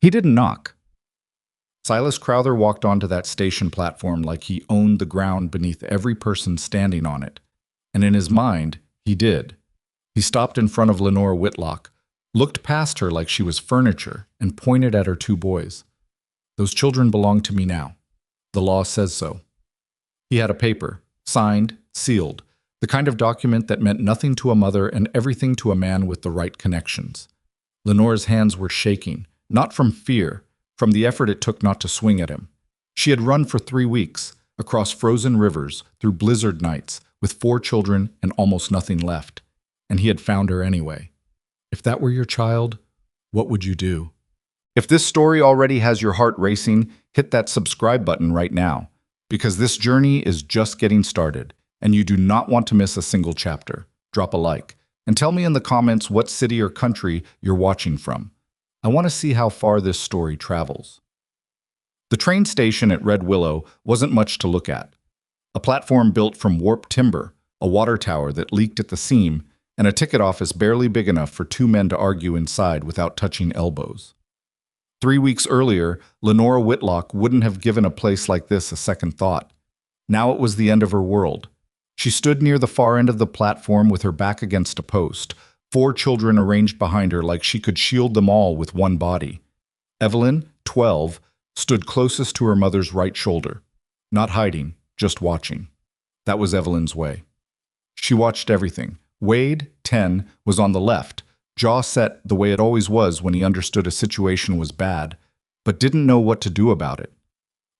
He didn't knock. Silas Crowther walked onto that station platform like he owned the ground beneath every person standing on it. And in his mind, he did. He stopped in front of Lenora Whitlock, looked past her like she was furniture, and pointed at her two boys. Those children belong to me now. The law says so. He had a paper, signed, sealed, the kind of document that meant nothing to a mother and everything to a man with the right connections. Lenora's hands were shaking, not from fear, from the effort it took not to swing at him. She had run for 3 weeks, across frozen rivers, through blizzard nights, with 4 children and almost nothing left. And he had found her anyway. If that were your child, what would you do? If this story already has your heart racing, hit that subscribe button right now, because this journey is just getting started, and you do not want to miss a single chapter. Drop a like, and tell me in the comments what city or country you're watching from. I want to see how far this story travels. The train station at Red Willow wasn't much to look at. A platform built from warped timber, a water tower that leaked at the seam, and a ticket office barely big enough for 2 men to argue inside without touching elbows. 3 weeks earlier, Lenora Whitlock wouldn't have given a place like this a second thought. Now it was the end of her world. She stood near the far end of the platform with her back against a post, 4 children arranged behind her like she could shield them all with one body. Evelyn, 12, stood closest to her mother's right shoulder, not hiding, just watching. That was Evelyn's way. She watched everything. Wade, 10, was on the left, jaw set the way it always was when he understood a situation was bad, but didn't know what to do about it.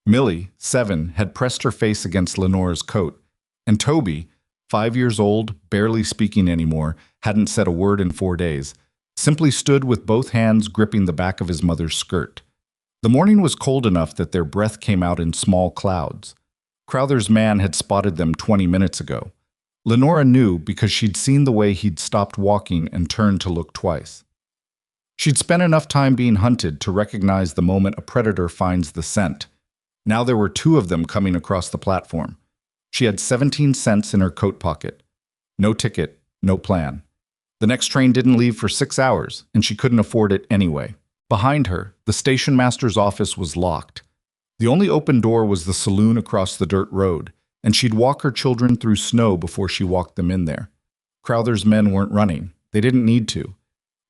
Millie, 7, had pressed her face against Lenora's coat, and Toby, 5 years old, barely speaking anymore, hadn't said a word in 4 days, simply stood with both hands gripping the back of his mother's skirt. The morning was cold enough that their breath came out in small clouds. Crowther's man had spotted them 20 minutes ago. Lenora knew because she'd seen the way he'd stopped walking and turned to look twice. She'd spent enough time being hunted to recognize the moment a predator finds the scent. Now there were 2 of them coming across the platform. She had 17 cents in her coat pocket. No ticket, no plan. The next train didn't leave for 6 hours, and she couldn't afford it anyway. Behind her, the station master's office was locked. The only open door was the saloon across the dirt road, and she'd walk her children through snow before she walked them in there. Crowther's men weren't running. They didn't need to.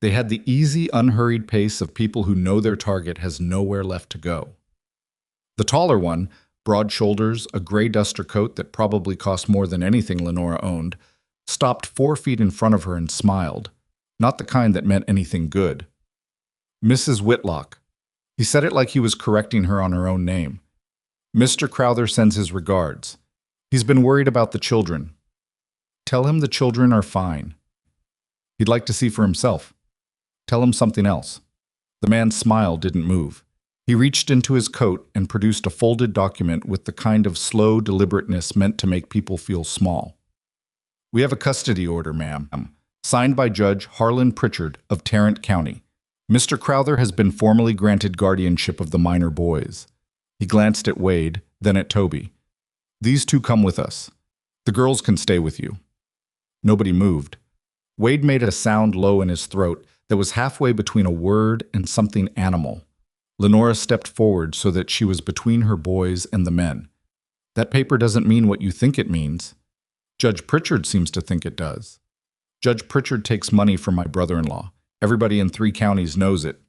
They had the easy, unhurried pace of people who know their target has nowhere left to go. The taller one, broad shoulders, a gray duster coat that probably cost more than anything Lenora owned, stopped 4 feet in front of her and smiled, not the kind that meant anything good. Mrs. Whitlock. He said it like he was correcting her on her own name. Mr. Crowther sends his regards. He's been worried about the children. Tell him the children are fine. He'd like to see for himself. Tell him something else. The man's smile didn't move. He reached into his coat and produced a folded document with the kind of slow deliberateness meant to make people feel small. We have a custody order, ma'am, signed by Judge Harlan Pritchard of Tarrant County. Mr. Crowther has been formally granted guardianship of the minor boys. He glanced at Wade, then at Toby. These 2 come with us. The girls can stay with you. Nobody moved. Wade made a sound low in his throat that was halfway between a word and something animal. Lenora stepped forward so that she was between her boys and the men. That paper doesn't mean what you think it means. Judge Pritchard seems to think it does. Judge Pritchard takes money from my brother-in-law. Everybody in 3 counties knows it.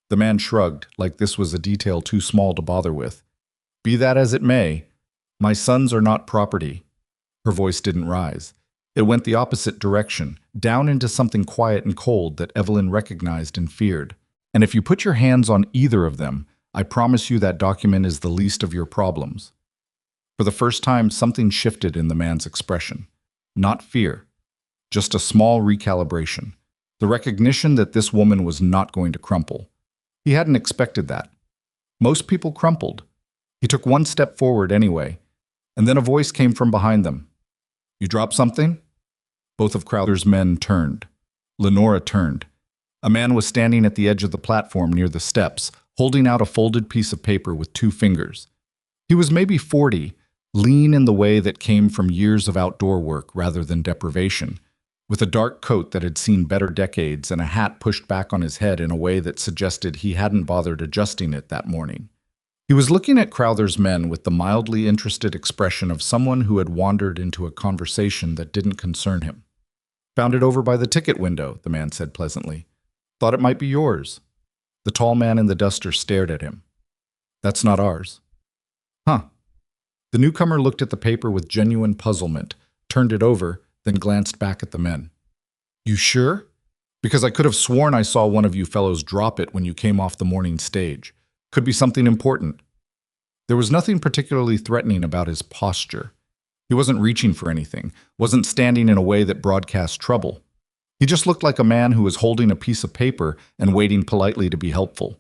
The man shrugged, like this was a detail too small to bother with. Be that as it may, my sons are not property. Her voice didn't rise. It went the opposite direction, down into something quiet and cold that Evelyn recognized and feared. And if you put your hands on either of them, I promise you that document is the least of your problems. For the first time, something shifted in the man's expression. Not fear, just a small recalibration. The recognition that this woman was not going to crumple. He hadn't expected that. Most people crumpled. He took 1 step forward anyway, and then a voice came from behind them. You dropped something? Both of Crowther's men turned. Lenora turned. A man was standing at the edge of the platform near the steps, holding out a folded piece of paper with 2 fingers. He was maybe 40, lean in the way that came from years of outdoor work rather than deprivation. with a dark coat that had seen better decades and a hat pushed back on his head in a way that suggested he hadn't bothered adjusting it that morning. He was looking at Crowther's men with the mildly interested expression of someone who had wandered into a conversation that didn't concern him. "Found it over by the ticket window," the man said pleasantly. "Thought it might be yours." The tall man in the duster stared at him. "That's not ours." "Huh." The newcomer looked at the paper with genuine puzzlement, turned it over, then glanced back at the men. "You sure? Because I could have sworn I saw one of you fellows drop it when you came off the morning stage. Could be something important." There was nothing particularly threatening about his posture. He wasn't reaching for anything, wasn't standing in a way that broadcast trouble. He just looked like a man who was holding a piece of paper and waiting politely to be helpful.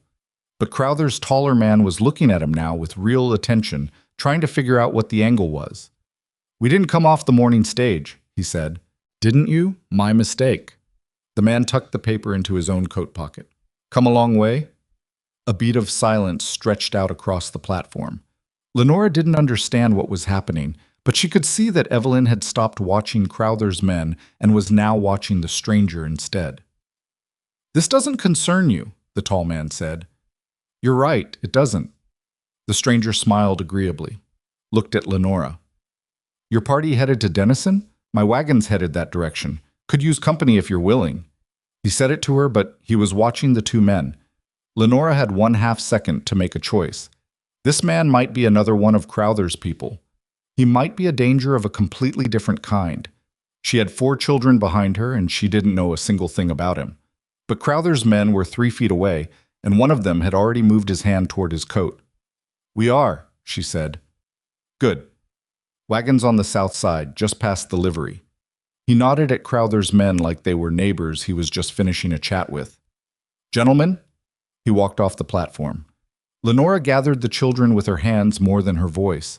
But Crowther's taller man was looking at him now with real attention, trying to figure out what the angle was. "We didn't come off the morning stage," he said. "Didn't you? My mistake." The man tucked the paper into his own coat pocket. "Come a long way?" A beat of silence stretched out across the platform. Lenora didn't understand what was happening, but she could see that Evelyn had stopped watching Crowther's men and was now watching the stranger instead. "This doesn't concern you," the tall man said. "You're right, it doesn't." The stranger smiled agreeably, looked at Lenora. "Your party headed to Denison? My wagon's headed that direction. Could use company if you're willing." He said it to her, but he was watching the two men. Lenora had 1/2 second to make a choice. This man might be another one of Crowther's people. He might be a danger of a completely different kind. She had 4 children behind her, and she didn't know a single thing about him. But Crowther's men were 3 feet away, and one of them had already moved his hand toward his coat. "We are," she said. "Good. Wagon's on the south side, just past the livery." He nodded at Crowther's men like they were neighbors he was just finishing a chat with. "Gentlemen?" He walked off the platform. Lenora gathered the children with her hands more than her voice.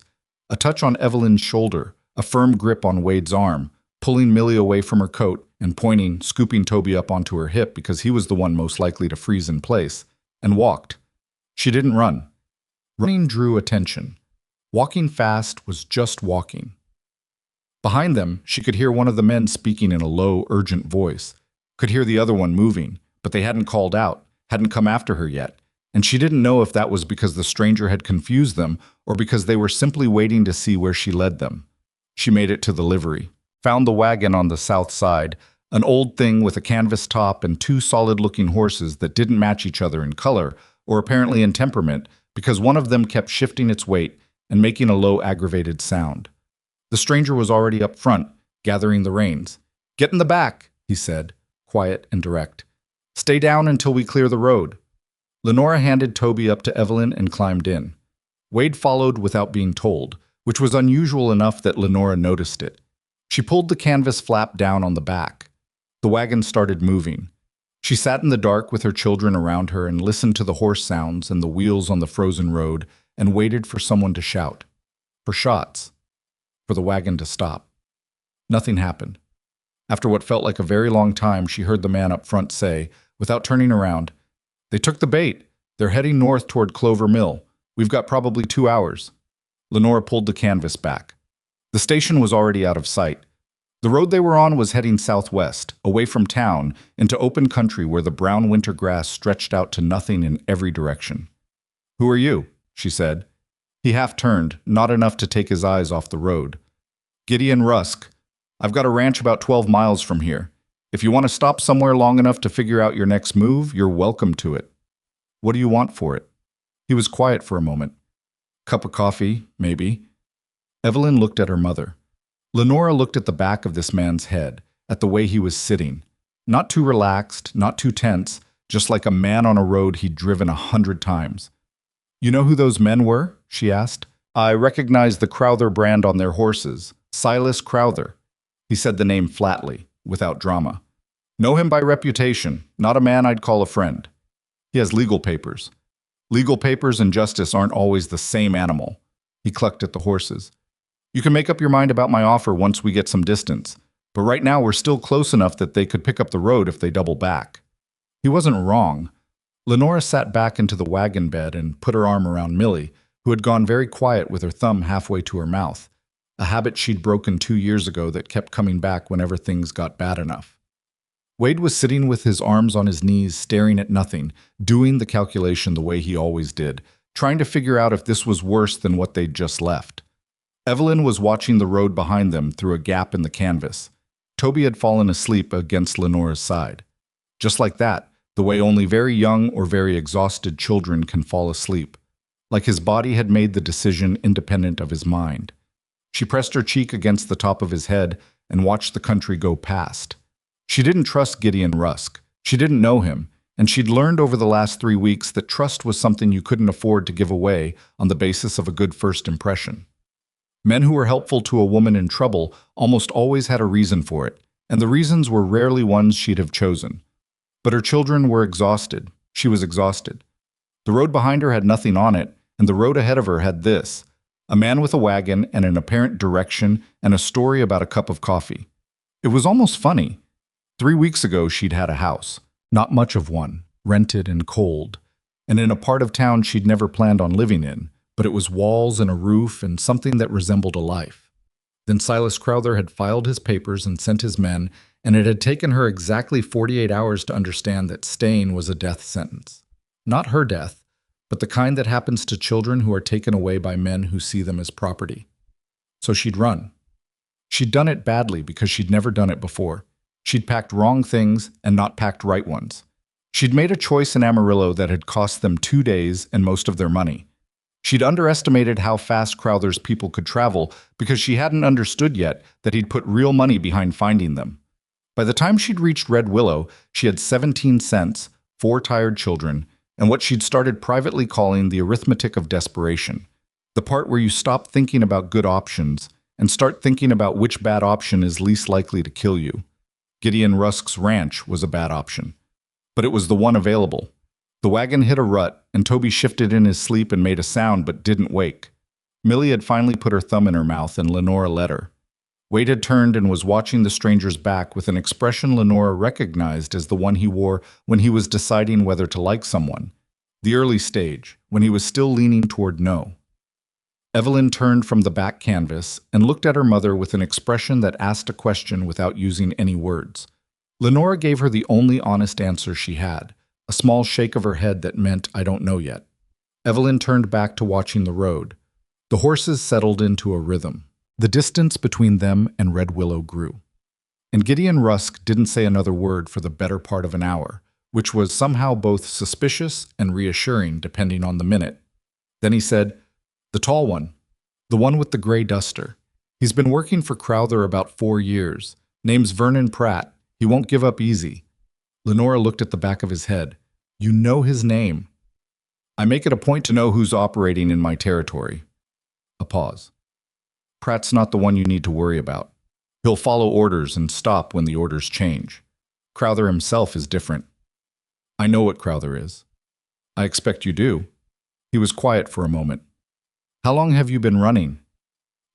A touch on Evelyn's shoulder, a firm grip on Wade's arm, pulling Millie away from her coat and pointing, scooping Toby up onto her hip because he was the one most likely to freeze in place, and walked. She didn't run. Running drew attention. Walking fast was just walking. Behind them, she could hear one of the men speaking in a low, urgent voice, could hear the other one moving, but they hadn't called out, hadn't come after her yet, and she didn't know if that was because the stranger had confused them or because they were simply waiting to see where she led them. She made it to the livery, found the wagon on the south side, an old thing with a canvas top and 2 solid-looking horses that didn't match each other in color or apparently in temperament because one of them kept shifting its weight and making a low, aggravated sound. The stranger was already up front, gathering the reins. "Get in the back," he said, quiet and direct. "Stay down until we clear the road." Lenora handed Toby up to Evelyn and climbed in. Wade followed without being told, which was unusual enough that Lenora noticed it. She pulled the canvas flap down on the back. The wagon started moving. She sat in the dark with her children around her and listened to the horse sounds and the wheels on the frozen road and waited for someone to shout. For shots. For the wagon to stop. Nothing happened. After what felt like a very long time, she heard the man up front say, without turning around, "They took the bait. They're heading north toward Clover Mill. We've got probably 2 hours." Lenora pulled the canvas back. The station was already out of sight. The road they were on was heading southwest, away from town, into open country where the brown winter grass stretched out to nothing in every direction. "Who are you?" she said. He half turned, not enough to take his eyes off the road. "Gideon Rusk. I've got a ranch about 12 miles from here. If you want to stop somewhere long enough to figure out your next move, you're welcome to it." "What do you want for it?" He was quiet for a moment. "Cup of coffee, maybe." Evelyn looked at her mother. Lenora looked at the back of this man's head, at the way he was sitting. Not too relaxed, not too tense, just like a man on a road he'd driven 100 times. "You know who those men were?" she asked. "I recognized the Crowther brand on their horses. Silas Crowther." He said the name flatly, without drama. "Know him by reputation, not a man I'd call a friend. He has legal papers. Legal papers and justice aren't always the same animal." He clucked at the horses. "You can make up your mind about my offer once we get some distance, but right now we're still close enough that they could pick up the road if they double back." He wasn't wrong. Lenora sat back into the wagon bed and put her arm around Millie, who had gone very quiet with her thumb halfway to her mouth. a habit she'd broken 2 years ago that kept coming back whenever things got bad enough. Wade was sitting with his arms on his knees, staring at nothing, doing the calculation the way he always did, trying to figure out if this was worse than what they'd just left. Evelyn was watching the road behind them through a gap in the canvas. Toby had fallen asleep against Lenora's side. Just like that, the way only very young or very exhausted children can fall asleep, like his body had made the decision independent of his mind. She pressed her cheek against the top of his head and watched the country go past. She didn't trust Gideon Rusk. She didn't know him, and she'd learned over the last 3 weeks that trust was something you couldn't afford to give away on the basis of a good first impression. Men who were helpful to a woman in trouble almost always had a reason for it, and the reasons were rarely ones she'd have chosen. But her children were exhausted. She was exhausted. The road behind her had nothing on it, and the road ahead of her had this: a man with a wagon and an apparent direction and a story about a cup of coffee. It was almost funny. 3 weeks ago she'd had a house, not much of one, rented and cold, and in a part of town she'd never planned on living in, but it was walls and a roof and something that resembled a life. Then Silas Crowther had filed his papers and sent his men, and it had taken her exactly 48 hours to understand that staying was a death sentence. Not her death, but the kind that happens to children who are taken away by men who see them as property. So she'd run. She'd done it badly because she'd never done it before. She'd packed wrong things and not packed right ones. She'd made a choice in Amarillo that had cost them 2 days and most of their money. She'd underestimated how fast Crowther's people could travel because she hadn't understood yet that he'd put real money behind finding them. By the time she'd reached Red Willow, she had 17 cents, 4 tired children, and what she'd started privately calling the arithmetic of desperation, the part where you stop thinking about good options and start thinking about which bad option is least likely to kill you. Gideon Rusk's ranch was a bad option, but it was the one available. The wagon hit a rut, and Toby shifted in his sleep and made a sound but didn't wake. Millie had finally put her thumb in her mouth, and Lenora let her. Wade had turned and was watching the stranger's back with an expression Lenora recognized as the one he wore when he was deciding whether to like someone. The early stage, when he was still leaning toward no. Evelyn turned from the back canvas and looked at her mother with an expression that asked a question without using any words. Lenora gave her the only honest answer she had, a small shake of her head that meant, "I don't know yet." Evelyn turned back to watching the road. The horses settled into a rhythm. The distance between them and Red Willow grew. And Gideon Rusk didn't say another word for the better part of an hour, which was somehow both suspicious and reassuring depending on the minute. Then he said, "The tall one. The one with the gray duster. He's been working for Crowther about 4 years. Name's Vernon Pratt. He won't give up easy." Lenora looked at the back of his head. "You know his name." "I make it a point to know who's operating in my territory." A pause. "Pratt's not the one you need to worry about. He'll follow orders and stop when the orders change. Crowther himself is different." "I know what Crowther is." "I expect you do." He was quiet for a moment. "How long have you been running?"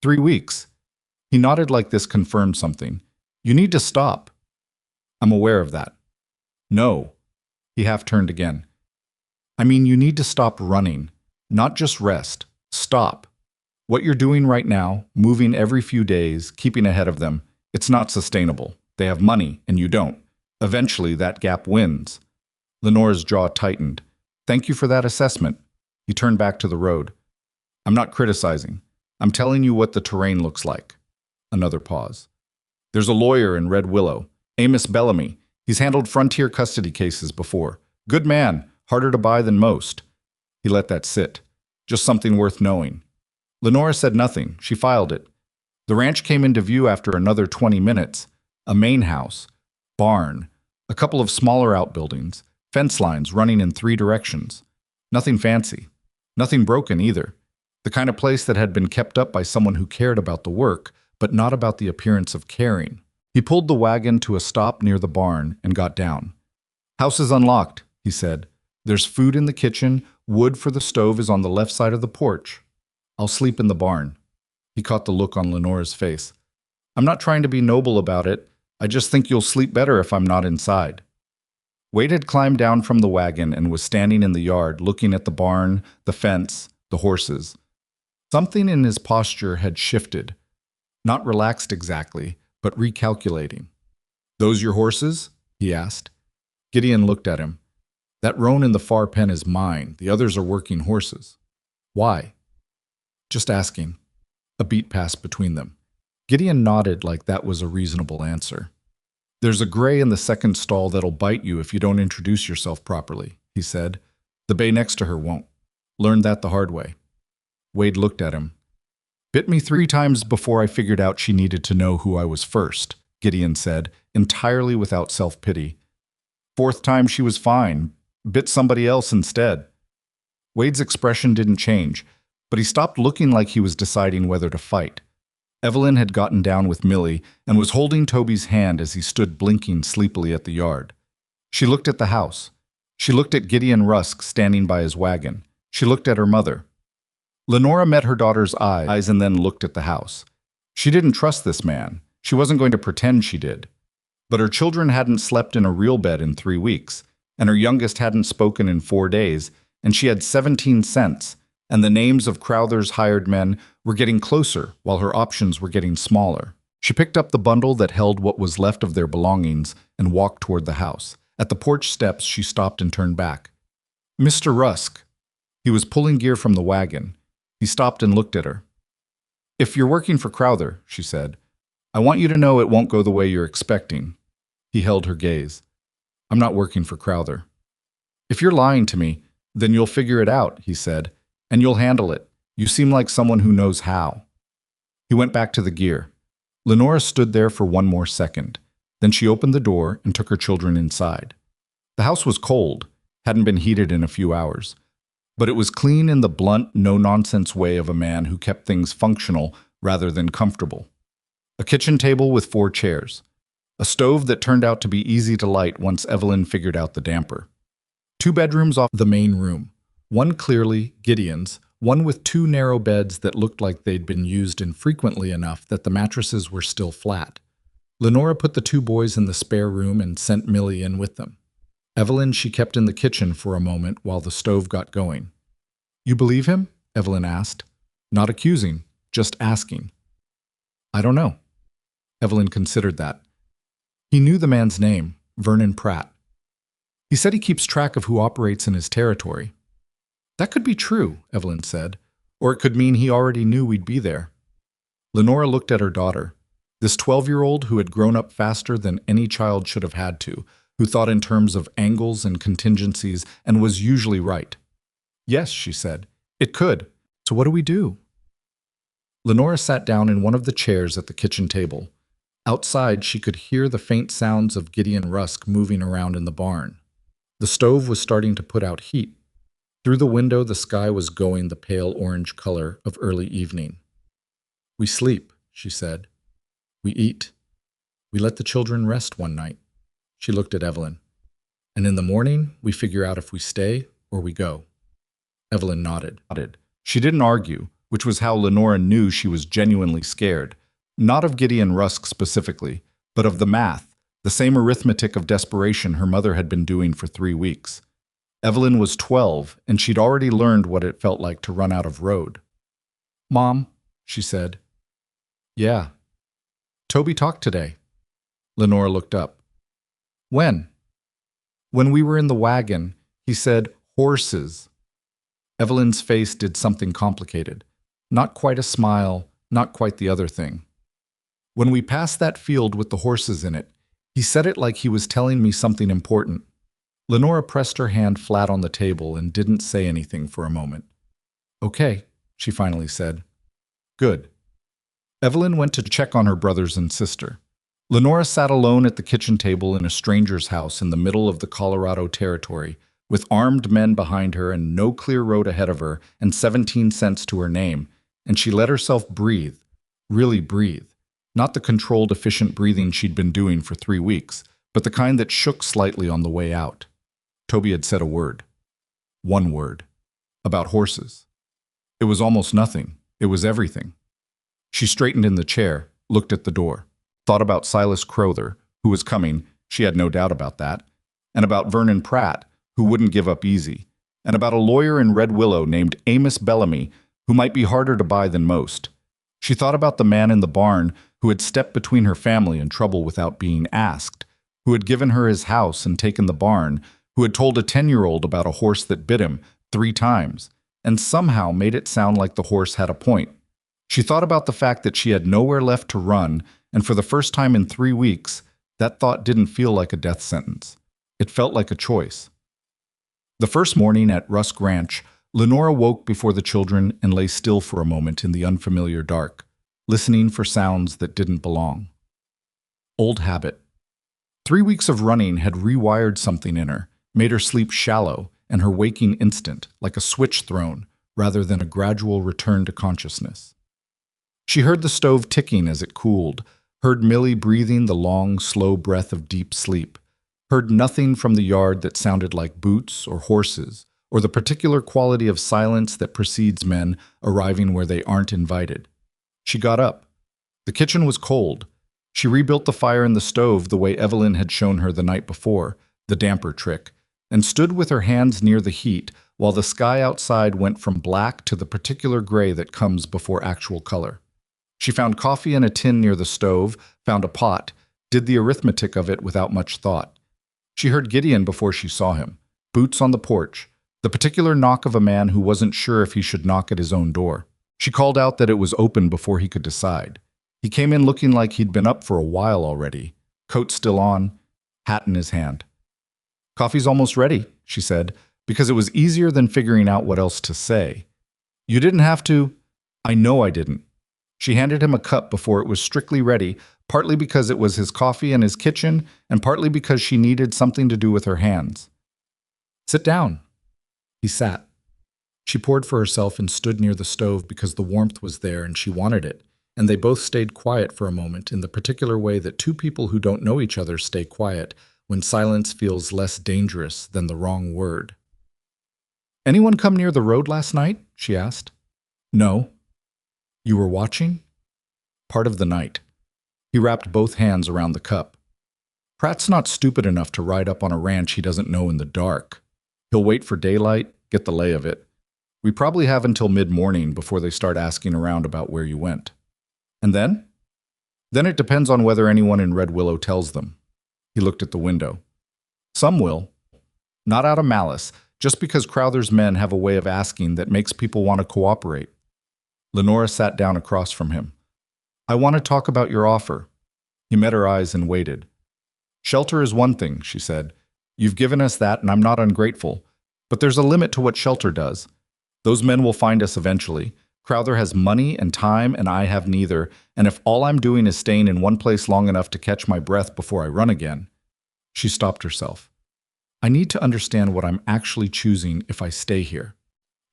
3 weeks. He nodded like this confirmed something. "You need to stop." "I'm aware of that." "No." He half-turned again. "I mean, you need to stop running. Not just rest. Stop. What you're doing right now, moving every few days, keeping ahead of them, it's not sustainable. They have money, and you don't. Eventually, that gap wins." Lenora's jaw tightened. "Thank you for that assessment." He turned back to the road. "I'm not criticizing. I'm telling you what the terrain looks like." Another pause. "There's a lawyer in Red Willow, Amos Bellamy. He's handled frontier custody cases before. Good man, harder to buy than most." He let that sit. Just something worth knowing. Lenora said nothing. She filed it. The ranch came into view after another 20 minutes. A main house, barn, a couple of smaller outbuildings, fence lines running in 3 directions. Nothing fancy. Nothing broken either. The kind of place that had been kept up by someone who cared about the work, but not about the appearance of caring. He pulled the wagon to a stop near the barn and got down. "House is unlocked," he said. "There's food in the kitchen, wood for the stove is on the left side of the porch. I'll sleep in the barn." He caught the look on Lenora's face. "I'm not trying to be noble about it. I just think you'll sleep better if I'm not inside." Wade had climbed down from the wagon and was standing in the yard looking at the barn, the fence, the horses. Something in his posture had shifted. Not relaxed exactly, but recalculating. "Those your horses?" he asked. Gideon looked at him. "That roan in the far pen is mine. The others are working horses." "Why?" "Just asking." A beat passed between them. Gideon nodded like that was a reasonable answer. "There's a gray in the second stall that'll bite you if you don't introduce yourself properly," he said. "The bay next to her won't. Learned that the hard way." Wade looked at him. "Bit me 3 times before I figured out she needed to know who I was first," Gideon said, entirely without self-pity. "4th time she was fine. Bit somebody else instead." Wade's expression didn't change, but he stopped looking like he was deciding whether to fight. Evelyn had gotten down with Millie and was holding Toby's hand as he stood blinking sleepily at the yard. She looked at the house. She looked at Gideon Rusk standing by his wagon. She looked at her mother. Lenora met her daughter's eyes and then looked at the house. She didn't trust this man. She wasn't going to pretend she did. But her children hadn't slept in a real bed in 3 weeks, and her youngest hadn't spoken in 4 days, and she had 17 cents, and the names of Crowther's hired men were getting closer while her options were getting smaller. She picked up the bundle that held what was left of their belongings and walked toward the house. At the porch steps, she stopped and turned back. "Mr. Rusk." He was pulling gear from the wagon. He stopped and looked at her. "If you're working for Crowther," she said, "I want you to know it won't go the way you're expecting." He held her gaze. "I'm not working for Crowther." "If you're lying to me, then you'll figure it out," he said, "and you'll handle it. You seem like someone who knows how." He went back to the gear. Lenora stood there for 1 more second. Then she opened the door and took her children inside. The house was cold, hadn't been heated in a few hours, but it was clean in the blunt, no-nonsense way of a man who kept things functional rather than comfortable. A kitchen table with 4 chairs. A stove that turned out to be easy to light once Evelyn figured out the damper. 2 bedrooms off the main room. One clearly Gideon's, one with 2 narrow beds that looked like they'd been used infrequently enough that the mattresses were still flat. Lenora put the 2 boys in the spare room and sent Millie in with them. Evelyn she kept in the kitchen for a moment while the stove got going. "You believe him?" Evelyn asked. Not accusing, just asking. "I don't know." Evelyn considered that. He knew the man's name, Vernon Pratt. He said he keeps track of who operates in his territory. "That could be true," Evelyn said, "or it could mean he already knew we'd be there." Lenora looked at her daughter, this 12-year-old who had grown up faster than any child should have had to, who thought in terms of angles and contingencies and was usually right. "Yes," she said, "it could. So what do we do?" Lenora sat down in one of the chairs at the kitchen table. Outside, she could hear the faint sounds of Gideon Rusk moving around in the barn. The stove was starting to put out heat. Through the window, the sky was going the pale orange color of early evening. "We sleep," she said. "We eat. We let the children rest one night." She looked at Evelyn. "And in the morning, we figure out if we stay or we go." Evelyn nodded. She didn't argue, which was how Lenora knew she was genuinely scared. Not of Gideon Rusk specifically, but of the math, the same arithmetic of desperation her mother had been doing for 3 weeks. Evelyn was 12, and she'd already learned what it felt like to run out of road. "Mom," she said. "Yeah." "Toby talked today." Lenora looked up. "When?" "When we were in the wagon, he said, 'horses.'" Evelyn's face did something complicated. Not quite a smile, not quite the other thing. "When we passed that field with the horses in it, he said it like he was telling me something important." Lenora pressed her hand flat on the table and didn't say anything for a moment. "Okay," she finally said. "Good." Evelyn went to check on her brothers and sister. Lenora sat alone at the kitchen table in a stranger's house in the middle of the Colorado Territory, with armed men behind her and no clear road ahead of her and 17 cents to her name, and she let herself breathe, really breathe. Not the controlled, efficient breathing she'd been doing for 3 weeks, but the kind that shook slightly on the way out. Toby had said a word. 1 word. About horses. It was almost nothing. It was everything. She straightened in the chair, looked at the door, thought about Silas Crowther, who was coming, she had no doubt about that, and about Vernon Pratt, who wouldn't give up easy, and about a lawyer in Red Willow named Amos Bellamy, who might be harder to buy than most. She thought about the man in the barn who had stepped between her family and trouble without being asked, who had given her his house and taken the barn, who had told a 10-year-old about a horse that bit him 3 times, and somehow made it sound like the horse had a point. She thought about the fact that she had nowhere left to run, and for the first time in 3 weeks, that thought didn't feel like a death sentence. It felt like a choice. The first morning at Rusk Ranch, Lenora woke before the children and lay still for a moment in the unfamiliar dark, listening for sounds that didn't belong. Old habit. 3 weeks of running had rewired something in her, made her sleep shallow, and her waking instant, like a switch thrown, rather than a gradual return to consciousness. She heard the stove ticking as it cooled, heard Millie breathing the long, slow breath of deep sleep, heard nothing from the yard that sounded like boots or horses, or the particular quality of silence that precedes men arriving where they aren't invited. She got up. The kitchen was cold. She rebuilt the fire in the stove the way Evelyn had shown her the night before, the damper trick, and stood with her hands near the heat while the sky outside went from black to the particular gray that comes before actual color. She found coffee in a tin near the stove, found a pot, did the arithmetic of it without much thought. She heard Gideon before she saw him, boots on the porch, the particular knock of a man who wasn't sure if he should knock at his own door. She called out that it was open before he could decide. He came in looking like he'd been up for a while already, coat still on, hat in his hand. "Coffee's almost ready," she said, because it was easier than figuring out what else to say. "You didn't have to." "I know I didn't." She handed him a cup before it was strictly ready, partly because it was his coffee in his kitchen, and partly because she needed something to do with her hands. "Sit down." He sat. She poured for herself and stood near the stove because the warmth was there and she wanted it, and they both stayed quiet for a moment in the particular way that 2 people who don't know each other stay quiet when silence feels less dangerous than the wrong word. "Anyone come near the road last night?" she asked. "No." "You were watching?" "Part of the night." He wrapped both hands around the cup. "Pratt's not stupid enough to ride up on a ranch he doesn't know in the dark. He'll wait for daylight, get the lay of it. We probably have until mid-morning before they start asking around about where you went. And then? Then it depends on whether anyone in Red Willow tells them." He looked at the window. "Some will. Not out of malice, just because Crowther's men have a way of asking that makes people want to cooperate." Lenora sat down across from him. "I want to talk about your offer." He met her eyes and waited. "Shelter is one thing," she said. "You've given us that, and I'm not ungrateful. But there's a limit to what shelter does. Those men will find us eventually. Crowther has money and time, and I have neither, and if all I'm doing is staying in one place long enough to catch my breath before I run again..." She stopped herself. "I need to understand what I'm actually choosing if I stay here."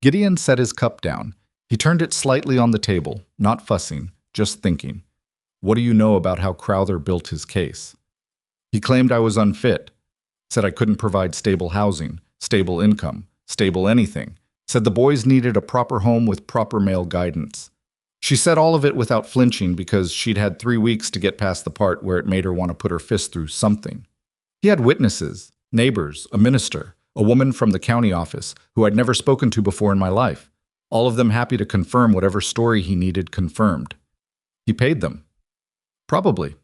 Gideon set his cup down. He turned it slightly on the table, not fussing, just thinking. "What do you know about how Crowther built his case?" "He claimed I was unfit. Said I couldn't provide stable housing, stable income, stable anything. Said the boys needed a proper home with proper male guidance." She said all of it without flinching because she'd had 3 weeks to get past the part where it made her want to put her fist through something. He had witnesses, neighbors, a minister, a woman from the county office who I'd never spoken to before in my life, all of them happy to confirm whatever story he needed confirmed. He paid them. Probably.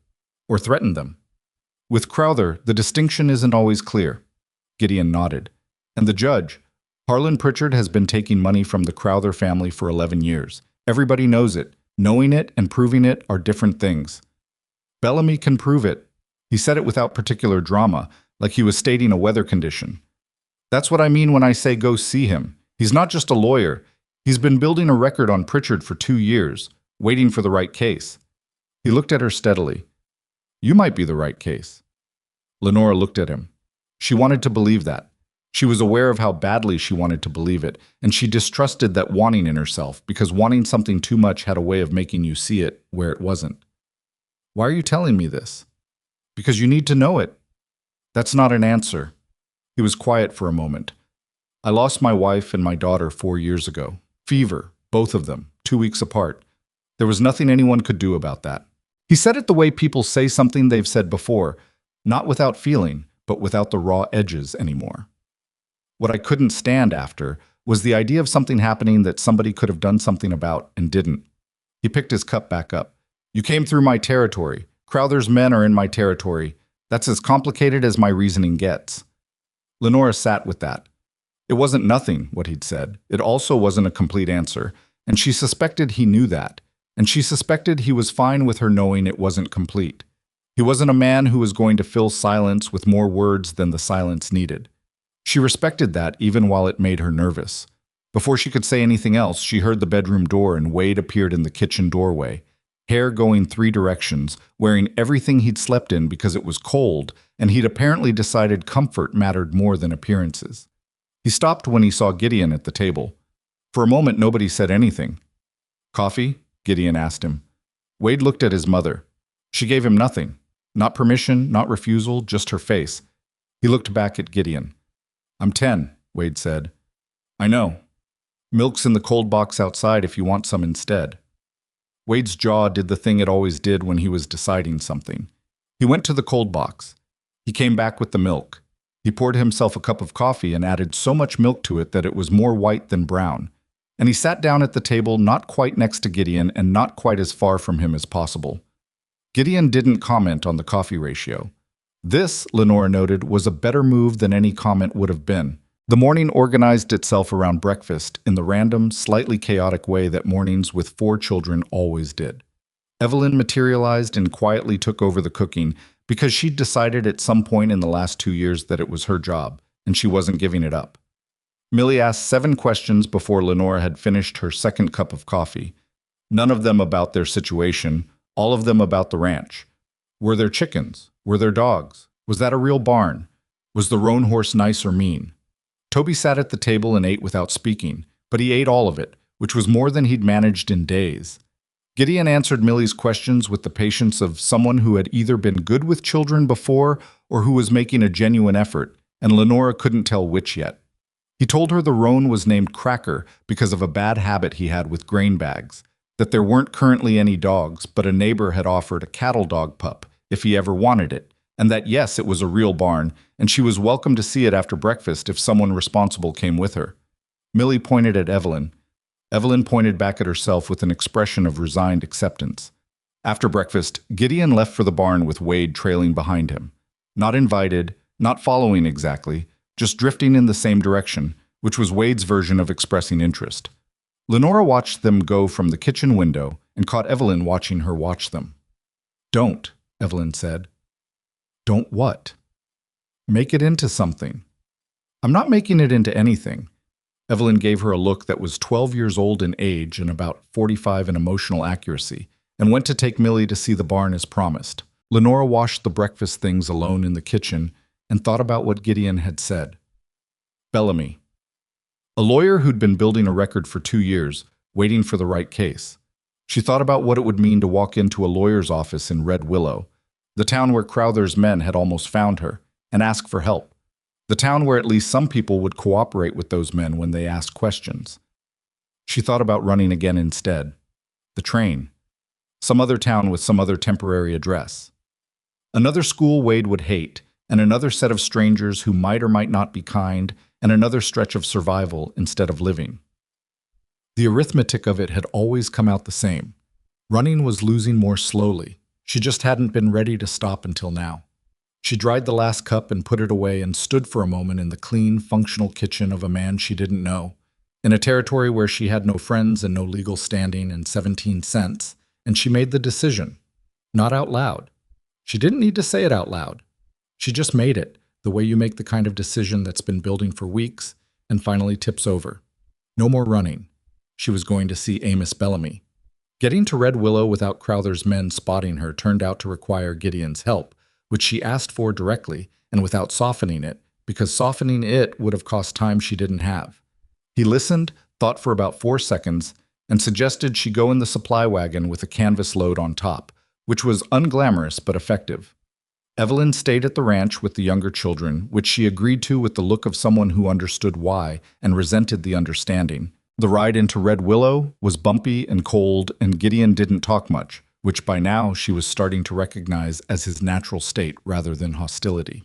Or threatened them. With Crowther, the distinction isn't always clear. Gideon nodded. And the judge, Harlan Pritchard, has been taking money from the Crowther family for 11 years. Everybody knows it. Knowing it and proving it are different things. Bellamy can prove it. He said it without particular drama, like he was stating a weather condition. That's what I mean when I say go see him. He's not just a lawyer. He's been building a record on Pritchard for 2 years, waiting for the right case. He looked at her steadily. "You might be the right case." Lenora looked at him. She wanted to believe that. She was aware of how badly she wanted to believe it, and she distrusted that wanting in herself, because wanting something too much had a way of making you see it where it wasn't. "Why are you telling me this?" "Because you need to know it." "That's not an answer." He was quiet for a moment. "I lost my wife and my daughter 4 years ago. Fever, both of them, 2 weeks apart. There was nothing anyone could do about that." He said it the way people say something they've said before, not without feeling, but without the raw edges anymore. "What I couldn't stand after was the idea of something happening that somebody could have done something about and didn't." He picked his cup back up. You came through my territory. Crowther's men are in my territory. That's as complicated as my reasoning gets. Lenora sat with that. It wasn't nothing, what he'd said. It also wasn't a complete answer, and she suspected he knew that, and she suspected he was fine with her knowing it wasn't complete. He wasn't a man who was going to fill silence with more words than the silence needed. She respected that even while it made her nervous. Before she could say anything else, she heard the bedroom door and Wade appeared in the kitchen doorway, hair going 3 directions, wearing everything he'd slept in because it was cold, and he'd apparently decided comfort mattered more than appearances. He stopped when he saw Gideon at the table. For a moment, nobody said anything. Coffee? Gideon asked him. Wade looked at his mother. She gave him nothing. Not permission, not refusal, just her face. He looked back at Gideon. I'm 10, Wade said. I know. Milk's in the cold box outside if you want some instead. Wade's jaw did the thing it always did when he was deciding something. He went to the cold box. He came back with the milk. He poured himself a cup of coffee and added so much milk to it that it was more white than brown. And he sat down at the table not quite next to Gideon and not quite as far from him as possible. Gideon didn't comment on the coffee ratio. This, Lenora noted, was a better move than any comment would have been. The morning organized itself around breakfast in the random, slightly chaotic way that mornings with 4 children always did. Evelyn materialized and quietly took over the cooking because she'd decided at some point in the last 2 years that it was her job, and she wasn't giving it up. Millie asked 7 questions before Lenora had finished her second cup of coffee. None of them about their situation, all of them about the ranch. Were there chickens? Were there dogs? Was that a real barn? Was the roan horse nice or mean? Toby sat at the table and ate without speaking, but he ate all of it, which was more than he'd managed in days. Gideon answered Millie's questions with the patience of someone who had either been good with children before or who was making a genuine effort, and Lenora couldn't tell which yet. He told her the roan was named Cracker because of a bad habit he had with grain bags, that there weren't currently any dogs, but a neighbor had offered a cattle dog pup if he ever wanted it, and that yes, it was a real barn, and she was welcome to see it after breakfast if someone responsible came with her. Millie pointed at Evelyn. Evelyn pointed back at herself with an expression of resigned acceptance. After breakfast, Gideon left for the barn with Wade trailing behind him. Not invited, not following exactly, just drifting in the same direction, which was Wade's version of expressing interest. Lenora watched them go from the kitchen window and caught Evelyn watching her watch them. Don't, Evelyn said. Don't what? Make it into something. I'm not making it into anything. Evelyn gave her a look that was 12 years old in age and about 45 in emotional accuracy, and went to take Millie to see the barn as promised. Lenora washed the breakfast things alone in the kitchen and thought about what Gideon had said. Bellamy. A lawyer who'd been building a record for 2 years, waiting for the right case. She thought about what it would mean to walk into a lawyer's office in Red Willow, the town where Crowther's men had almost found her, and ask for help. The town where at least some people would cooperate with those men when they asked questions. She thought about running again instead. The train. Some other town with some other temporary address. Another school Wade would hate, and another set of strangers who might or might not be kind, and another stretch of survival instead of living. The arithmetic of it had always come out the same. Running was losing more slowly. She just hadn't been ready to stop until now. She dried the last cup and put it away and stood for a moment in the clean, functional kitchen of a man she didn't know, in a territory where she had no friends and no legal standing and 17 cents, and she made the decision. Not out loud. She didn't need to say it out loud. She just made it, the way you make the kind of decision that's been building for weeks and finally tips over. No more running. She was going to see Amos Bellamy. Getting to Red Willow without Crowther's men spotting her turned out to require Gideon's help, which she asked for directly and without softening it, because softening it would have cost time she didn't have. He listened, thought for about 4 seconds, and suggested she go in the supply wagon with a canvas load on top, which was unglamorous but effective. Evelyn stayed at the ranch with the younger children, which she agreed to with the look of someone who understood why and resented the understanding. The ride into Red Willow was bumpy and cold, and Gideon didn't talk much, which by now she was starting to recognize as his natural state rather than hostility.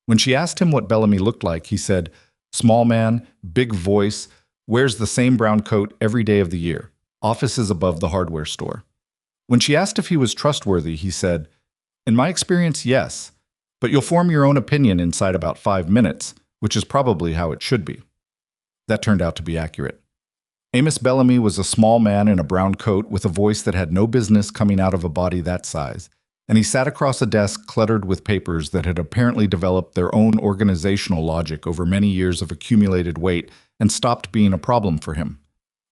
When she asked him what Bellamy looked like, he said, "Small man, big voice, wears the same brown coat every day of the year. Office is above the hardware store. When she asked if he was trustworthy, he said, "In my experience, yes, but you'll form your own opinion inside about 5 minutes, which is probably how it should be." That turned out to be accurate. Amos Bellamy was a small man in a brown coat with a voice that had no business coming out of a body that size, and he sat across a desk cluttered with papers that had apparently developed their own organizational logic over many years of accumulated weight and stopped being a problem for him.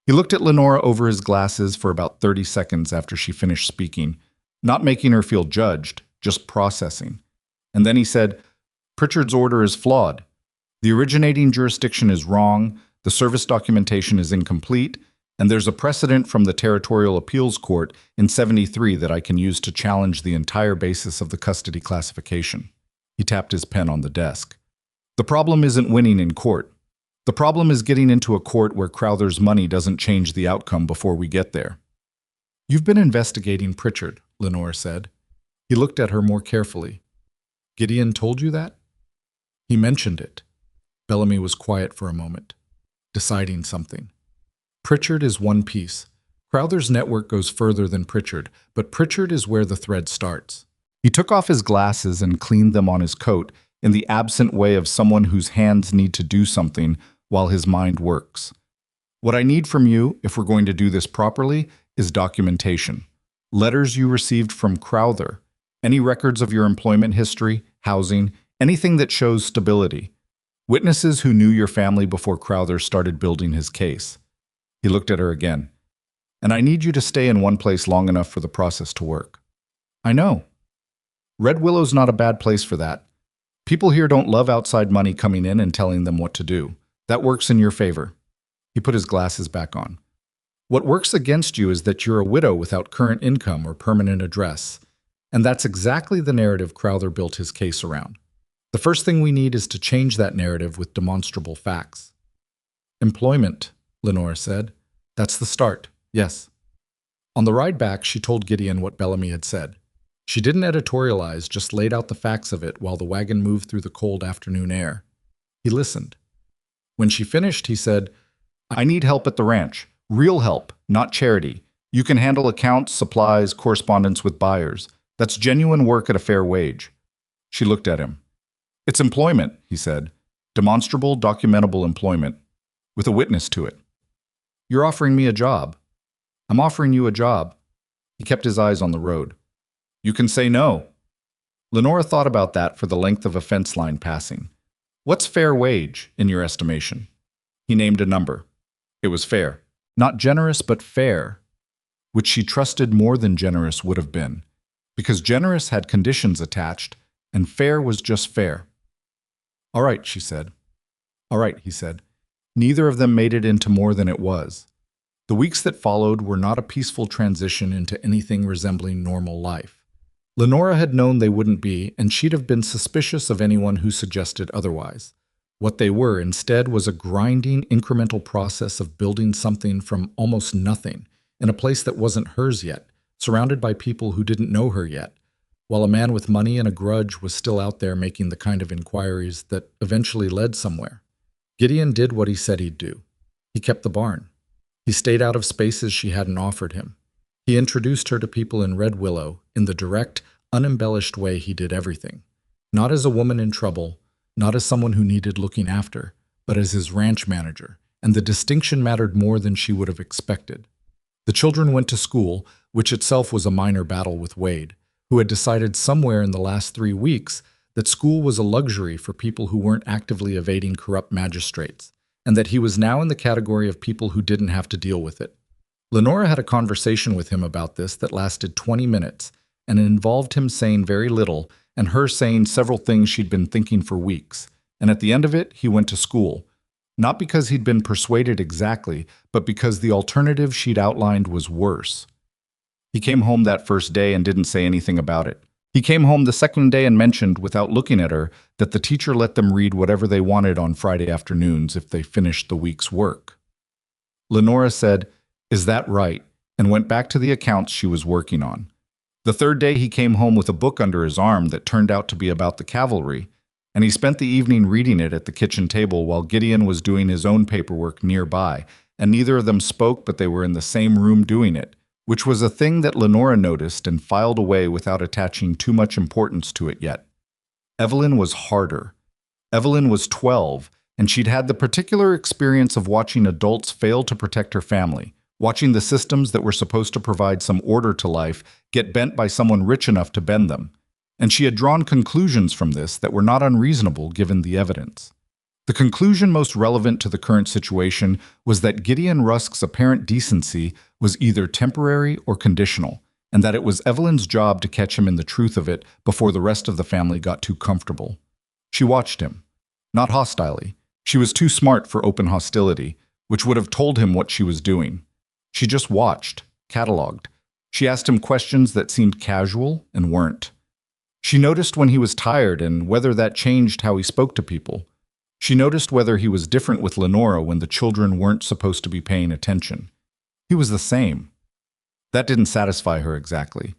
He looked at Lenora over his glasses for about 30 seconds after she finished speaking, not making her feel judged, just processing. And then he said, "Pritchard's order is flawed. The originating jurisdiction is wrong, the service documentation is incomplete, and there's a precedent from the Territorial Appeals Court in '73 that I can use to challenge the entire basis of the custody classification." He tapped his pen on the desk. "The problem isn't winning in court. The problem is getting into a court where Crowther's money doesn't change the outcome before we get there." "You've been investigating Pritchard," Lenore said. He looked at her more carefully. "Gideon told you that?" "He mentioned it." Bellamy was quiet for a moment, deciding something. "Pritchard is one piece. Crowther's network goes further than Pritchard, but Pritchard is where the thread starts." He took off his glasses and cleaned them on his coat in the absent way of someone whose hands need to do something while his mind works. "What I need from you, if we're going to do this properly, is documentation. Letters you received from Crowther, any records of your employment history, housing, anything that shows stability. Witnesses who knew your family before Crowther started building his case." He looked at her again. "And I need you to stay in one place long enough for the process to work." "I know. Red Willow's not a bad place for that. People here don't love outside money coming in and telling them what to do. That works in your favor." He put his glasses back on. "What works against you is that you're a widow without current income or permanent address. And that's exactly the narrative Crowther built his case around. The first thing we need is to change that narrative with demonstrable facts." "Employment," Lenora said. "That's the start, yes." On the ride back, she told Gideon what Bellamy had said. She didn't editorialize, just laid out the facts of it while the wagon moved through the cold afternoon air. He listened. When she finished, he said, "I need help at the ranch. Real help, not charity. You can handle accounts, supplies, correspondence with buyers. That's genuine work at a fair wage." She looked at him. "It's employment," he said. "Demonstrable, documentable employment, with a witness to it." "You're offering me a job." "I'm offering you a job." He kept his eyes on the road. "You can say no." Lenora thought about that for the length of a fence line passing. "What's fair wage, in your estimation?" He named a number. It was fair. Not generous, but fair, which she trusted more than generous would have been, because generous had conditions attached, and fair was just fair. "All right," she said. "All right," he said. Neither of them made it into more than it was. The weeks that followed were not a peaceful transition into anything resembling normal life. Lenora had known they wouldn't be, and she'd have been suspicious of anyone who suggested otherwise. What they were, instead, was a grinding, incremental process of building something from almost nothing, in a place that wasn't hers yet, surrounded by people who didn't know her yet, while a man with money and a grudge was still out there making the kind of inquiries that eventually led somewhere. Gideon did what he said he'd do. He kept the barn. He stayed out of spaces she hadn't offered him. He introduced her to people in Red Willow in the direct, unembellished way he did everything. Not as a woman in trouble, not as someone who needed looking after, but as his ranch manager, and the distinction mattered more than she would have expected. The children went to school, which itself was a minor battle with Wade, who had decided somewhere in the last 3 weeks that school was a luxury for people who weren't actively evading corrupt magistrates, and that he was now in the category of people who didn't have to deal with it. Lenora had a conversation with him about this that lasted 20 minutes, and it involved him saying very little and her saying several things she'd been thinking for weeks. And at the end of it, he went to school. Not because he'd been persuaded exactly, but because the alternative she'd outlined was worse. He came home that first day and didn't say anything about it. He came home the second day and mentioned, without looking at her, that the teacher let them read whatever they wanted on Friday afternoons if they finished the week's work. Lenora said, "Is that right?" and went back to the accounts she was working on. The third day he came home with a book under his arm that turned out to be about the cavalry, and he spent the evening reading it at the kitchen table while Gideon was doing his own paperwork nearby, and neither of them spoke, but they were in the same room doing it, which was a thing that Lenora noticed and filed away without attaching too much importance to it yet. Evelyn was harder. Evelyn was 12, and she'd had the particular experience of watching adults fail to protect her family, watching the systems that were supposed to provide some order to life get bent by someone rich enough to bend them. And she had drawn conclusions from this that were not unreasonable given the evidence. The conclusion most relevant to the current situation was that Gideon Rusk's apparent decency was either temporary or conditional, and that it was Evelyn's job to catch him in the truth of it before the rest of the family got too comfortable. She watched him. Not hostilely. She was too smart for open hostility, which would have told him what she was doing. She just watched, cataloged. She asked him questions that seemed casual and weren't. She noticed when he was tired and whether that changed how he spoke to people. She noticed whether he was different with Lenora when the children weren't supposed to be paying attention. He was the same. That didn't satisfy her exactly.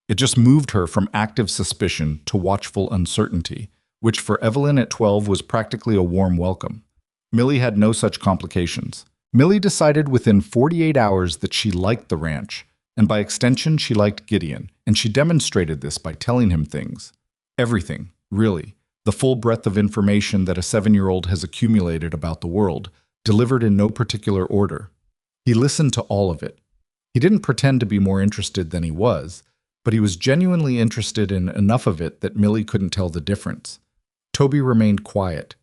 It just moved her from active suspicion to watchful uncertainty, which for Evelyn at 12 was practically a warm welcome. Millie had no such complications. Millie decided within 48 hours that she liked the ranch, and by extension she liked Gideon, and she demonstrated this by telling him things. Everything, really. The full breadth of information that a 7-year-old has accumulated about the world, delivered in no particular order. He listened to all of it. He didn't pretend to be more interested than he was, but he was genuinely interested in enough of it that Millie couldn't tell the difference. Toby remained quiet,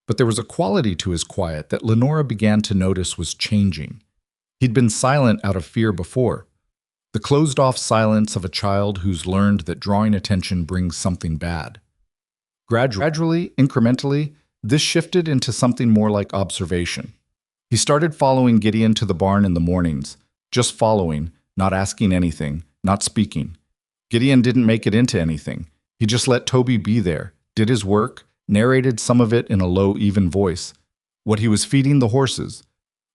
but there was a quality to his quiet that Lenora began to notice was changing. He'd been silent out of fear before, the closed-off silence of a child who's learned that drawing attention brings something bad. Gradually, incrementally, this shifted into something more like observation. He started following Gideon to the barn in the mornings, just following, not asking anything, not speaking. Gideon didn't make it into anything. He just let Toby be there, did his work, narrated some of it in a low, even voice. What he was feeding the horses,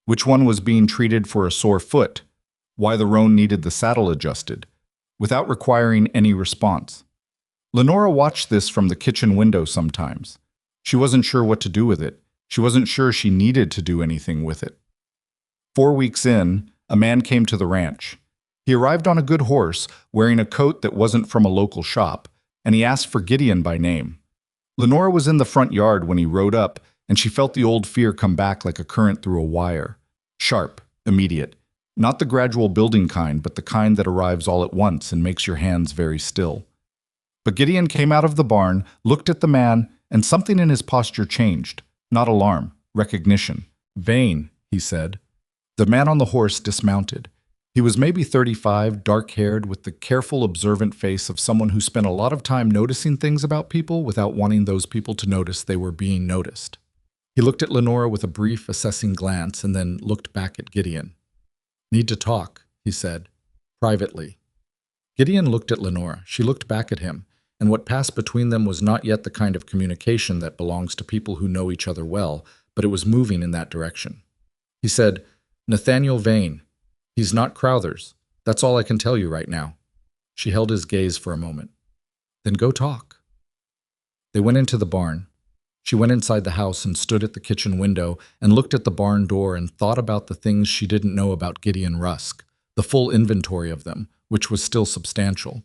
which one was being treated for a sore foot, why the roan needed the saddle adjusted, without requiring any response. Lenora watched this from the kitchen window sometimes. She wasn't sure what to do with it. She wasn't sure she needed to do anything with it. 4 weeks in, a man came to the ranch. He arrived on a good horse, wearing a coat that wasn't from a local shop, and he asked for Gideon by name. Lenora was in the front yard when he rode up, and she felt the old fear come back like a current through a wire. Sharp, immediate. Not the gradual building kind, but the kind that arrives all at once and makes your hands very still. But Gideon came out of the barn, looked at the man, and something in his posture changed. Not alarm, recognition. "Vane," he said. The man on the horse dismounted. He was maybe 35, dark-haired, with the careful, observant face of someone who spent a lot of time noticing things about people without wanting those people to notice they were being noticed. He looked at Lenora with a brief, assessing glance and then looked back at Gideon. "Need to talk," he said, privately. Gideon looked at Lenora. She looked back at him, and what passed between them was not yet the kind of communication that belongs to people who know each other well, but it was moving in that direction. He said, "Nathaniel Vane. He's not Crowther's. That's all I can tell you right now." She held his gaze for a moment. "Then go talk." They went into the barn. She went inside the house and stood at the kitchen window and looked at the barn door and thought about the things she didn't know about Gideon Rusk, the full inventory of them, which was still substantial,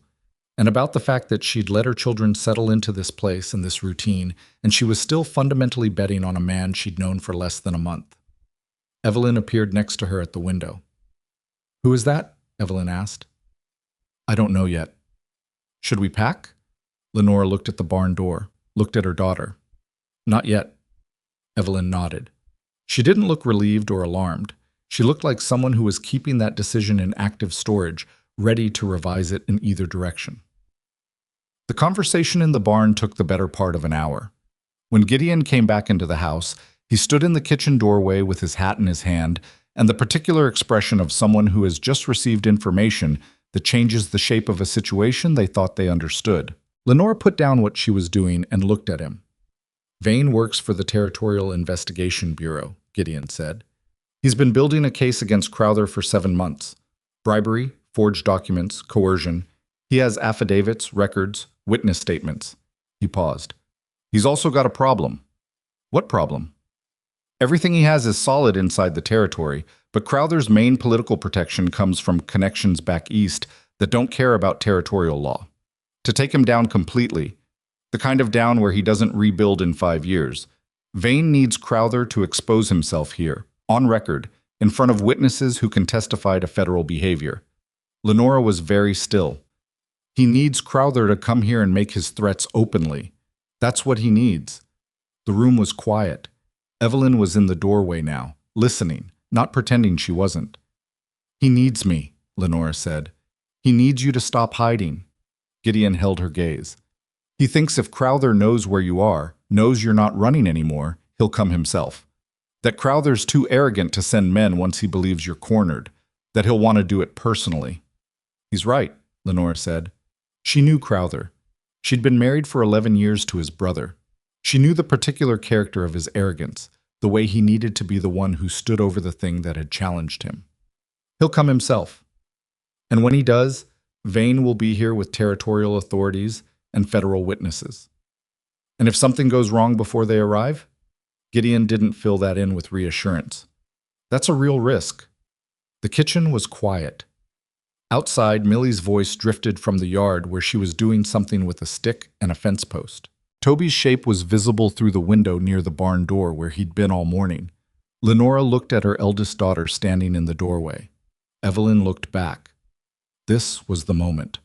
and about the fact that she'd let her children settle into this place and this routine, and she was still fundamentally betting on a man she'd known for less than a month. Evelyn appeared next to her at the window. "Who is that?" Evelyn asked. "I don't know yet." "Should we pack?" Lenora looked at the barn door, looked at her daughter. "Not yet." Evelyn nodded. She didn't look relieved or alarmed. She looked like someone who was keeping that decision in active storage, ready to revise it in either direction. The conversation in the barn took the better part of an hour. When Gideon came back into the house, he stood in the kitchen doorway with his hat in his hand and the particular expression of someone who has just received information that changes the shape of a situation they thought they understood. Lenora put down what she was doing and looked at him. "Vane works for the Territorial Investigation Bureau," Gideon said. "He's been building a case against Crowther for 7 months. Bribery, forged documents, coercion. He has affidavits, records, witness statements." He paused. "He's also got a problem." "What problem?" Everything he has is solid inside the territory, but Crowther's main political protection comes from connections back east that don't care about territorial law. To take him down completely, the kind of down where he doesn't rebuild in 5 years, Vane needs Crowther to expose himself here, on record, in front of witnesses who can testify to federal behavior. Lenora was very still. He needs Crowther to come here and make his threats openly. That's what he needs. The room was quiet. Evelyn was in the doorway now, listening, not pretending she wasn't. "He needs me," Lenora said. "He needs you to stop hiding." Gideon held her gaze. "He thinks if Crowther knows where you are, knows you're not running anymore, he'll come himself. That Crowther's too arrogant to send men once he believes you're cornered, that he'll want to do it personally." "He's right," Lenora said. She knew Crowther. She'd been married for 11 years to his brother. She knew the particular character of his arrogance, the way he needed to be the one who stood over the thing that had challenged him. He'll come himself. And when he does, Vane will be here with territorial authorities and federal witnesses. And if something goes wrong before they arrive? Gideon didn't fill that in with reassurance. That's a real risk. The kitchen was quiet. Outside, Millie's voice drifted from the yard where she was doing something with a stick and a fence post. Toby's shape was visible through the window near the barn door where he'd been all morning. Lenora looked at her eldest daughter standing in the doorway. Evelyn looked back. This was the moment.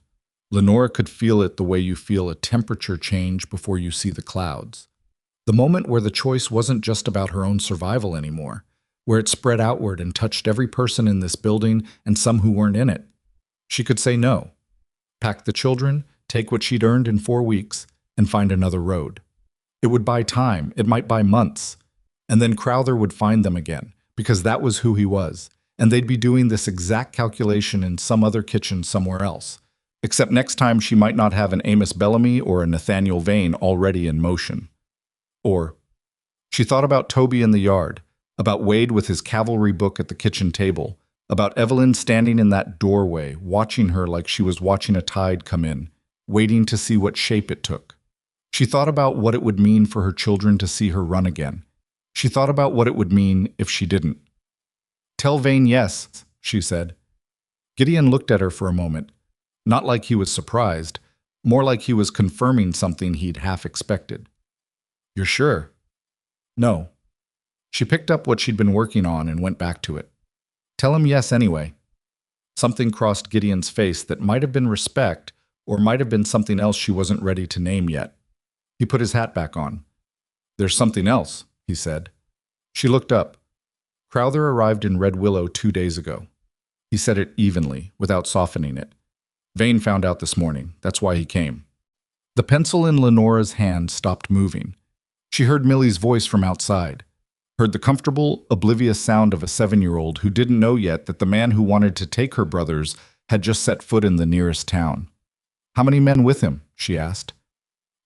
Lenora could feel it the way you feel a temperature change before you see the clouds. The moment where the choice wasn't just about her own survival anymore, where it spread outward and touched every person in this building and some who weren't in it. She could say no, pack the children, take what she'd earned in 4 weeks, and find another road. It would buy time, it might buy months, and then Crowther would find them again, because that was who he was, and they'd be doing this exact calculation in some other kitchen somewhere else, except next time she might not have an Amos Bellamy or a Nathaniel Vane already in motion. Or, she thought about Toby in the yard, about Wade with his cavalry book at the kitchen table, about Evelyn standing in that doorway, watching her like she was watching a tide come in, waiting to see what shape it took. She thought about what it would mean for her children to see her run again. She thought about what it would mean if she didn't. "Tell Vane yes," she said. Gideon looked at her for a moment, not like he was surprised, more like he was confirming something he'd half expected. "You're sure?" "No." She picked up what she'd been working on and went back to it. "Tell him yes anyway." Something crossed Gideon's face that might have been respect or might have been something else she wasn't ready to name yet. He put his hat back on. "There's something else," he said. She looked up. "Crowther arrived in Red Willow 2 days ago." He said it evenly, without softening it. "Vane found out this morning. That's why he came." The pencil in Lenora's hand stopped moving. She heard Millie's voice from outside, heard the comfortable, oblivious sound of a 7-year-old who didn't know yet that the man who wanted to take her brothers had just set foot in the nearest town. "How many men with him?" she asked.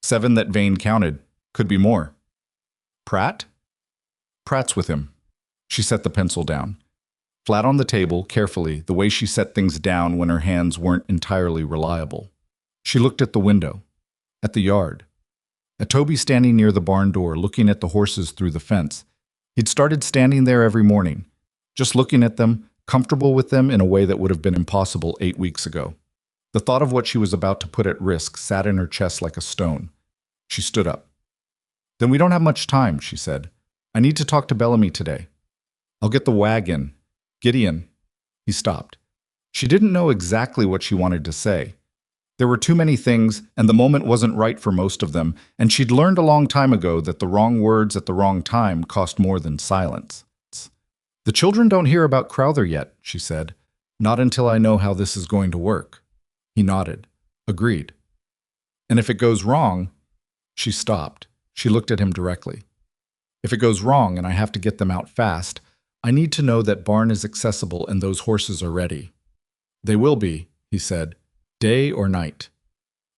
7 that Vane counted. Could be more." "Pratt?" "Pratt's with him." She set the pencil down. Flat on the table, carefully, the way she set things down when her hands weren't entirely reliable. She looked at the window, at the yard, at Toby standing near the barn door looking at the horses through the fence. He'd started standing there every morning, just looking at them, comfortable with them in a way that would have been impossible 8 weeks ago. The thought of what she was about to put at risk sat in her chest like a stone. She stood up. "Then we don't have much time," she said. "I need to talk to Bellamy today. I'll get the wagon. Gideon." He stopped. She didn't know exactly what she wanted to say. There were too many things, and the moment wasn't right for most of them, and she'd learned a long time ago that the wrong words at the wrong time cost more than silence. "The children don't hear about Crowther yet," she said. "Not until I know how this is going to work." He nodded. Agreed. "And if it goes wrong—" She stopped. She looked at him directly. "If it goes wrong and I have to get them out fast, I need to know that barn is accessible and those horses are ready." "They will be," he said, "day or night."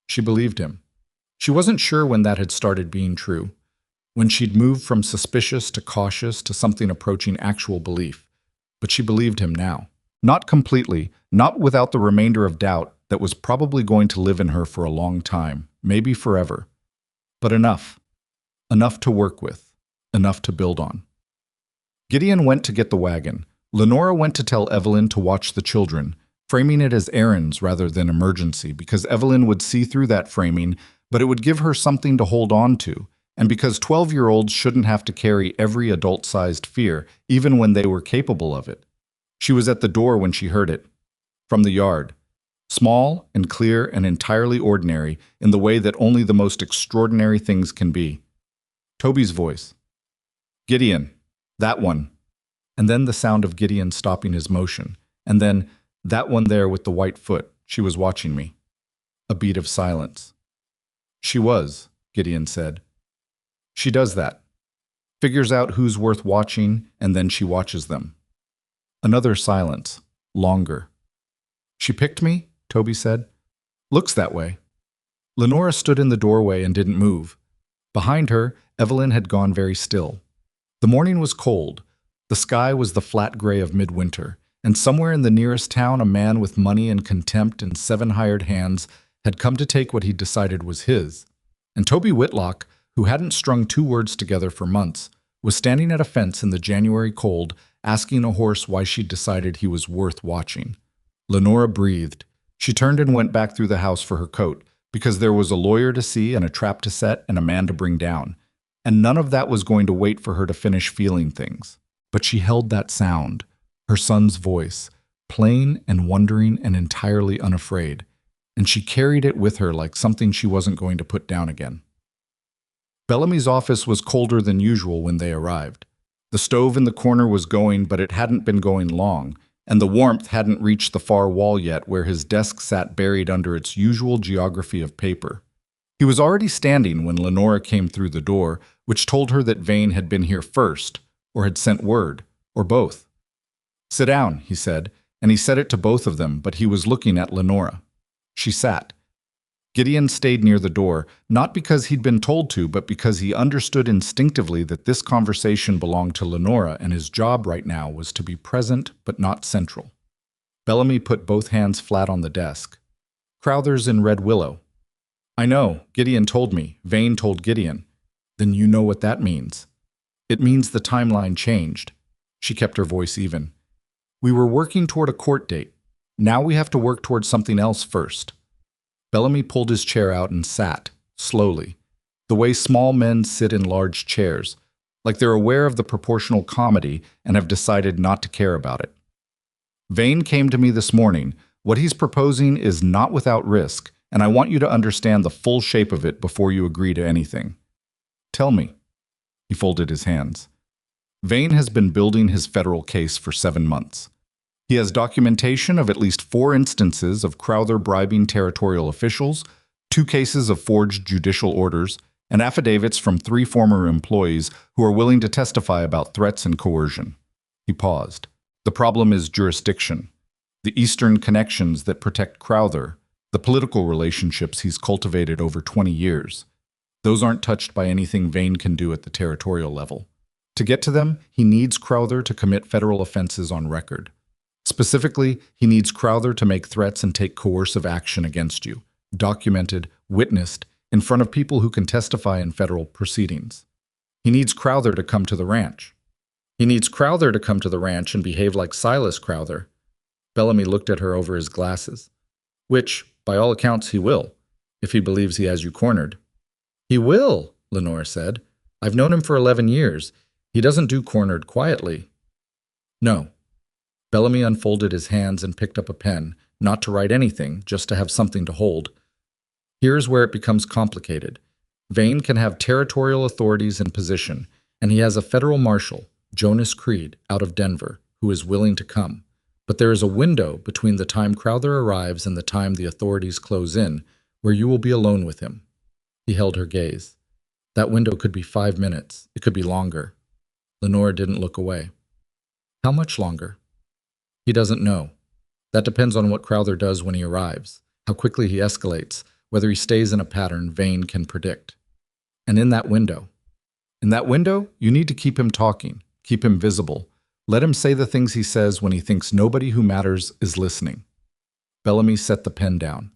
She believed him. She wasn't sure when that had started being true, when she'd moved from suspicious to cautious to something approaching actual belief. But she believed him now. Not completely, not without the remainder of doubt that was probably going to live in her for a long time, maybe forever. But enough. Enough to work with. Enough to build on. Gideon went to get the wagon. Lenora went to tell Evelyn to watch the children, framing it as errands rather than emergency, because Evelyn would see through that framing, but it would give her something to hold on to, and because 12-year-olds shouldn't have to carry every adult-sized fear, even when they were capable of it. She was at the door when she heard it. From the yard. Small and clear and entirely ordinary in the way that only the most extraordinary things can be. Toby's voice. Gideon. That one. And then the sound of Gideon stopping his motion. And then, that one there with the white foot. She was watching me. A beat of silence. She was, Gideon said. She does that. Figures out who's worth watching, and then she watches them. Another silence. Longer. She picked me, Toby said. Looks that way. Lenora stood in the doorway and didn't move. Behind her, Evelyn had gone very still. The morning was cold. The sky was the flat gray of midwinter, and somewhere in the nearest town a man with money and contempt and 7 hired hands had come to take what he decided was his. And Toby Whitlock, who hadn't strung 2 words together for months, was standing at a fence in the January cold, asking a horse why she'd decided he was worth watching. Lenora breathed. She turned and went back through the house for her coat, because there was a lawyer to see and a trap to set and a man to bring down. And none of that was going to wait for her to finish feeling things. But she held that sound, her son's voice, plain and wondering and entirely unafraid, and she carried it with her like something she wasn't going to put down again. Bellamy's office was colder than usual when they arrived. The stove in the corner was going, but it hadn't been going long, and the warmth hadn't reached the far wall yet where his desk sat buried under its usual geography of paper. He was already standing when Lenora came through the door, which told her that Vane had been here first, or had sent word, or both. Sit down, he said, and he said it to both of them, but he was looking at Lenora. She sat. Gideon stayed near the door, not because he'd been told to, but because he understood instinctively that this conversation belonged to Lenora and his job right now was to be present but not central. Bellamy put both hands flat on the desk. Crowther's in Red Willow. I know, Gideon told me. Vane told Gideon. Then you know what that means. It means the timeline changed. She kept her voice even. We were working toward a court date. Now we have to work toward something else first. Bellamy pulled his chair out and sat, slowly, the way small men sit in large chairs, like they're aware of the proportional comedy and have decided not to care about it. Vane came to me this morning. What he's proposing is not without risk, and I want you to understand the full shape of it before you agree to anything. Tell me. He folded his hands. Vane has been building his federal case for 7 months. He has documentation of at least 4 instances of Crowther bribing territorial officials, 2 cases of forged judicial orders, and affidavits from 3 former employees who are willing to testify about threats and coercion. He paused. The problem is jurisdiction. The Eastern connections that protect Crowther, the political relationships he's cultivated over 20 years. Those aren't touched by anything Vane can do at the territorial level. To get to them, he needs Crowther to commit federal offenses on record. Specifically, he needs Crowther to make threats and take coercive action against you, documented, witnessed, in front of people who can testify in federal proceedings. He needs Crowther to come to the ranch. He needs Crowther to come to the ranch and behave like Silas Crowther. Bellamy looked at her over his glasses. Which, by all accounts, he will, if he believes he has you cornered. He will, Lenore said. I've known him for 11 years. He doesn't do cornered quietly. No. Bellamy unfolded his hands and picked up a pen, not to write anything, just to have something to hold. Here's where it becomes complicated. Vane can have territorial authorities in position, and he has a federal marshal, Jonas Creed, out of Denver, who is willing to come. But there is a window between the time Crowther arrives and the time the authorities close in, where you will be alone with him. He held her gaze. That window could be 5 minutes. It could be longer. Lenore didn't look away. How much longer? He doesn't know. That depends on what Crowther does when he arrives, how quickly he escalates, whether he stays in a pattern Vane can predict. And in that window, you need to keep him talking, keep him visible. Let him say the things he says when he thinks nobody who matters is listening. Bellamy set the pen down.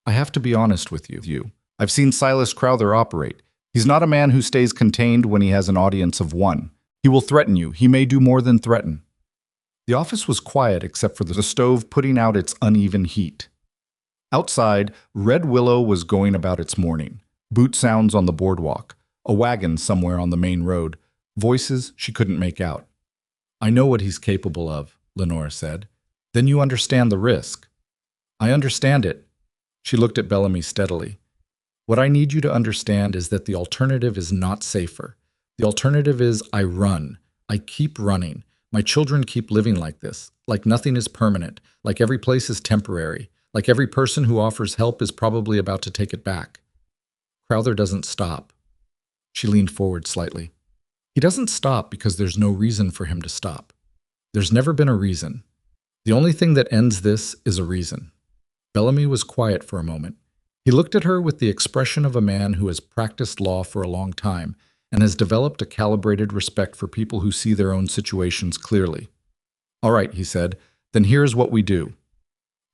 I have to be honest with you. I've seen Silas Crowther operate. He's not a man who stays contained when he has an audience of 1. He will threaten you. He may do more than threaten. The office was quiet except for the stove putting out its uneven heat. Outside, Red Willow was going about its morning. Boot sounds on the boardwalk, a wagon somewhere on the main road, voices she couldn't make out. I know what he's capable of, Lenora said. Then you understand the risk. I understand it. She looked at Bellamy steadily. What I need you to understand is that the alternative is not safer. The alternative is I run. I keep running. My children keep living like this, like nothing is permanent, like every place is temporary, like every person who offers help is probably about to take it back. Crowther doesn't stop. She leaned forward slightly. He doesn't stop because there's no reason for him to stop. There's never been a reason. The only thing that ends this is a reason. Bellamy was quiet for a moment. He looked at her with the expression of a man who has practiced law for a long time and has developed a calibrated respect for people who see their own situations clearly. All right, he said, then here's what we do.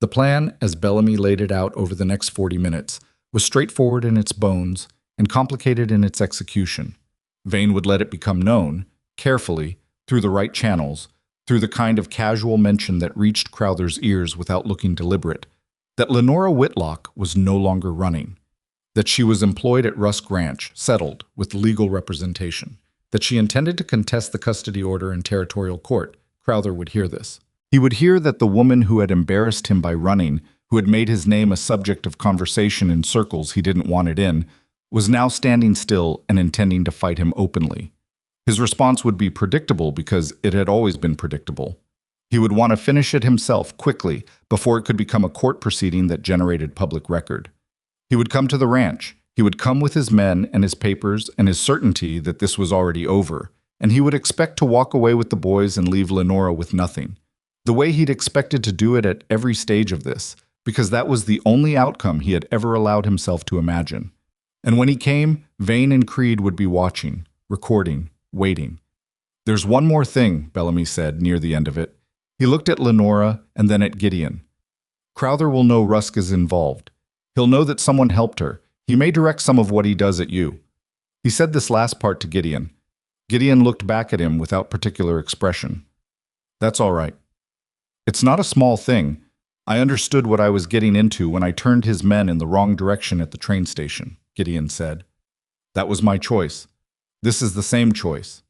The plan, as Bellamy laid it out over the next 40 minutes, was straightforward in its bones and complicated in its execution. Vane would let it become known, carefully, through the right channels, through the kind of casual mention that reached Crowther's ears without looking deliberate, that Lenora Whitlock was no longer running, that she was employed at Rusk Ranch, settled, with legal representation, that she intended to contest the custody order in territorial court. Crowther would hear this. He would hear that the woman who had embarrassed him by running, who had made his name a subject of conversation in circles he didn't want it in, was now standing still and intending to fight him openly. His response would be predictable because it had always been predictable. He would want to finish it himself quickly before it could become a court proceeding that generated public record. He would come to the ranch. He would come with his men and his papers and his certainty that this was already over, and he would expect to walk away with the boys and leave Lenora with nothing. The way he'd expected to do it at every stage of this, because that was the only outcome he had ever allowed himself to imagine. And when he came, Vane and Creed would be watching, recording, waiting. There's one more thing, Bellamy said near the end of it. He looked at Lenora and then at Gideon. Crowther will know Rusk is involved. He'll know that someone helped her. He may direct some of what he does at you. He said this last part to Gideon. Gideon looked back at him without particular expression. That's all right. It's not a small thing. I understood what I was getting into when I turned his men in the wrong direction at the train station, Gideon said. That was my choice. This is the same choice.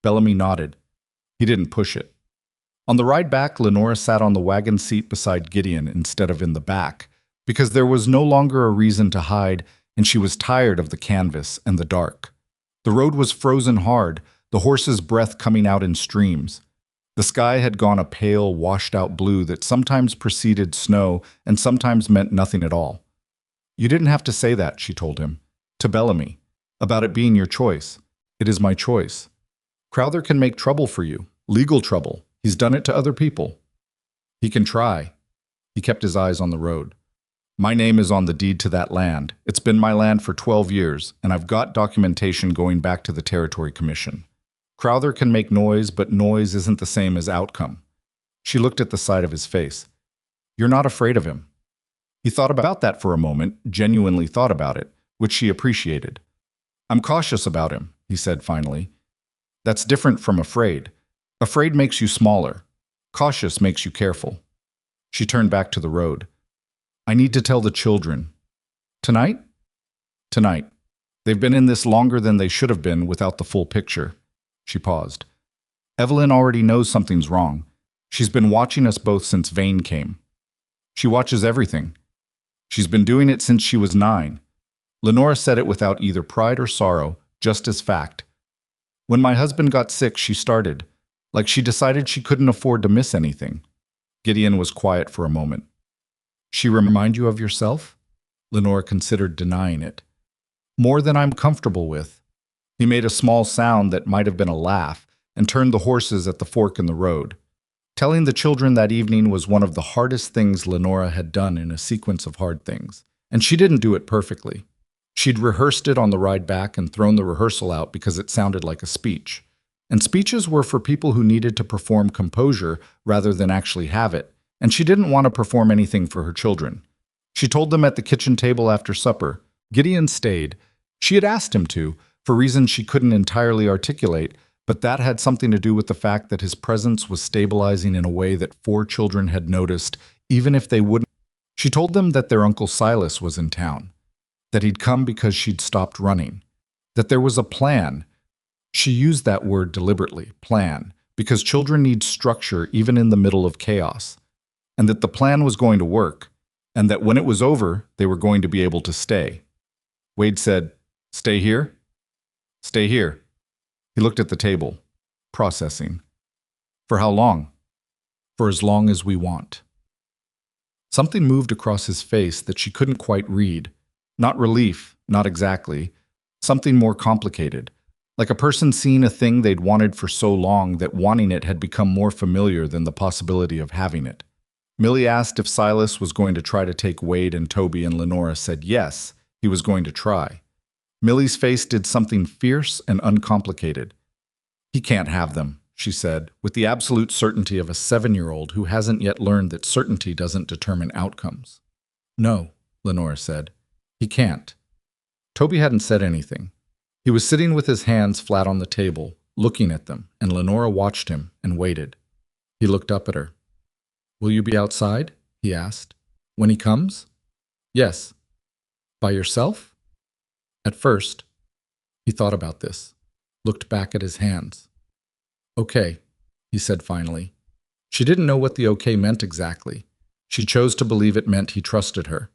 Bellamy nodded. He didn't push it. On the ride back, Lenora sat on the wagon seat beside Gideon instead of in the back, because there was no longer a reason to hide, and she was tired of the canvas and the dark. The road was frozen hard, the horse's breath coming out in streams. The sky had gone a pale, washed-out blue that sometimes preceded snow and sometimes meant nothing at all. You didn't have to say that, she told him. To Bellamy. About it being your choice. It is my choice. Crowther can make trouble for you. Legal trouble. He's done it to other people. He can try. He kept his eyes on the road. My name is on the deed to that land. It's been my land for 12 years, and I've got documentation going back to the Territory Commission. Crowther can make noise, but noise isn't the same as outcome. She looked at the side of his face. You're not afraid of him. He thought about that for a moment, genuinely thought about it, which she appreciated. I'm cautious about him, he said finally. That's different from afraid. Afraid makes you smaller. Cautious makes you careful. She turned back to the road. I need to tell the children. Tonight? Tonight. They've been in this longer than they should have been without the full picture. She paused. Evelyn already knows something's wrong. She's been watching us both since Vane came. She watches everything. She's been doing it since she was 9. Lenora said it without either pride or sorrow, just as fact. When my husband got sick, she started. Like she decided she couldn't afford to miss anything. Gideon was quiet for a moment. She remind you of yourself? Lenora considered denying it. More than I'm comfortable with. He made a small sound that might have been a laugh and turned the horses at the fork in the road. Telling the children that evening was one of the hardest things Lenora had done in a sequence of hard things, and she didn't do it perfectly. She'd rehearsed it on the ride back and thrown the rehearsal out because it sounded like a speech. And speeches were for people who needed to perform composure rather than actually have it, and she didn't want to perform anything for her children. She told them at the kitchen table after supper. Gideon stayed. She had asked him to, for reasons she couldn't entirely articulate, But that had something to do with the fact that his presence was stabilizing in a way that 4 children had noticed, even if they wouldn't. She told them that their Uncle Silas was in town, that he'd come because she'd stopped running, that there was a plan. She used that word deliberately, plan, because children need structure even in the middle of chaos, and that the plan was going to work, and that when it was over, they were going to be able to stay. Wade said, "Stay here? Stay here." He looked at the table, processing. "For how long?" "For as long as we want." Something moved across his face that she couldn't quite read. Not relief, not exactly. Something more complicated. Like a person seeing a thing they'd wanted for so long that wanting it had become more familiar than the possibility of having it. Millie asked if Silas was going to try to take Wade, and Toby and Lenora said yes, he was going to try. Millie's face did something fierce and uncomplicated. "He can't have them," she said, with the absolute certainty of a 7-year-old who hasn't yet learned that certainty doesn't determine outcomes. "No," Lenora said. "He can't." Toby hadn't said anything. He was sitting with his hands flat on the table, looking at them, and Lenora watched him and waited. He looked up at her. "Will you be outside?" he asked. "When he comes?" "Yes." "By yourself?" At first, he thought about this, looked back at his hands. "Okay," he said finally. She didn't know what the okay meant exactly. She chose to believe it meant he trusted her.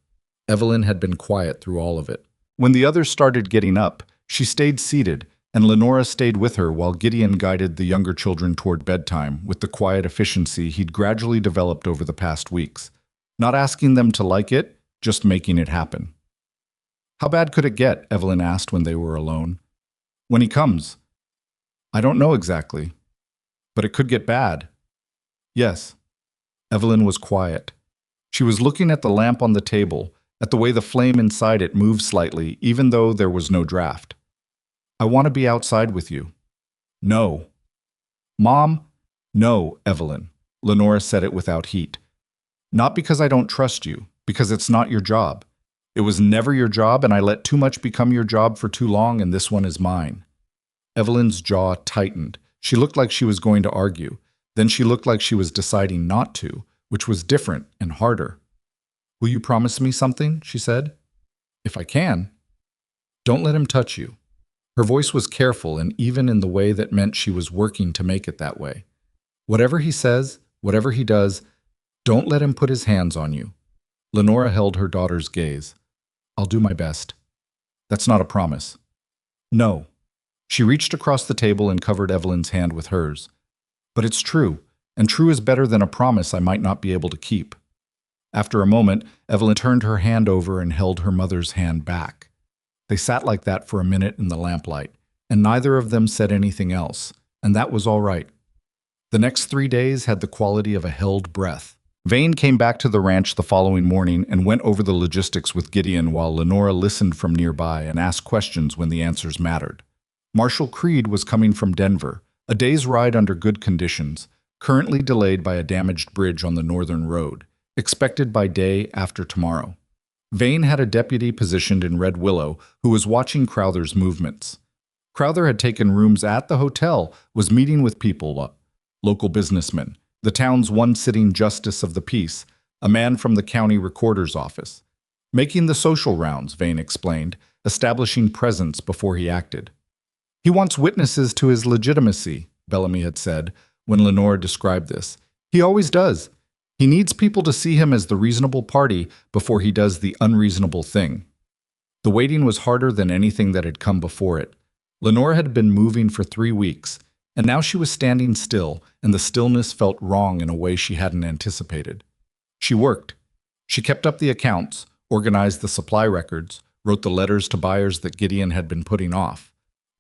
Evelyn had been quiet through all of it. When the others started getting up, she stayed seated, and Lenora stayed with her while Gideon guided the younger children toward bedtime with the quiet efficiency he'd gradually developed over the past weeks. Not asking them to like it, just making it happen. "How bad could it get?" Evelyn asked when they were alone. "When he comes." "I don't know exactly. But it could get bad." "Yes." Evelyn was quiet. She was looking at the lamp on the table, at the way the flame inside it moved slightly, even though there was no draft. "I want to be outside with you." "No." "Mom?" "No, Evelyn." Lenora said it without heat. "Not because I don't trust you, because it's not your job. It was never your job, and I let too much become your job for too long, and this one is mine." Evelyn's jaw tightened. She looked like she was going to argue. Then she looked like she was deciding not to, which was different and harder. "Will you promise me something?" she said. "If I can." "Don't let him touch you." Her voice was careful, and even in the way that meant she was working to make it that way. "Whatever he says, whatever he does, don't let him put his hands on you." Lenora held her daughter's gaze. "I'll do my best." "That's not a promise." "No." She reached across the table and covered Evelyn's hand with hers. "But it's true, and true is better than a promise I might not be able to keep." After a moment, Evelyn turned her hand over and held her mother's hand back. They sat like that for a minute in the lamplight, and neither of them said anything else, and that was all right. The next 3 days had the quality of a held breath. Vane came back to the ranch the following morning and went over the logistics with Gideon while Lenora listened from nearby and asked questions when the answers mattered. Marshal Creed was coming from Denver, a day's ride under good conditions, currently delayed by a damaged bridge on the northern road, expected by day after tomorrow. Vane had a deputy positioned in Red Willow who was watching Crowther's movements. Crowther had taken rooms at the hotel, was meeting with people, local businessmen, the town's one sitting justice of the peace, a man from the county recorder's office. Making the social rounds, Vane explained, establishing presence before he acted. "He wants witnesses to his legitimacy," Bellamy had said when Lenora described this. "He always does. He needs people to see him as the reasonable party before he does the unreasonable thing." The waiting was harder than anything that had come before it. Lenora had been moving for 3 weeks, and now she was standing still, and the stillness felt wrong in a way she hadn't anticipated. She worked. She kept up the accounts, organized the supply records, wrote the letters to buyers that Gideon had been putting off.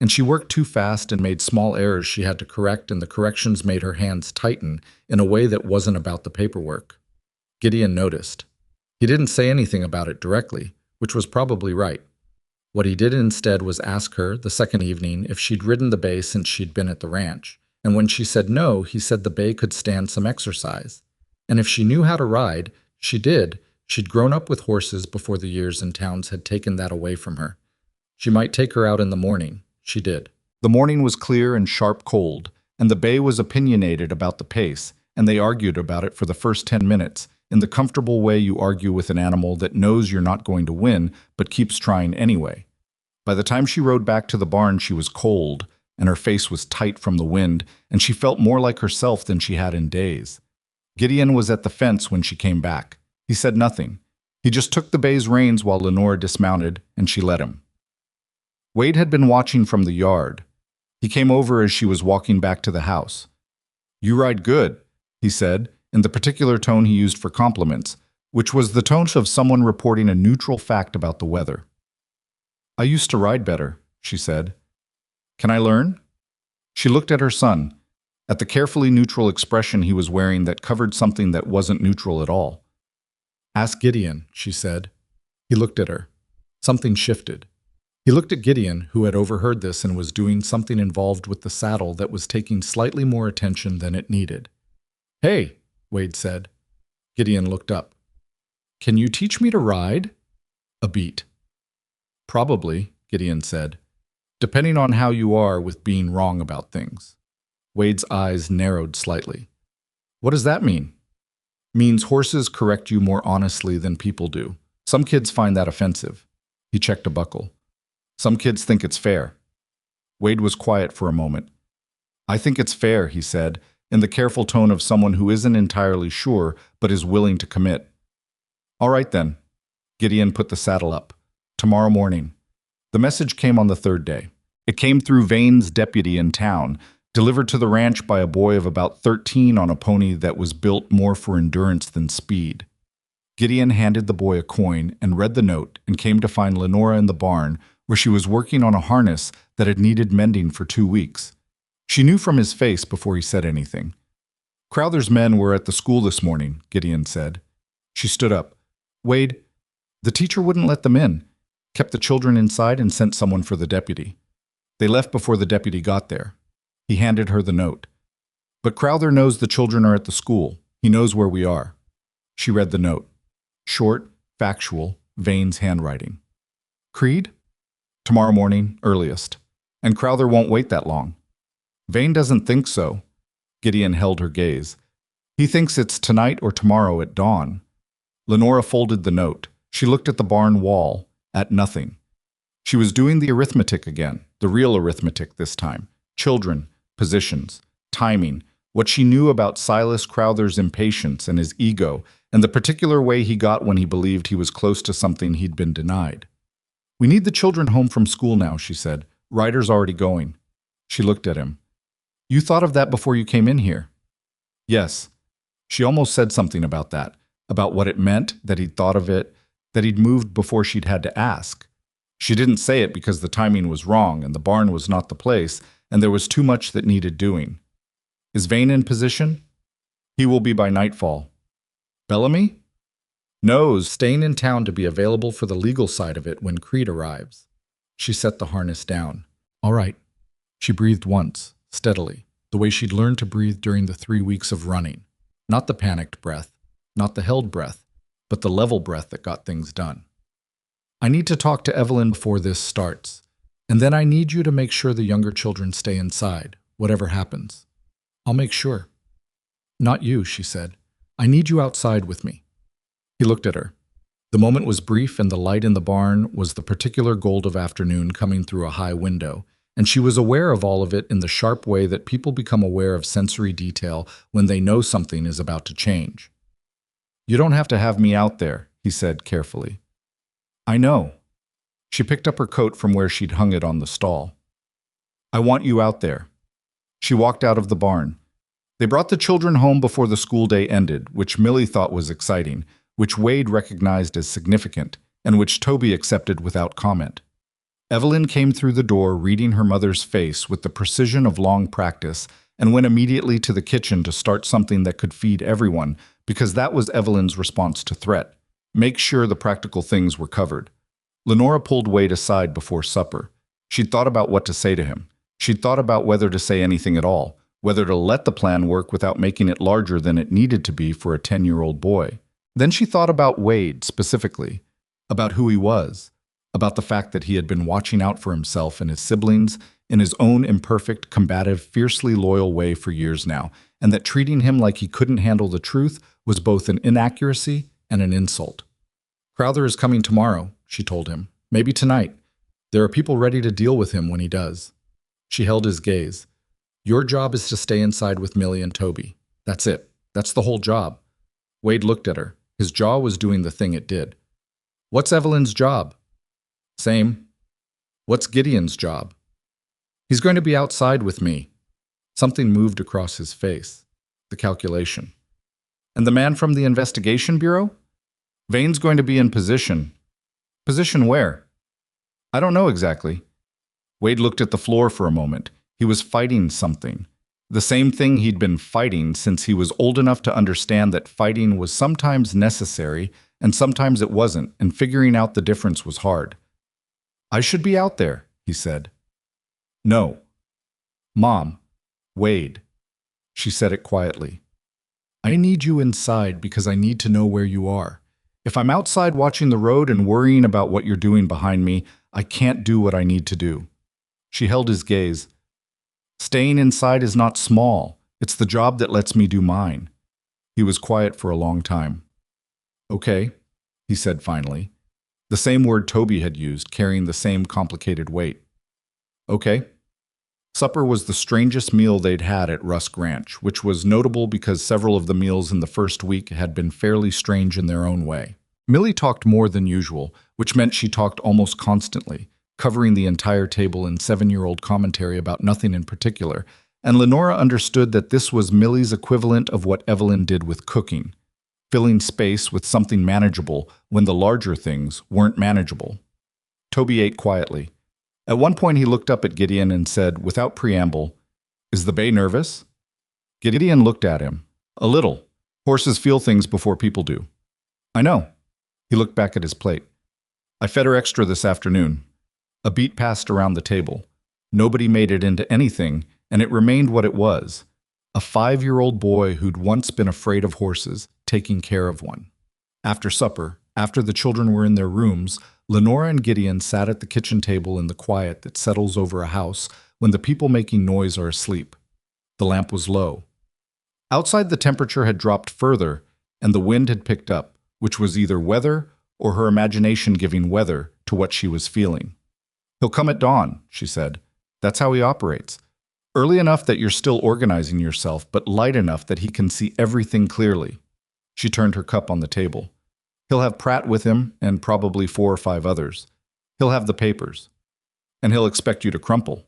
And she worked too fast and made small errors she had to correct, and the corrections made her hands tighten in a way that wasn't about the paperwork. Gideon noticed. He didn't say anything about it directly, which was probably right. What he did instead was ask her, the second evening, if she'd ridden the bay since she'd been at the ranch, and when she said no, he said the bay could stand some exercise. And if she knew how to ride, she did. She'd grown up with horses before the years in towns had taken that away from her. She might take her out in the morning. She did. The morning was clear and sharp cold, and the bay was opinionated about the pace, and they argued about it for the first 10 minutes, in the comfortable way you argue with an animal that knows you're not going to win, but keeps trying anyway. By the time she rode back to the barn, she was cold, and her face was tight from the wind, and she felt more like herself than she had in days. Gideon was at the fence when she came back. He said nothing. He just took the bay's reins while Lenora dismounted, and she let him. Wade had been watching from the yard. He came over as she was walking back to the house. "You ride good," he said, in the particular tone he used for compliments, which was the tone of someone reporting a neutral fact about the weather. "I used to ride better," she said. "Can I learn?" She looked at her son, at the carefully neutral expression he was wearing that covered something that wasn't neutral at all. "Ask Gideon," she said. He looked at her. Something shifted. He looked at Gideon, who had overheard this and was doing something involved with the saddle that was taking slightly more attention than it needed. "Hey," Wade said. Gideon looked up. "Can you teach me to ride?" A beat. "Probably," Gideon said, "depending on how you are with being wrong about things." Wade's eyes narrowed slightly. "What does that mean?" "Means horses correct you more honestly than people do. Some kids find that offensive." He checked a buckle. "Some kids think it's fair." Wade was quiet for a moment. "I think it's fair," he said, in the careful tone of someone who isn't entirely sure but is willing to commit. "All right then." Gideon put the saddle up. "Tomorrow morning." The message came on the third day. It came through Vane's deputy in town, delivered to the ranch by a boy of about 13 on a pony that was built more for endurance than speed. Gideon handed the boy a coin and read the note and came to find Lenora in the barn, where she was working on a harness that had needed mending for 2 weeks. She knew from his face before he said anything. "Crowther's men were at the school this morning," Gideon said. She stood up. "Wade, the teacher wouldn't let them in, kept the children inside and sent someone for the deputy. They left before the deputy got there." He handed her the note. "But Crowther knows the children are at the school. He knows where we are." She read the note. Short, factual, Vane's handwriting. "Creed? Tomorrow morning, earliest. And Crowther won't wait that long." "Vane doesn't think so." Gideon held her gaze. "He thinks it's tonight or tomorrow at dawn." Lenora folded the note. She looked at the barn wall, at nothing. She was doing the arithmetic again, the real arithmetic this time. Children, positions, timing, what she knew about Silas Crowther's impatience and his ego, and the particular way he got when he believed he was close to something he'd been denied. "We need the children home from school now," she said. "Ryder's already going." She looked at him. "You thought of that before you came in here?" "Yes." She almost said something about that, about what it meant, that he'd thought of it, that he'd moved before she'd had to ask. She didn't say it because the timing was wrong and the barn was not the place, and there was too much that needed doing. "Is Vane in position?" "He will be by nightfall." "Bellamy?" "Knows, staying in town to be available for the legal side of it when Creed arrives." She set the harness down. "All right." She breathed once, steadily, the way she'd learned to breathe during the 3 weeks of running. Not the panicked breath, not the held breath, but the level breath that got things done. "I need to talk to Evelyn before this starts. And then I need you to make sure the younger children stay inside, whatever happens." "I'll make sure." "Not you," she said. "I need you outside with me." He looked at her. The moment was brief, and the light in the barn was the particular gold of afternoon coming through a high window, and she was aware of all of it in the sharp way that people become aware of sensory detail when they know something is about to change. "You don't have to have me out there," he said carefully. "I know." She picked up her coat from where she'd hung it on the stall. "I want you out there." She walked out of the barn. They brought the children home before the school day ended, which Millie thought was exciting, which Wade recognized as significant, and which Toby accepted without comment. Evelyn came through the door reading her mother's face with the precision of long practice and went immediately to the kitchen to start something that could feed everyone, because that was Evelyn's response to threat. Make sure the practical things were covered. Lenora pulled Wade aside before supper. She'd thought about what to say to him. She'd thought about whether to say anything at all, whether to let the plan work without making it larger than it needed to be for a 10-year-old boy. Then she thought about Wade specifically, about who he was, about the fact that he had been watching out for himself and his siblings in his own imperfect, combative, fiercely loyal way for years now, and that treating him like he couldn't handle the truth was both an inaccuracy and an insult. Crowther is coming tomorrow, she told him. Maybe tonight. There are people ready to deal with him when he does. She held his gaze. Your job is to stay inside with Millie and Toby. That's it. That's the whole job. Wade looked at her. His jaw was doing the thing it did. What's Evelyn's job? Same. What's Gideon's job? He's going to be outside with me. Something moved across his face. The calculation. And the man from the investigation bureau? Vane's going to be in position. Position where? I don't know exactly. Wade looked at the floor for a moment. He was fighting something. The same thing he'd been fighting since he was old enough to understand that fighting was sometimes necessary and sometimes it wasn't, and figuring out the difference was hard. I should be out there, he said. No. Mom. Wade. She said it quietly. I need you inside because I need to know where you are. If I'm outside watching the road and worrying about what you're doing behind me, I can't do what I need to do. She held his gaze. Staying inside is not small. It's the job that lets me do mine. He was quiet for a long time. Okay, he said finally. The same word Toby had used, carrying the same complicated weight. Okay. Supper was the strangest meal they'd had at Rusk Ranch, which was notable because several of the meals in the first week had been fairly strange in their own way. Millie talked more than usual, which meant she talked almost constantly, covering the entire table in 7-year-old commentary about nothing in particular, and Lenora understood that this was Millie's equivalent of what Evelyn did with cooking, filling space with something manageable when the larger things weren't manageable. Toby ate quietly. At one point he looked up at Gideon and said, without preamble, Is the bay nervous? Gideon looked at him. A little. Horses feel things before people do. I know. He looked back at his plate. I fed her extra this afternoon. A beat passed around the table. Nobody made it into anything, and it remained what it was. A 5-year-old boy who'd once been afraid of horses, taking care of one. After supper, after the children were in their rooms, Lenora and Gideon sat at the kitchen table in the quiet that settles over a house when the people making noise are asleep. The lamp was low. Outside the temperature had dropped further, and the wind had picked up, which was either weather or her imagination giving weather to what she was feeling. He'll come at dawn, she said. That's how he operates. Early enough that you're still organizing yourself, but light enough that he can see everything clearly. She turned her cup on the table. He'll have Pratt with him, and probably 4 or 5 others. He'll have the papers. And he'll expect you to crumple.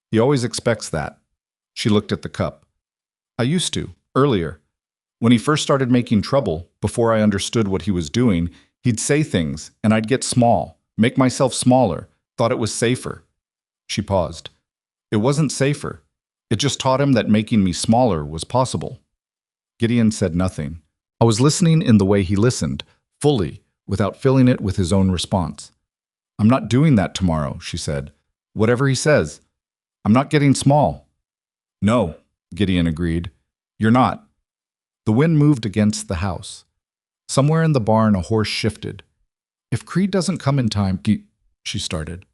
He always expects that. She looked at the cup. I used to, earlier. When he first started making trouble, before I understood what he was doing, he'd say things, and I'd get small, make myself smaller, thought it was safer. She paused. It wasn't safer. It just taught him that making me smaller was possible. Gideon said nothing. I was listening in the way he listened, fully, without filling it with his own response. I'm not doing that tomorrow, she said. Whatever he says. I'm not getting small. No, Gideon agreed. You're not. The wind moved against the house. Somewhere in the barn a horse shifted. If Creed doesn't come in time, she started.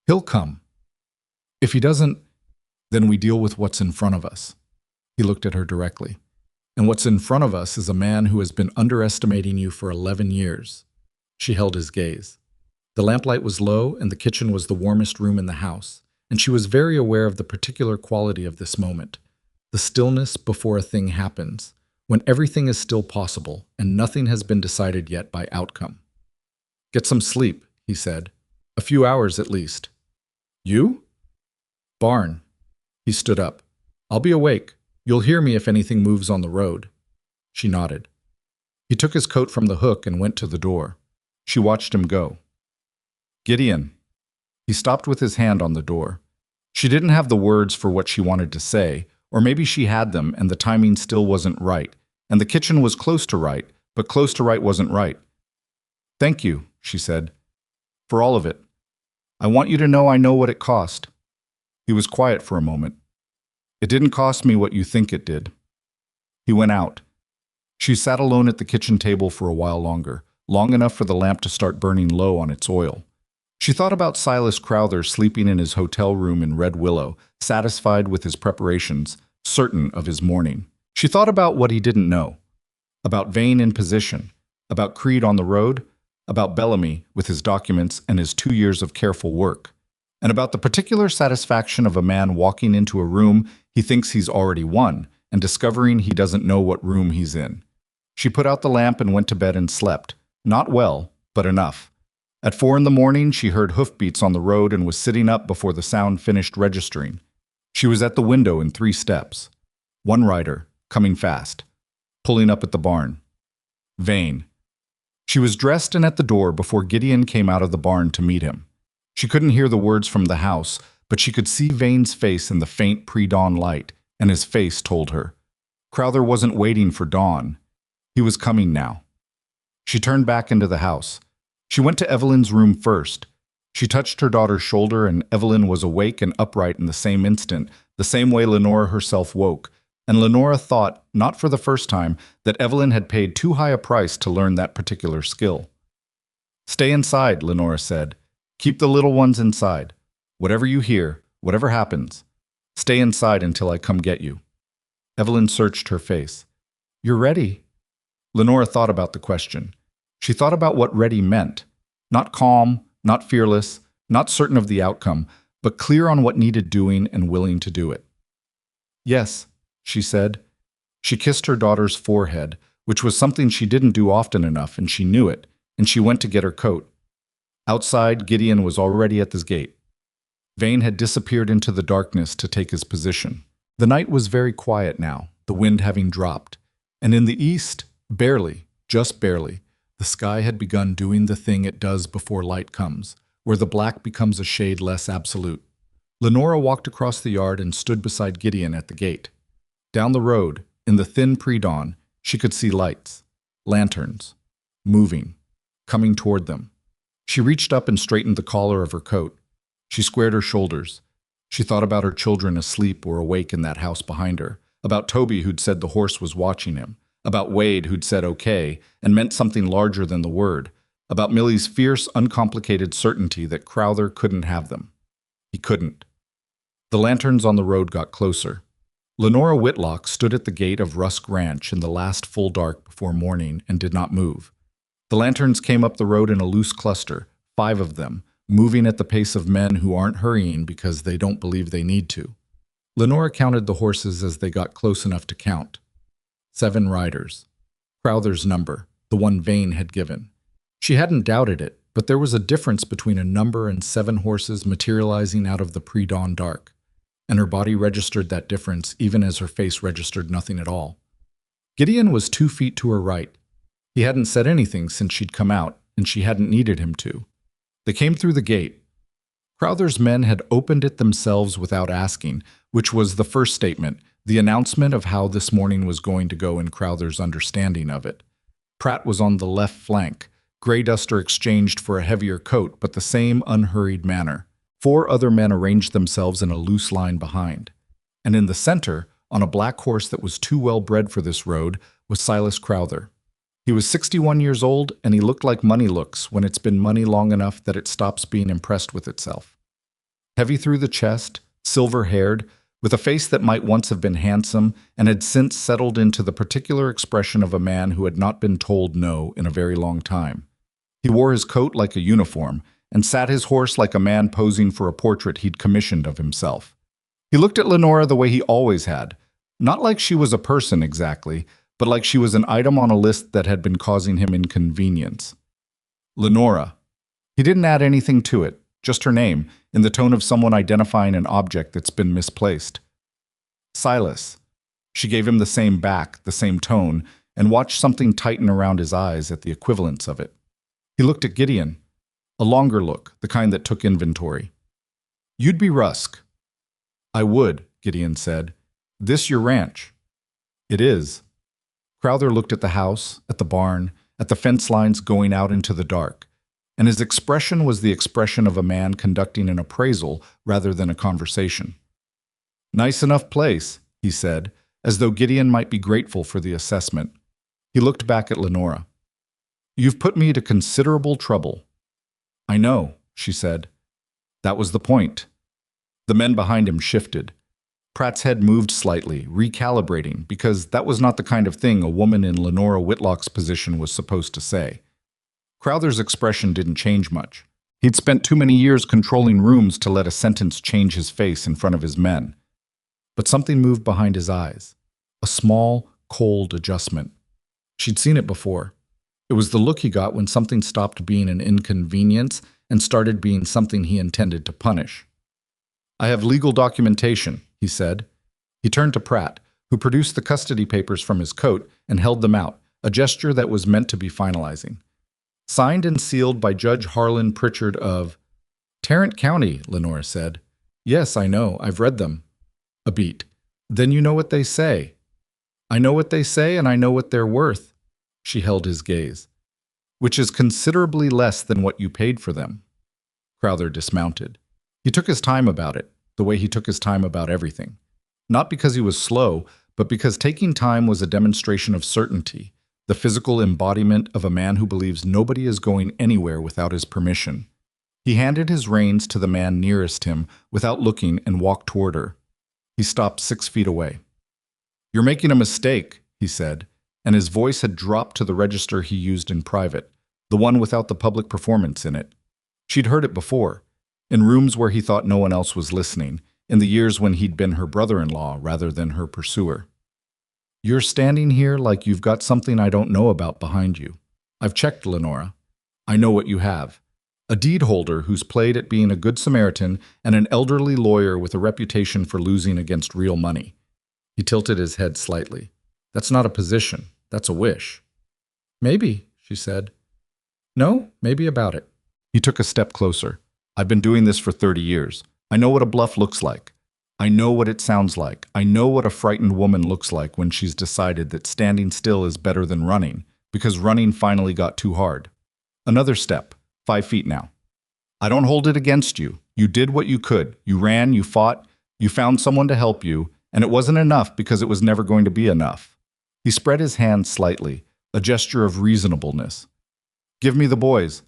He'll come. If he doesn't, then we deal with what's in front of us. He looked at her directly. And what's in front of us is a man who has been underestimating you for 11 years. She held his gaze. The lamplight was low, and the kitchen was the warmest room in the house, and she was very aware of the particular quality of this moment. The stillness before a thing happens, when everything is still possible, and nothing has been decided yet by outcome. Get some sleep, he said. A few hours at least. You? Barn. He stood up. I'll be awake. You'll hear me if anything moves on the road. She nodded. He took his coat from the hook and went to the door. She watched him go. Gideon. He stopped with his hand on the door. She didn't have the words for what she wanted to say, or maybe she had them and the timing still wasn't right, and the kitchen was close to right, but close to right wasn't right. Thank you, she said, for all of it. I want you to know I know what it cost. He was quiet for a moment. It didn't cost me what you think it did. He went out. She sat alone at the kitchen table for a while longer, long enough for the lamp to start burning low on its oil. She thought about Silas Crowther sleeping in his hotel room in Red Willow, satisfied with his preparations, certain of his morning. She thought about what he didn't know, about Vane in position, about Creed on the road, about Bellamy with his documents and his 2 years of careful work, and about the particular satisfaction of a man walking into a room he thinks he's already won and discovering he doesn't know what room he's in. She put out the lamp and went to bed and slept, not well, but enough. At 4 in the morning, she heard hoofbeats on the road and was sitting up before the sound finished registering. She was at the window in 3 steps. One rider, coming fast, pulling up at the barn. Vane. She was dressed and at the door before Gideon came out of the barn to meet him. She couldn't hear the words from the house, but she could see Vane's face in the faint pre-dawn light, and his face told her. Crowther wasn't waiting for dawn. He was coming now. She turned back into the house. She went to Evelyn's room first. She touched her daughter's shoulder, and Evelyn was awake and upright in the same instant, the same way Lenora herself woke. And Lenora thought, not for the first time, that Evelyn had paid too high a price to learn that particular skill. "Stay inside," Lenora said. "Keep the little ones inside. Whatever you hear, whatever happens, stay inside until I come get you." Evelyn searched her face. "You're ready?" Lenora thought about the question. She thought about what ready meant. Not calm, not fearless, not certain of the outcome, but clear on what needed doing and willing to do it. "Yes," she said. She kissed her daughter's forehead, which was something she didn't do often enough, and she knew it, and she went to get her coat. Outside, Gideon was already at the gate. Vane had disappeared into the darkness to take his position. The night was very quiet now, the wind having dropped, and in the east, barely, just barely, the sky had begun doing the thing it does before light comes, where the black becomes a shade less absolute. Lenora walked across the yard and stood beside Gideon at the gate. Down the road, in the thin pre-dawn, she could see lights, lanterns, moving, coming toward them. She reached up and straightened the collar of her coat. She squared her shoulders. She thought about her children asleep or awake in that house behind her, about Toby who'd said the horse was watching him, about Wade who'd said okay and meant something larger than the word, about Millie's fierce, uncomplicated certainty that Crowther couldn't have them. He couldn't. The lanterns on the road got closer. Lenora Whitlock stood at the gate of Rusk Ranch in the last full dark before morning and did not move. The lanterns came up the road in a loose cluster, 5 of them, moving at the pace of men who aren't hurrying because they don't believe they need to. Lenora counted the horses as they got close enough to count. 7 riders. Crowther's number, the one Vane had given. She hadn't doubted it, but there was a difference between a number and 7 horses materializing out of the pre-dawn dark, and her body registered that difference even as her face registered nothing at all. Gideon was 2 feet to her right. He hadn't said anything since she'd come out, and she hadn't needed him to. They came through the gate. Crowther's men had opened it themselves without asking, which was the first statement, the announcement of how this morning was going to go in Crowther's understanding of it. Pratt was on the left flank, Grey Duster exchanged for a heavier coat, but the same unhurried manner. 4 other men arranged themselves in a loose line behind. And in the center, on a black horse that was too well bred for this road, was Silas Crowther. He was 61 years old, and he looked like money looks when it's been money long enough that it stops being impressed with itself. Heavy through the chest, silver-haired, with a face that might once have been handsome and had since settled into the particular expression of a man who had not been told no in a very long time. He wore his coat like a uniform and sat his horse like a man posing for a portrait he'd commissioned of himself. He looked at Lenora the way he always had, not like she was a person exactly, but like she was an item on a list that had been causing him inconvenience. Lenora. He didn't add anything to it, just her name, in the tone of someone identifying an object that's been misplaced. Silas. She gave him the same back, the same tone, and watched something tighten around his eyes at the equivalence of it. He looked at Gideon. A longer look, the kind that took inventory. "You'd be Rusk." "I would," Gideon said. "This your ranch?" "It is." Crowther looked at the house, at the barn, at the fence lines going out into the dark, and his expression was the expression of a man conducting an appraisal rather than a conversation. "Nice enough place," he said, as though Gideon might be grateful for the assessment. He looked back at Lenora. "You've put me to considerable trouble." "I know," she said. That was the point. The men behind him shifted. Pratt's head moved slightly, recalibrating, because that was not the kind of thing a woman in Lenora Whitlock's position was supposed to say. Crowther's expression didn't change much. He'd spent too many years controlling rooms to let a sentence change his face in front of his men. But something moved behind his eyes. A small, cold adjustment. She'd seen it before. It was the look he got when something stopped being an inconvenience and started being something he intended to punish. I have legal documentation, he said. He turned to Pratt, who produced the custody papers from his coat and held them out, a gesture that was meant to be finalizing. Signed and sealed by Judge Harlan Pritchard of Tarrant County, Lenora said. Yes, I know. I've read them. A beat. Then you know what they say. I know what they say and I know what they're worth. She held his gaze. Which is considerably less than what you paid for them. Crowther dismounted. He took his time about it, the way he took his time about everything. Not because he was slow, but because taking time was a demonstration of certainty, the physical embodiment of a man who believes nobody is going anywhere without his permission. He handed his reins to the man nearest him without looking and walked toward her. He stopped 6 feet away. You're making a mistake, he said, and his voice had dropped to the register he used in private, the one without the public performance in it. She'd heard it before, in rooms where he thought no one else was listening, in the years when he'd been her brother-in-law rather than her pursuer. You're standing here like you've got something I don't know about behind you. I've checked, Lenora. I know what you have. A deed holder who's played at being a good Samaritan and an elderly lawyer with a reputation for losing against real money. He tilted his head slightly. That's not a position. That's a wish. Maybe, she said. No, maybe about it. He took a step closer. I've been doing this for 30 years. I know what a bluff looks like. I know what it sounds like. I know what a frightened woman looks like when she's decided that standing still is better than running, because running finally got too hard. Another step, 5 feet now. I don't hold it against you. You did what you could. You ran, you fought, you found someone to help you, and it wasn't enough because it was never going to be enough. He spread his hand slightly, a gesture of reasonableness. Give me the boys.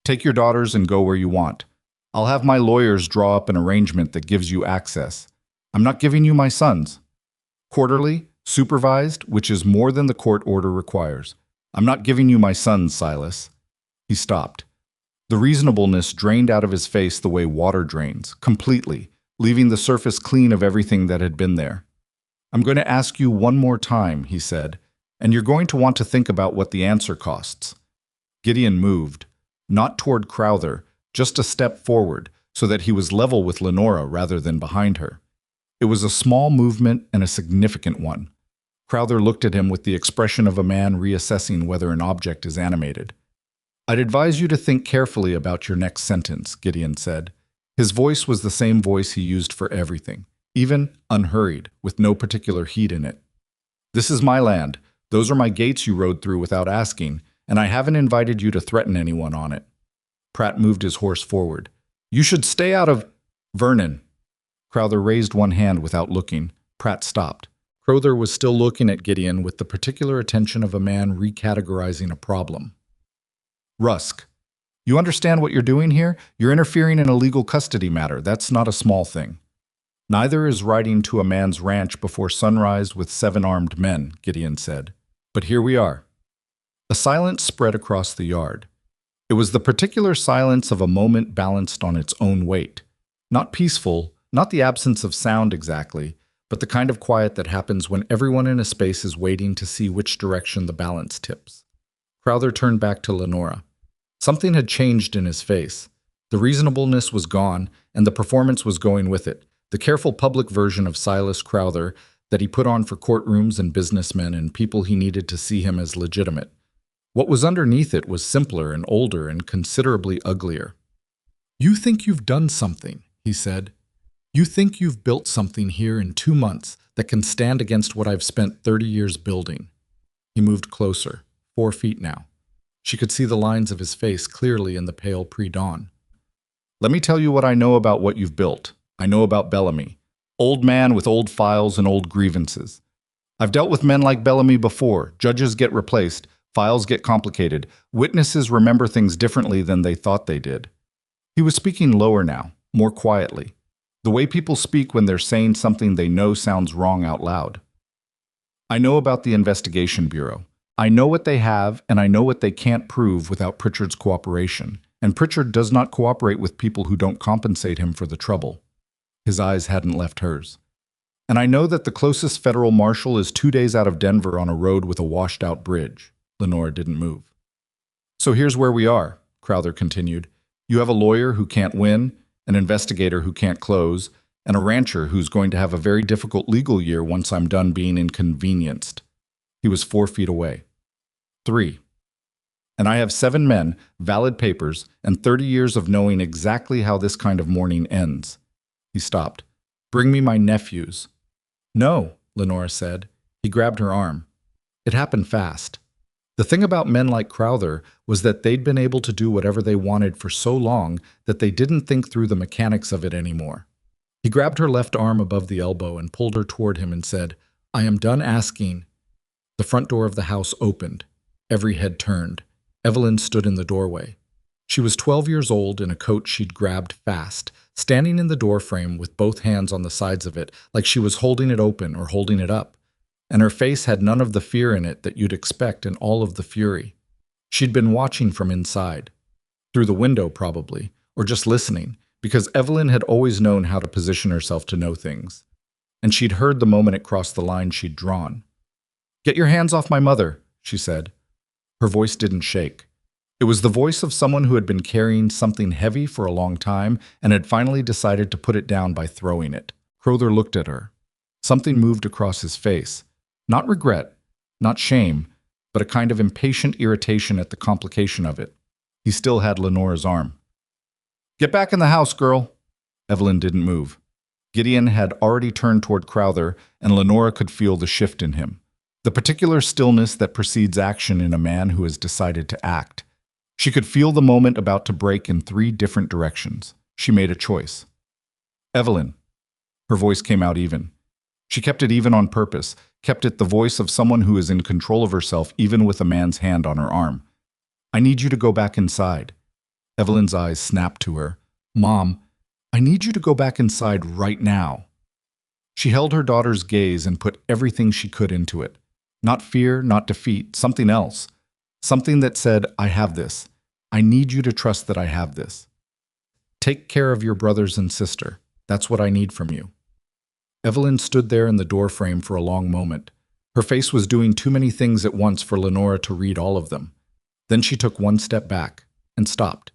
Take your daughters and go where you want. I'll have my lawyers draw up an arrangement that gives you access. I'm not giving you my sons. Quarterly, supervised, which is more than the court order requires. I'm not giving you my sons, Silas. He stopped. The reasonableness drained out of his face the way water drains, completely, leaving the surface clean of everything that had been there. I'm going to ask you one more time, he said, and you're going to want to think about what the answer costs. Gideon moved, not toward Crowther, just a step forward, so that he was level with Lenora rather than behind her. It was a small movement and a significant one. Crowther looked at him with the expression of a man reassessing whether an object is animated. I'd advise you to think carefully about your next sentence, Gideon said. His voice was the same voice he used for everything, even unhurried, with no particular heat in it. This is my land. Those are my gates you rode through without asking, and I haven't invited you to threaten anyone on it. Pratt moved his horse forward. You should stay out of... Vernon. Crowther raised one hand without looking. Pratt stopped. Crowther was still looking at Gideon with the particular attention of a man recategorizing a problem. Rusk. You understand what you're doing here? You're interfering in a legal custody matter. That's not a small thing. Neither is riding to a man's ranch before sunrise with 7 armed men, Gideon said. But here we are. A silence spread across the yard. It was the particular silence of a moment balanced on its own weight. Not peaceful, not the absence of sound exactly, but the kind of quiet that happens when everyone in a space is waiting to see which direction the balance tips. Crowther turned back to Lenora. Something had changed in his face. The reasonableness was gone, and the performance was going with it, the careful public version of Silas Crowther that he put on for courtrooms and businessmen and people he needed to see him as legitimate. What was underneath it was simpler and older and considerably uglier. You think you've done something, he said. You think you've built something here in 2 months that can stand against what I've spent 30 years building. He moved closer, 4 feet now. She could see the lines of his face clearly in the pale pre-dawn. Let me tell you what I know about what you've built. I know about Bellamy. Old man with old files and old grievances. I've dealt with men like Bellamy before. Judges get replaced. Files get complicated. Witnesses remember things differently than they thought they did. He was speaking lower now, more quietly. The way people speak when they're saying something they know sounds wrong out loud. I know about the investigation bureau. I know what they have, and I know what they can't prove without Pritchard's cooperation. And Pritchard does not cooperate with people who don't compensate him for the trouble. His eyes hadn't left hers. And I know that the closest federal marshal is 2 days out of Denver on a road with a washed-out bridge. Lenora didn't move. So here's where we are, Crowther continued. You have a lawyer who can't win, an investigator who can't close, and a rancher who's going to have a very difficult legal year once I'm done being inconvenienced. He was 4 feet away. 3. And I have 7 men, valid papers, and 30 years of knowing exactly how this kind of morning ends. He stopped. Bring me my nephews. No, Lenora said. He grabbed her arm. It happened fast. The thing about men like Crowther was that they'd been able to do whatever they wanted for so long that they didn't think through the mechanics of it anymore. He grabbed her left arm above the elbow and pulled her toward him and said, I am done asking. The front door of the house opened. Every head turned. Evelyn stood in the doorway. She was 12 years old in a coat she'd grabbed fast, standing in the doorframe with both hands on the sides of it, like she was holding it open or holding it up. And her face had none of the fear in it that you'd expect in all of the fury. She'd been watching from inside. Through the window, probably, or just listening, because Evelyn had always known how to position herself to know things. And she'd heard the moment it crossed the line she'd drawn. Get your hands off my mother, she said. Her voice didn't shake. It was the voice of someone who had been carrying something heavy for a long time and had finally decided to put it down by throwing it. Crowther looked at her. Something moved across his face. Not regret, not shame, but a kind of impatient irritation at the complication of it. He still had Lenora's arm. Get back in the house, girl. Evelyn didn't move. Gideon had already turned toward Crowther, and Lenora could feel the shift in him. The particular stillness that precedes action in a man who has decided to act. She could feel the moment about to break in 3 different directions. She made a choice. Evelyn. Her voice came out even. She kept it even on purpose, kept it the voice of someone who is in control of herself even with a man's hand on her arm. I need you to go back inside. Evelyn's eyes snapped to her. Mom, I need you to go back inside right now. She held her daughter's gaze and put everything she could into it. Not fear, not defeat, something else. Something that said, I have this. I need you to trust that I have this. Take care of your brothers and sister. That's what I need from you. Evelyn stood there in the doorframe for a long moment. Her face was doing too many things at once for Lenora to read all of them. Then she took 1 step back and stopped.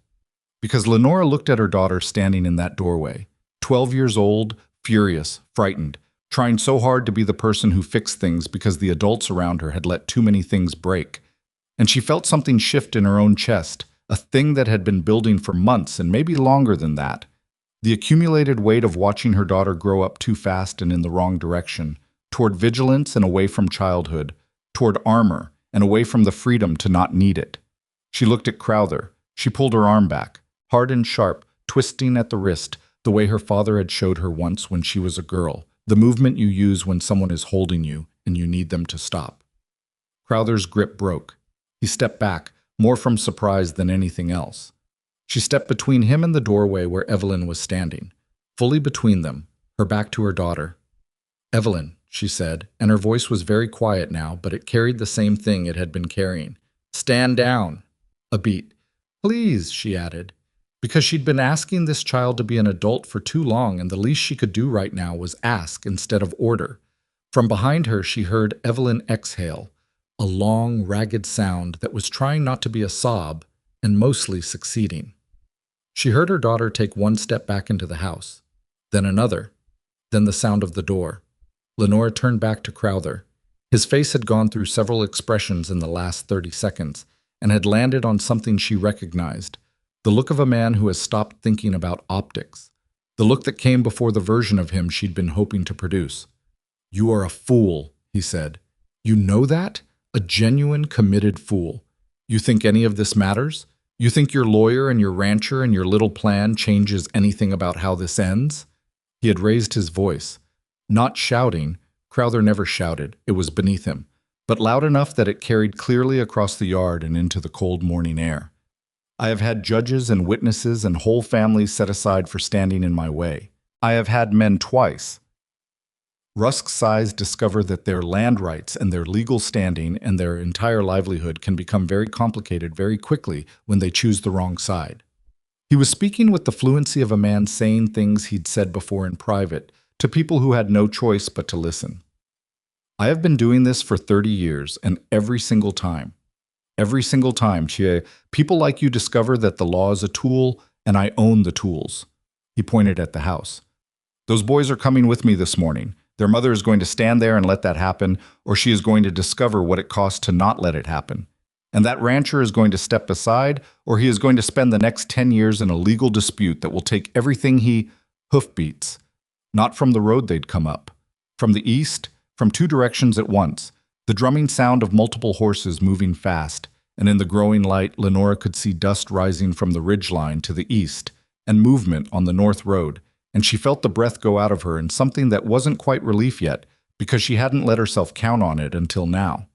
Because Lenora looked at her daughter standing in that doorway, 12 years old, furious, frightened, trying so hard to be the person who fixed things because the adults around her had let too many things break. And she felt something shift in her own chest, a thing that had been building for months and maybe longer than that. The accumulated weight of watching her daughter grow up too fast and in the wrong direction, toward vigilance and away from childhood, toward armor and away from the freedom to not need it. She looked at Crowther. She pulled her arm back, hard and sharp, twisting at the wrist, the way her father had showed her once when she was a girl, the movement you use when someone is holding you and you need them to stop. Crowther's grip broke. He stepped back, more from surprise than anything else. She stepped between him and the doorway where Evelyn was standing, fully between them, her back to her daughter. Evelyn, she said, and her voice was very quiet now, but it carried the same thing it had been carrying. Stand down. A beat. Please, she added, because she'd been asking this child to be an adult for too long, and the least she could do right now was ask instead of order. From behind her, she heard Evelyn exhale, a long, ragged sound that was trying not to be a sob, and mostly succeeding. She heard her daughter take 1 step back into the house, then another, then the sound of the door. Lenora turned back to Crowther. His face had gone through several expressions in the last 30 seconds and had landed on something she recognized, the look of a man who has stopped thinking about optics, the look that came before the version of him she'd been hoping to produce. You are a fool, he said. You know that? A genuine, committed fool. You think any of this matters? You think your lawyer and your rancher and your little plan changes anything about how this ends? He had raised his voice. Not shouting. Crowther never shouted. It was beneath him. But loud enough that it carried clearly across the yard and into the cold morning air. I have had judges and witnesses and whole families set aside for standing in my way. I have had men twice. Rusk's eyes discover that their land rights and their legal standing and their entire livelihood can become very complicated very quickly when they choose the wrong side. He was speaking with the fluency of a man saying things he'd said before in private to people who had no choice but to listen. I have been doing this for 30 years, and every single time, Chie, people like you discover that the law is a tool, and I own the tools. He pointed at the house. Those boys are coming with me this morning. Their mother is going to stand there and let that happen, or she is going to discover what it costs to not let it happen. And that rancher is going to step aside, or he is going to spend the next 10 years in a legal dispute that will take everything he hoofbeats. Not from the road they'd come up. From the east, from two directions at once, the drumming sound of multiple horses moving fast, and in the growing light, Lenora could see dust rising from the ridgeline to the east, and movement on the north road, and she felt the breath go out of her in something that wasn't quite relief yet, because she hadn't let herself count on it until now.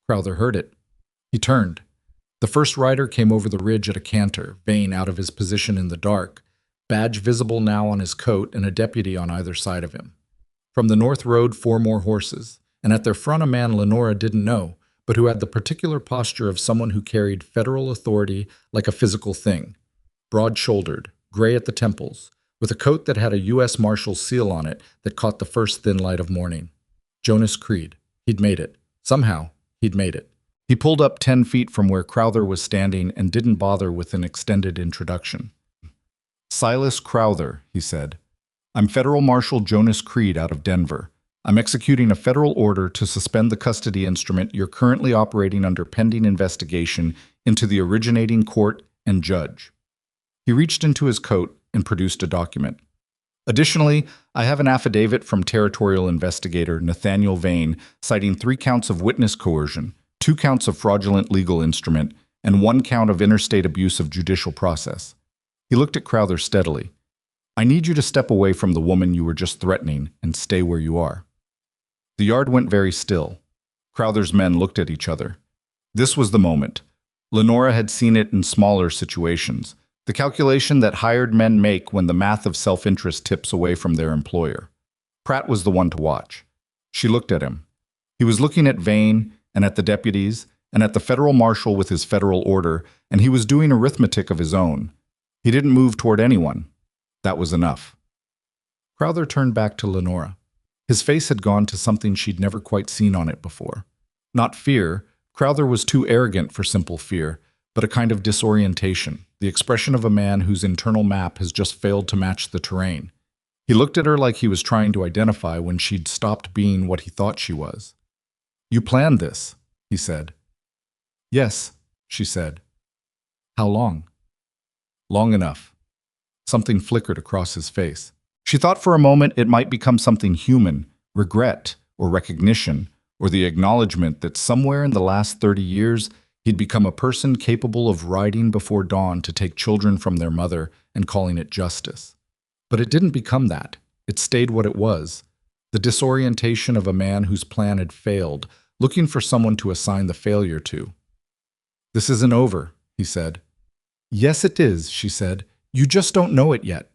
Crowther heard it. He turned. The first rider came over the ridge at a canter, Vane out of his position in the dark, badge visible now on his coat and a deputy on either side of him. From the north rode 4 more horses, and at their front a man Lenora didn't know, but who had the particular posture of someone who carried federal authority like a physical thing. Broad-shouldered, gray at the temples, with a coat that had a U.S. Marshal's seal on it that caught the first thin light of morning. Jonas Creed. He'd made it. Somehow, he'd made it. He pulled up 10 feet from where Crowther was standing and didn't bother with an extended introduction. Silas Crowther, he said. I'm Federal Marshal Jonas Creed out of Denver. I'm executing a federal order to suspend the custody instrument you're currently operating under pending investigation into the originating court and judge. He reached into his coat and produced a document. Additionally, I have an affidavit from territorial investigator Nathaniel Vane citing 3 counts of witness coercion, 2 counts of fraudulent legal instrument, and 1 count of interstate abuse of judicial process. He looked at Crowther steadily. I need you to step away from the woman you were just threatening and stay where you are. The yard went very still. Crowther's men looked at each other. This was the moment. Lenora had seen it in smaller situations, the calculation that hired men make when the math of self-interest tips away from their employer. Pratt was the one to watch. She looked at him. He was looking at Vane and at the deputies and at the federal marshal with his federal order, and he was doing arithmetic of his own. He didn't move toward anyone. That was enough. Crowther turned back to Lenora. His face had gone to something she'd never quite seen on it before. Not fear. Crowther was too arrogant for simple fear, but a kind of disorientation, the expression of a man whose internal map has just failed to match the terrain. He looked at her like he was trying to identify when she'd stopped being what he thought she was. You planned this, he said. Yes, she said. How long? Long enough. Something flickered across his face. She thought for a moment it might become something human, regret or recognition, or the acknowledgement that somewhere in the last 30 years he'd become a person capable of riding before dawn to take children from their mother and calling it justice. But it didn't become that. It stayed what it was, the disorientation of a man whose plan had failed, looking for someone to assign the failure to. This isn't over, he said. Yes, it is, she said. You just don't know it yet.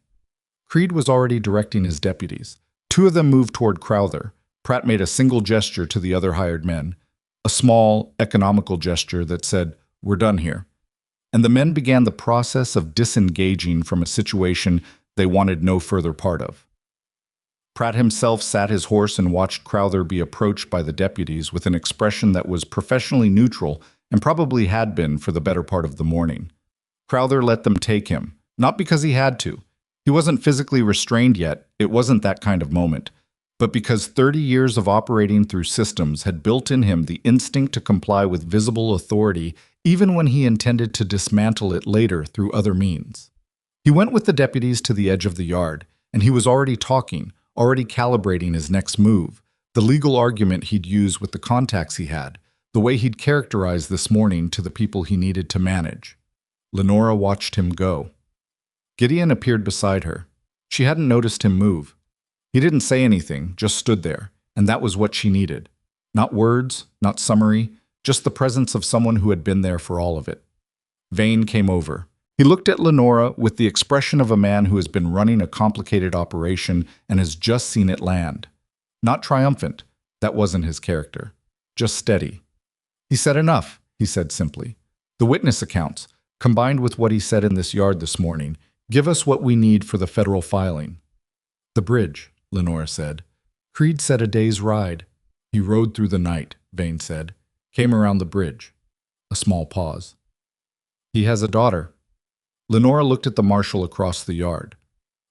Creed was already directing his deputies. 2 of them moved toward Crowther. Pratt made a single gesture to the other hired men, a small, economical gesture that said, "We're done here." And the men began the process of disengaging from a situation they wanted no further part of. Pratt himself sat his horse and watched Crowther be approached by the deputies with an expression that was professionally neutral and probably had been for the better part of the morning. Crowther let them take him, not because he had to. He wasn't physically restrained yet, it wasn't that kind of moment, but because 30 years of operating through systems had built in him the instinct to comply with visible authority even when he intended to dismantle it later through other means. He went with the deputies to the edge of the yard, and he was already talking, already calibrating his next move, the legal argument he'd use with the contacts he had, the way he'd characterize this morning to the people he needed to manage. Lenora watched him go. Gideon appeared beside her. She hadn't noticed him move. He didn't say anything, just stood there, and that was what she needed. Not words, not summary, just the presence of someone who had been there for all of it. Vane came over. He looked at Lenora with the expression of a man who has been running a complicated operation and has just seen it land. Not triumphant. That wasn't his character. Just steady. He said enough, he said simply. The witness accounts, combined with what he said in this yard this morning, give us what we need for the federal filing. The bridge, Lenora said. Creed said a day's ride. He rode through the night, Vane said. Came around the bridge. A small pause. He has a daughter. Lenora looked at the marshal across the yard.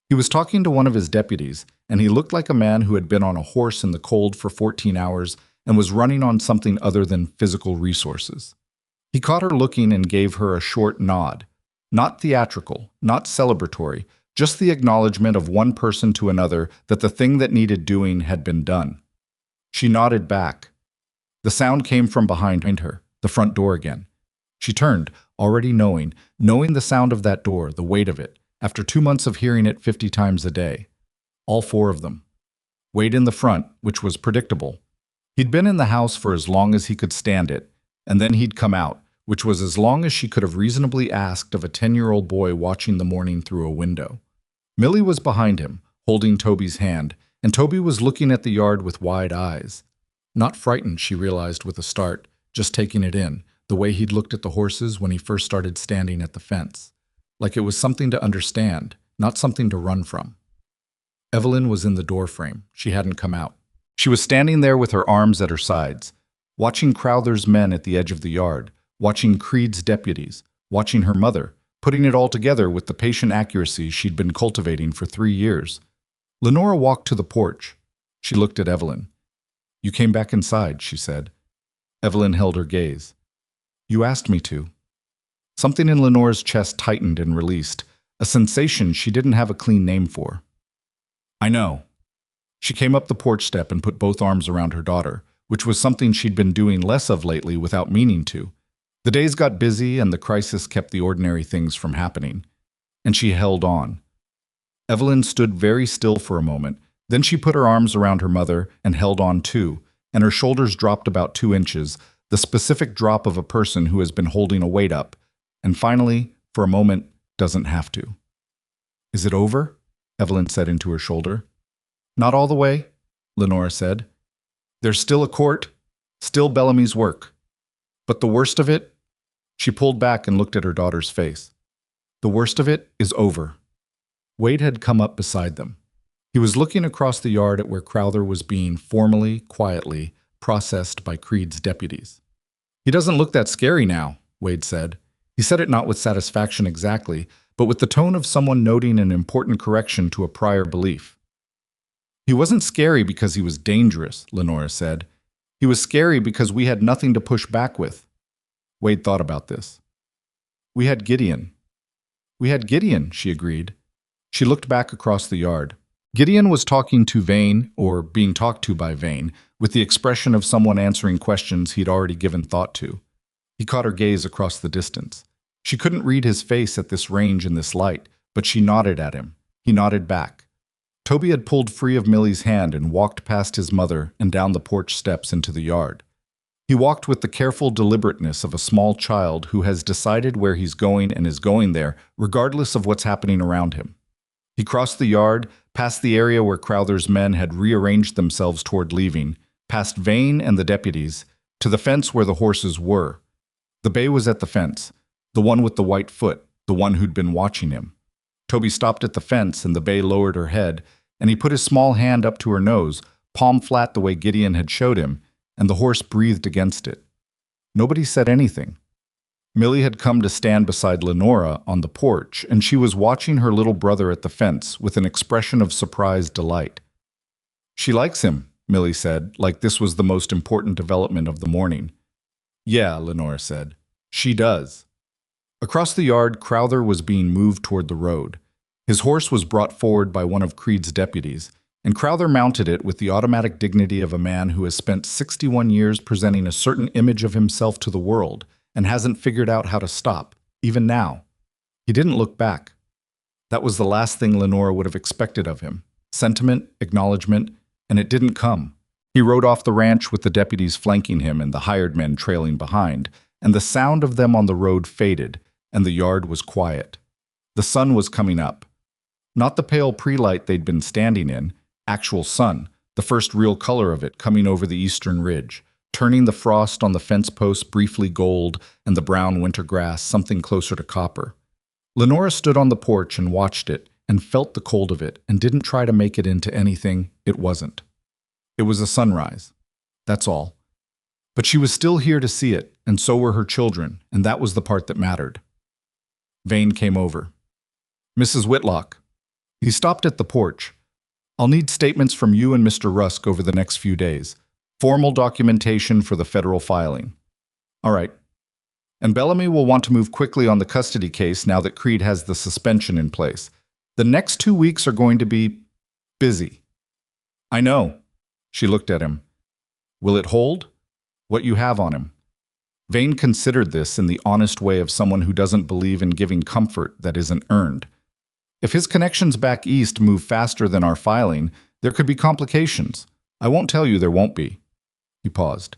He was talking to one of his deputies, and he looked like a man who had been on a horse in the cold for 14 hours and was running on something other than physical resources. He caught her looking and gave her a short nod. Not theatrical, not celebratory, just the acknowledgement of one person to another that the thing that needed doing had been done. She nodded back. The sound came from behind her, the front door again. She turned, already knowing the sound of that door, the weight of it, after 2 months of hearing it 50 times a day. All 4 of them. Wade in the front, which was predictable. He'd been in the house for as long as he could stand it, and then he'd come out, which was as long as she could have reasonably asked of a 10-year-old boy watching the morning through a window. Millie was behind him, holding Toby's hand, and Toby was looking at the yard with wide eyes. Not frightened, she realized with a start, just taking it in, the way he'd looked at the horses when he first started standing at the fence. Like it was something to understand, not something to run from. Evelyn was in the doorframe. She hadn't come out. She was standing there with her arms at her sides, watching Crowther's men at the edge of the yard, watching Creed's deputies, watching her mother, putting it all together with the patient accuracy she'd been cultivating for 3 years. Lenora walked to the porch. She looked at Evelyn. You came back inside, she said. Evelyn held her gaze. You asked me to. Something in Lenora's chest tightened and released, a sensation she didn't have a clean name for. I know. She came up the porch step and put both arms around her daughter, which was something she'd been doing less of lately without meaning to. The days got busy and the crisis kept the ordinary things from happening. And she held on. Evelyn stood very still for a moment. Then she put her arms around her mother and held on too, and her shoulders dropped about 2 inches, the specific drop of a person who has been holding a weight up, and finally, for a moment, doesn't have to. Is it over? Evelyn said into her shoulder. Not all the way, Lenora said. There's still a court, still Bellamy's work. But the worst of it? She pulled back and looked at her daughter's face. The worst of it is over. Wade had come up beside them. He was looking across the yard at where Crowther was being formally, quietly, processed by Creed's deputies. He doesn't look that scary now, Wade said. He said it not with satisfaction exactly, but with the tone of someone noting an important correction to a prior belief. He wasn't scary because he was dangerous, Lenora said. He was scary because we had nothing to push back with. Wade thought about this. We had Gideon. We had Gideon, she agreed. She looked back across the yard. Gideon was talking to Vane, or being talked to by Vane, with the expression of someone answering questions he'd already given thought to. He caught her gaze across the distance. She couldn't read his face at this range in this light, but she nodded at him. He nodded back. Toby had pulled free of Millie's hand and walked past his mother and down the porch steps into the yard. He walked with the careful deliberateness of a small child who has decided where he's going and is going there, regardless of what's happening around him. He crossed the yard, past the area where Crowther's men had rearranged themselves toward leaving, past Vane and the deputies, to the fence where the horses were. The bay was at the fence, the one with the white foot, the one who'd been watching him. Toby stopped at the fence and the bay lowered her head, and he put his small hand up to her nose, palm flat the way Gideon had showed him, and the horse breathed against it. Nobody said anything. Millie had come to stand beside Lenora on the porch, and she was watching her little brother at the fence with an expression of surprised delight. She likes him, Millie said, like this was the most important development of the morning. Yeah, Lenora said. She does. Across the yard, Crowther was being moved toward the road. His horse was brought forward by one of Creed's deputies, and Crowther mounted it with the automatic dignity of a man who has spent 61 years presenting a certain image of himself to the world and hasn't figured out how to stop, even now. He didn't look back. That was the last thing Lenora would have expected of him. Sentiment, acknowledgement, and it didn't come. He rode off the ranch with the deputies flanking him and the hired men trailing behind, and the sound of them on the road faded, and the yard was quiet. The sun was coming up. Not the pale pre-light they'd been standing in, actual sun, the first real color of it coming over the eastern ridge, turning the frost on the fence posts briefly gold and the brown winter grass something closer to copper. Lenora stood on the porch and watched it and felt the cold of it and didn't try to make it into anything it wasn't. It was a sunrise. That's all. But she was still here to see it, and so were her children, and that was the part that mattered. Vane came over. Mrs. Whitlock. He stopped at the porch. I'll need statements from you and Mr. Rusk over the next few days. Formal documentation for the federal filing. All right. And Bellamy will want to move quickly on the custody case now that Creed has the suspension in place. The next 2 weeks are going to be busy. I know. She looked at him. Will it hold? What you have on him? Vane considered this in the honest way of someone who doesn't believe in giving comfort that isn't earned. If his connections back east move faster than our filing, there could be complications. I won't tell you there won't be. He paused.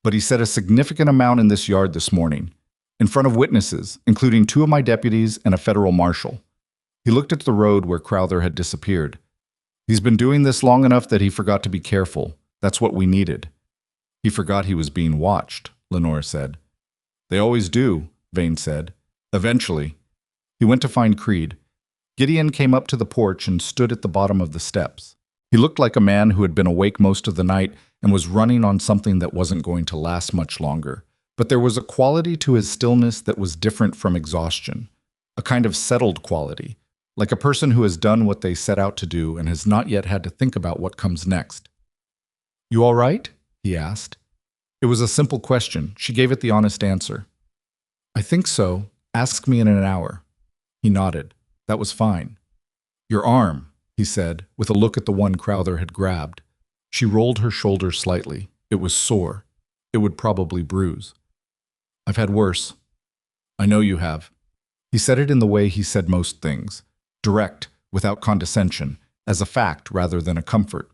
But he said a significant amount in this yard this morning, in front of witnesses, including 2 of my deputies and a federal marshal. He looked at the road where Crowther had disappeared. He's been doing this long enough that he forgot to be careful. That's what we needed. He forgot he was being watched, Lenora said. They always do, Vane said. Eventually. He went to find Creed. Gideon came up to the porch and stood at the bottom of the steps. He looked like a man who had been awake most of the night and was running on something that wasn't going to last much longer. But there was a quality to his stillness that was different from exhaustion, a kind of settled quality, like a person who has done what they set out to do and has not yet had to think about what comes next. You all right? He asked. It was a simple question. She gave it the honest answer. I think so. Ask me in an hour. He nodded. That was fine. Your arm, he said, with a look at the one Crowther had grabbed. She rolled her shoulders slightly. It was sore. It would probably bruise. I've had worse. I know you have. He said it in the way he said most things, direct, without condescension, as a fact rather than a comfort.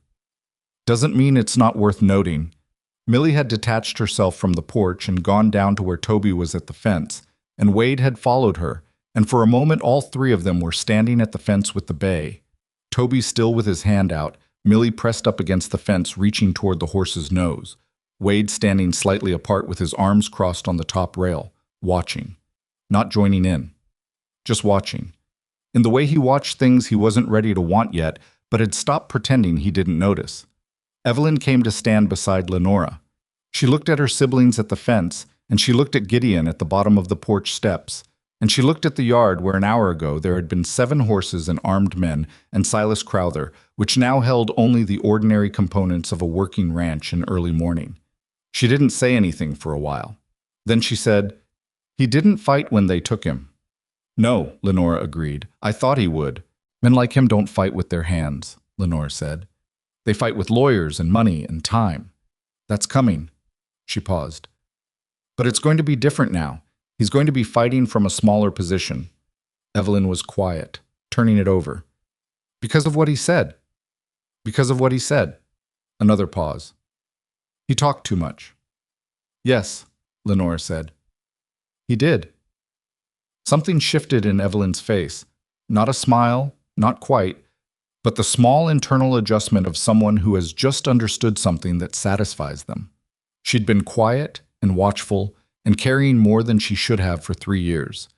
Doesn't mean it's not worth noting. Millie had detached herself from the porch and gone down to where Toby was at the fence, and Wade had followed her, and for a moment all 3 of them were standing at the fence with the bay. Toby still with his hand out, Millie pressed up against the fence reaching toward the horse's nose, Wade standing slightly apart with his arms crossed on the top rail, watching. Not joining in. Just watching. In the way he watched things he wasn't ready to want yet, but had stopped pretending he didn't notice. Evelyn came to stand beside Lenora. She looked at her siblings at the fence, and she looked at Gideon at the bottom of the porch steps, and she looked at the yard where an hour ago there had been 7 horses and armed men and Silas Crowther, which now held only the ordinary components of a working ranch in early morning. She didn't say anything for a while. Then she said, He didn't fight when they took him. No, Lenora agreed. I thought he would. Men like him don't fight with their hands, Lenora said. They fight with lawyers and money and time. That's coming. She paused. But it's going to be different now. He's going to be fighting from a smaller position. Evelyn was quiet, turning it over. Because of what he said. Because of what he said. Another pause. He talked too much. Yes, Lenora said. He did. Something shifted in Evelyn's face. Not a smile, not quite, but the small internal adjustment of someone who has just understood something that satisfies them. She'd been quiet and watchful and carrying more than she should have for 3 years.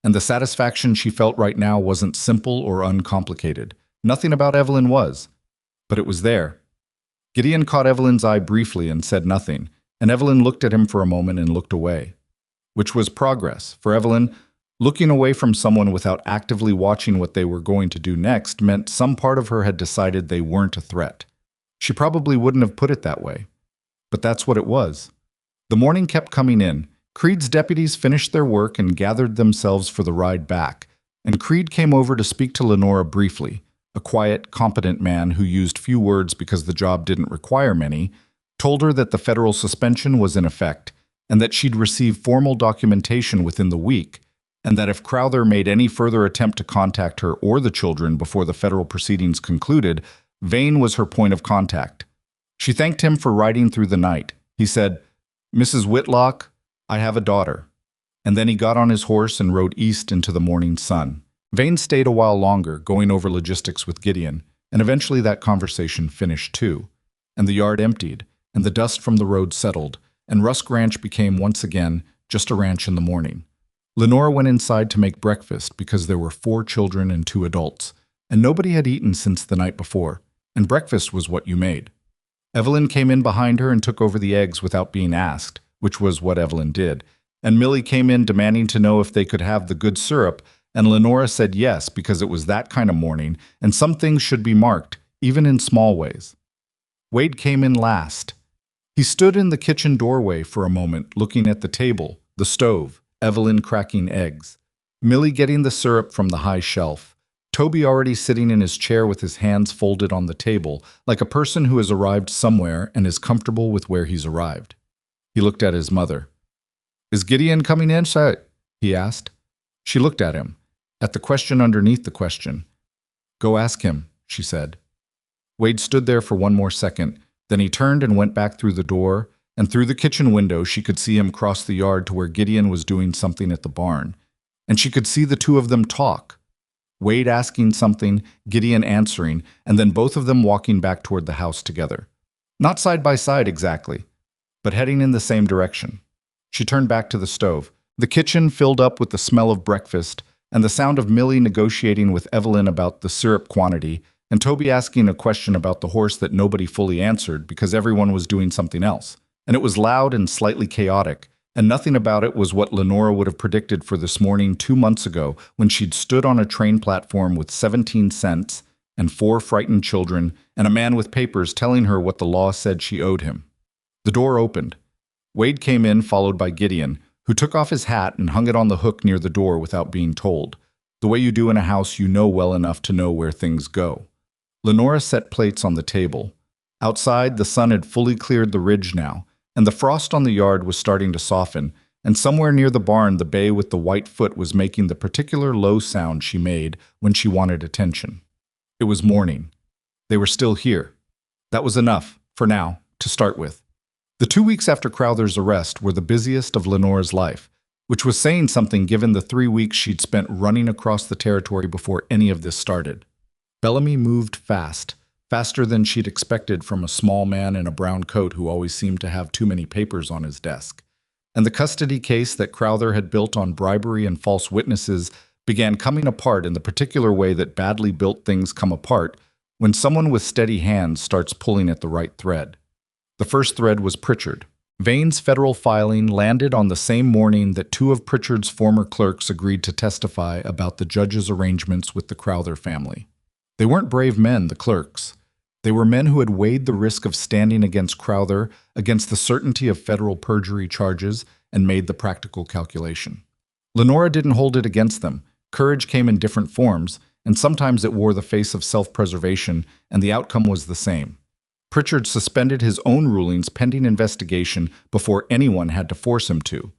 And the satisfaction she felt right now wasn't simple or uncomplicated. Nothing about Evelyn was. But it was there. Gideon caught Evelyn's eye briefly and said nothing, and Evelyn looked at him for a moment and looked away. Which was progress. For Evelyn, looking away from someone without actively watching what they were going to do next meant some part of her had decided they weren't a threat. She probably wouldn't have put it that way. But that's what it was. The morning kept coming in. Creed's deputies finished their work and gathered themselves for the ride back, and Creed came over to speak to Lenora briefly. A quiet, competent man who used few words because the job didn't require many, told her that the federal suspension was in effect, and that she'd receive formal documentation within the week, and that if Crowther made any further attempt to contact her or the children before the federal proceedings concluded, Vane was her point of contact. She thanked him for riding through the night. He said, Mrs. Whitlock, I have a daughter. and then he got on his horse and rode east into the morning sun. Vane stayed a while longer, going over logistics with Gideon, and eventually that conversation finished too, and the yard emptied, and the dust from the road settled, and Rusk Ranch became once again just a ranch in the morning. Lenora went inside to make breakfast because there were 4 children and 2 adults, and nobody had eaten since the night before, and breakfast was what you made. Evelyn came in behind her and took over the eggs without being asked, which was what Evelyn did, and Millie came in demanding to know if they could have the good syrup, and Lenora said yes because it was that kind of morning, and some things should be marked, even in small ways. Wade came in last. He stood in the kitchen doorway for a moment, looking at the table, the stove, Evelyn cracking eggs, Millie getting the syrup from the high shelf, Toby already sitting in his chair with his hands folded on the table, like a person who has arrived somewhere and is comfortable with where he's arrived. He looked at his mother. "Is Gideon coming in, sir?" he asked. She looked at him, at the question underneath the question. "Go ask him," she said. Wade stood there for one more second, then he turned and went back through the door, and through the kitchen window she could see him cross the yard to where Gideon was doing something at the barn. And she could see the two of them talk. Wade asking something, Gideon answering, and then both of them walking back toward the house together. Not side by side exactly, but heading in the same direction. She turned back to the stove. The kitchen filled up with the smell of breakfast, and the sound of Millie negotiating with Evelyn about the syrup quantity, and Toby asking a question about the horse that nobody fully answered because everyone was doing something else. And it was loud and slightly chaotic, and nothing about it was what Lenora would have predicted for this morning 2 months ago when she'd stood on a train platform with 17 cents and 4 frightened children and a man with papers telling her what the law said she owed him. The door opened. Wade came in, followed by Gideon, who took off his hat and hung it on the hook near the door without being told, the way you do in a house you know well enough to know where things go. Lenora set plates on the table. Outside, the sun had fully cleared the ridge now, and the frost on the yard was starting to soften, and somewhere near the barn the bay with the white foot was making the particular low sound she made when she wanted attention. It was morning. They were still here. That was enough, for now, to start with. The 2 weeks after Crowther's arrest were the busiest of Lenora's life, which was saying something given the 3 weeks she'd spent running across the territory before any of this started. Bellamy moved fast, faster than she'd expected from a small man in a brown coat who always seemed to have too many papers on his desk. And the custody case that Crowther had built on bribery and false witnesses began coming apart in the particular way that badly built things come apart when someone with steady hands starts pulling at the right thread. The first thread was Pritchard. Vane's federal filing landed on the same morning that 2 of Pritchard's former clerks agreed to testify about the judge's arrangements with the Crowther family. They weren't brave men, the clerks. They were men who had weighed the risk of standing against Crowther, against the certainty of federal perjury charges, and made the practical calculation. Lenora didn't hold it against them. Courage came in different forms, and sometimes it wore the face of self-preservation, and the outcome was the same. Pritchard suspended his own rulings pending investigation before anyone had to force him to.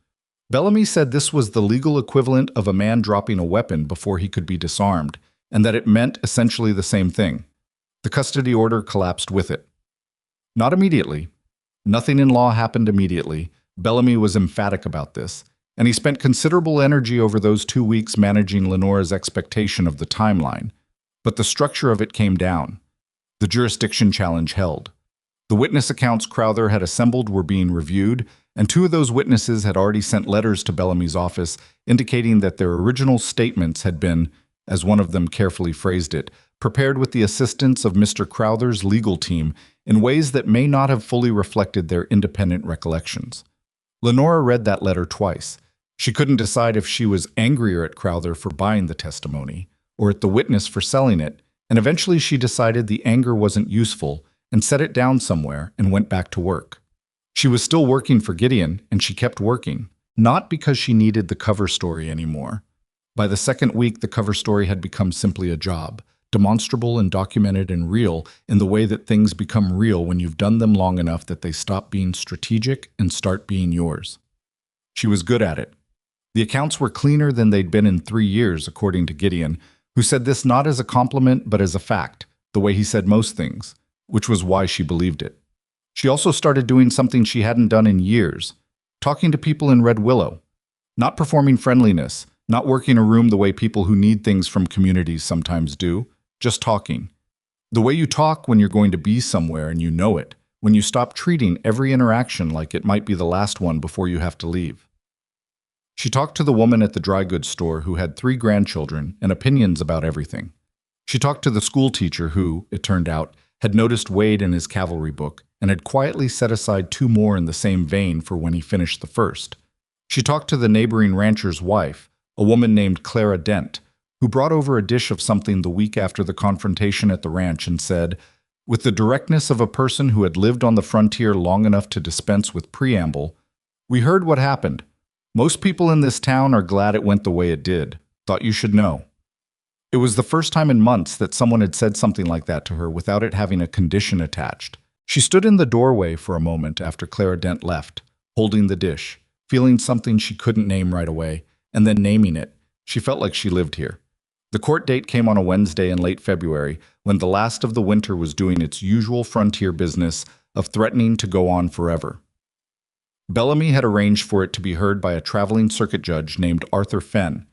Bellamy said this was the legal equivalent of a man dropping a weapon before he could be disarmed, and that it meant essentially the same thing. The custody order collapsed with it. Not immediately. Nothing in law happened immediately. Bellamy was emphatic about this, and he spent considerable energy over those 2 weeks managing Lenora's expectation of the timeline. But the structure of it came down. The jurisdiction challenge held. The witness accounts Crowther had assembled were being reviewed, and 2 of those witnesses had already sent letters to Bellamy's office indicating that their original statements had been, as one of them carefully phrased it, prepared with the assistance of Mr. Crowther's legal team in ways that may not have fully reflected their independent recollections. Lenora read that letter twice. She couldn't decide if she was angrier at Crowther for buying the testimony, or at the witness for selling it, and eventually she decided the anger wasn't useful and set it down somewhere and went back to work. She was still working for Gideon, and she kept working, not because she needed the cover story anymore. By the second week, the cover story had become simply a job, demonstrable and documented and real in the way that things become real when you've done them long enough that they stop being strategic and start being yours. She was good at it. The accounts were cleaner than they'd been in 3 years, according to Gideon, who said this not as a compliment but as a fact, the way he said most things, which was why she believed it. She also started doing something she hadn't done in years, talking to people in Red Willow. Not performing friendliness, not working a room the way people who need things from communities sometimes do, just talking. The way you talk when you're going to be somewhere and you know it, when you stop treating every interaction like it might be the last one before you have to leave. She talked to the woman at the dry goods store who had 3 grandchildren and opinions about everything. She talked to the school teacher who, it turned out, had noticed Wade in his cavalry book and had quietly set aside 2 more in the same vein for when he finished the first. She talked to the neighboring rancher's wife, a woman named Clara Dent, who brought over a dish of something the week after the confrontation at the ranch and said, with the directness of a person who had lived on the frontier long enough to dispense with preamble, "We heard what happened. Most people in this town are glad it went the way it did. Thought you should know." It was the first time in months that someone had said something like that to her without it having a condition attached. She stood in the doorway for a moment after Clara Dent left, holding the dish, feeling something she couldn't name right away, and then naming it. She felt like she lived here. The court date came on a Wednesday in late February, when the last of the winter was doing its usual frontier business of threatening to go on forever. Bellamy had arranged for it to be heard by a traveling circuit judge named Arthur Fenn,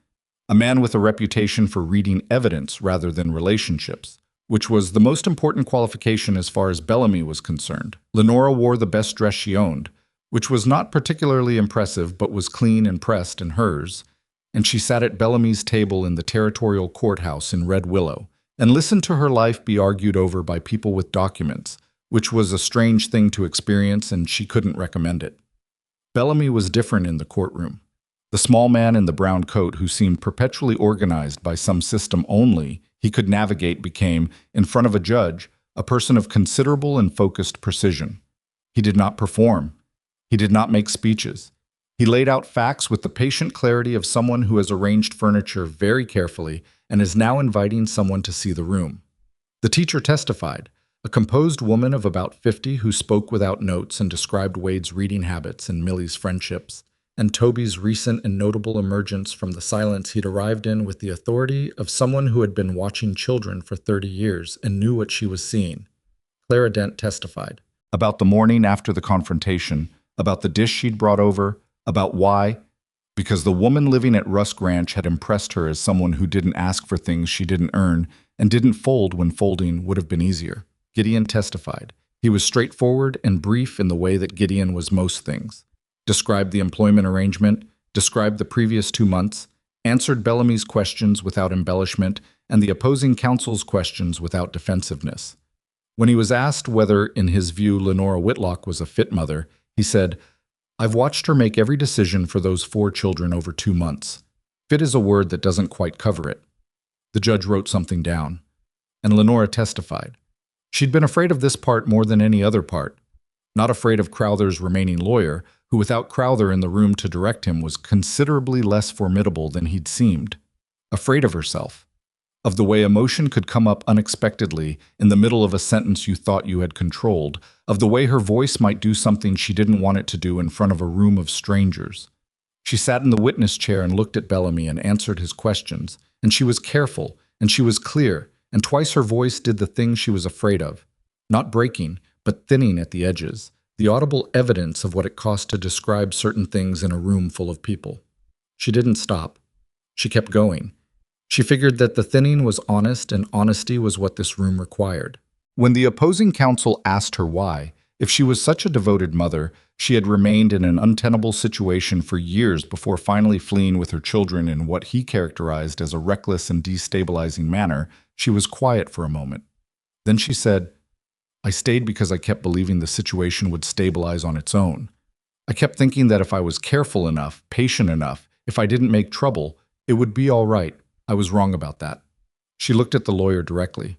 a man with a reputation for reading evidence rather than relationships, which was the most important qualification as far as Bellamy was concerned. Lenora wore the best dress she owned, which was not particularly impressive but was clean and pressed and hers, and she sat at Bellamy's table in the territorial courthouse in Red Willow and listened to her life be argued over by people with documents, which was a strange thing to experience and she couldn't recommend it. Bellamy was different in the courtroom. The small man in the brown coat who seemed perpetually organized by some system only he could navigate became, in front of a judge, a person of considerable and focused precision. He did not perform. He did not make speeches. He laid out facts with the patient clarity of someone who has arranged furniture very carefully and is now inviting someone to see the room. The teacher testified, a composed woman of about 50 who spoke without notes and described Wade's reading habits and Millie's friendships, and Toby's recent and notable emergence from the silence he'd arrived in with the authority of someone who had been watching children for 30 years and knew what she was seeing. Clara Dent testified about the morning after the confrontation, about the dish she'd brought over, about why, because the woman living at Rusk Ranch had impressed her as someone who didn't ask for things she didn't earn and didn't fold when folding would have been easier. Gideon testified. He was straightforward and brief in the way that Gideon was most things. Described the employment arrangement, described the previous 2 months, answered Bellamy's questions without embellishment and the opposing counsel's questions without defensiveness. When he was asked whether, in his view, Lenora Whitlock was a fit mother, he said, "I've watched her make every decision for those 4 children over 2 months. Fit is a word that doesn't quite cover it." The judge wrote something down, and Lenora testified. She'd been afraid of this part more than any other part. Not afraid of Crowther's remaining lawyer, who without Crowther in the room to direct him was considerably less formidable than he'd seemed. Afraid of herself. Of the way emotion could come up unexpectedly in the middle of a sentence you thought you had controlled. Of the way her voice might do something she didn't want it to do in front of a room of strangers. She sat in the witness chair and looked at Bellamy and answered his questions, and she was careful, and she was clear, and twice her voice did the thing she was afraid of. Not breaking, but thinning at the edges, the audible evidence of what it cost to describe certain things in a room full of people. She didn't stop. She kept going. She figured that the thinning was honest and honesty was what this room required. When the opposing counsel asked her why, if she was such a devoted mother, she had remained in an untenable situation for years before finally fleeing with her children in what he characterized as a reckless and destabilizing manner, she was quiet for a moment. Then she said, "I stayed because I kept believing the situation would stabilize on its own. I kept thinking that if I was careful enough, patient enough, if I didn't make trouble, it would be all right. I was wrong about that." She looked at the lawyer directly.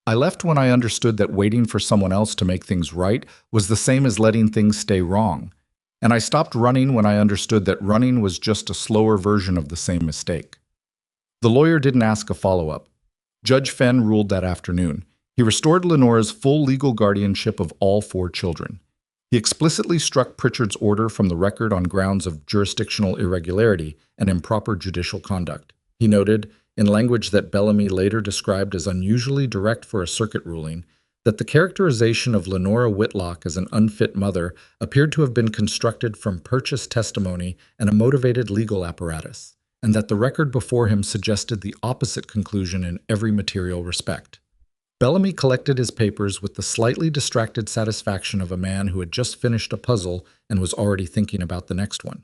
"I left when I understood that waiting for someone else to make things right was the same as letting things stay wrong. And I stopped running when I understood that running was just a slower version of the same mistake." The lawyer didn't ask a follow-up. Judge Fenn ruled that afternoon. He restored Lenora's full legal guardianship of all 4 children. He explicitly struck Pritchard's order from the record on grounds of jurisdictional irregularity and improper judicial conduct. He noted, in language that Bellamy later described as unusually direct for a circuit ruling, that the characterization of Lenora Whitlock as an unfit mother appeared to have been constructed from purchased testimony and a motivated legal apparatus, and that the record before him suggested the opposite conclusion in every material respect. Bellamy collected his papers with the slightly distracted satisfaction of a man who had just finished a puzzle and was already thinking about the next one.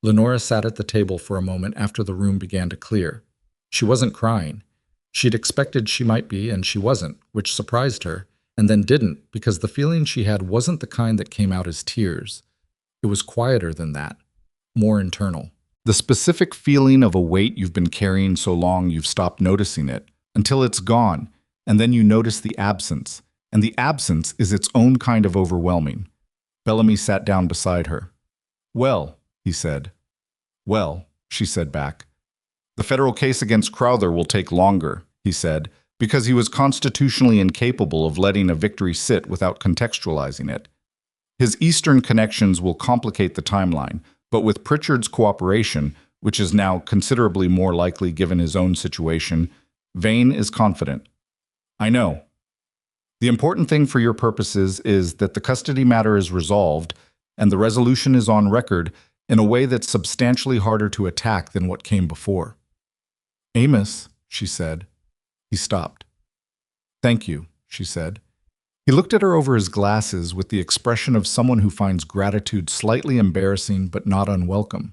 Lenora sat at the table for a moment after the room began to clear. She wasn't crying. She'd expected she might be, and she wasn't, which surprised her, and then didn't, because the feeling she had wasn't the kind that came out as tears. It was quieter than that, more internal. The specific feeling of a weight you've been carrying so long you've stopped noticing it, until it's gone, and then you notice the absence, and the absence is its own kind of overwhelming. Bellamy sat down beside her. "Well," he said. "Well," she said back. "The federal case against Crowther will take longer," he said, because he was constitutionally incapable of letting a victory sit without contextualizing it. His Eastern connections will complicate the timeline, but with Pritchard's cooperation, which is now considerably more likely given his own situation, Vane is confident. "I know. The important thing for your purposes is that the custody matter is resolved, and the resolution is on record in a way that's substantially harder to attack than what came before." "Amos," she said. He stopped. "Thank you," she said. He looked at her over his glasses with the expression of someone who finds gratitude slightly embarrassing but not unwelcome.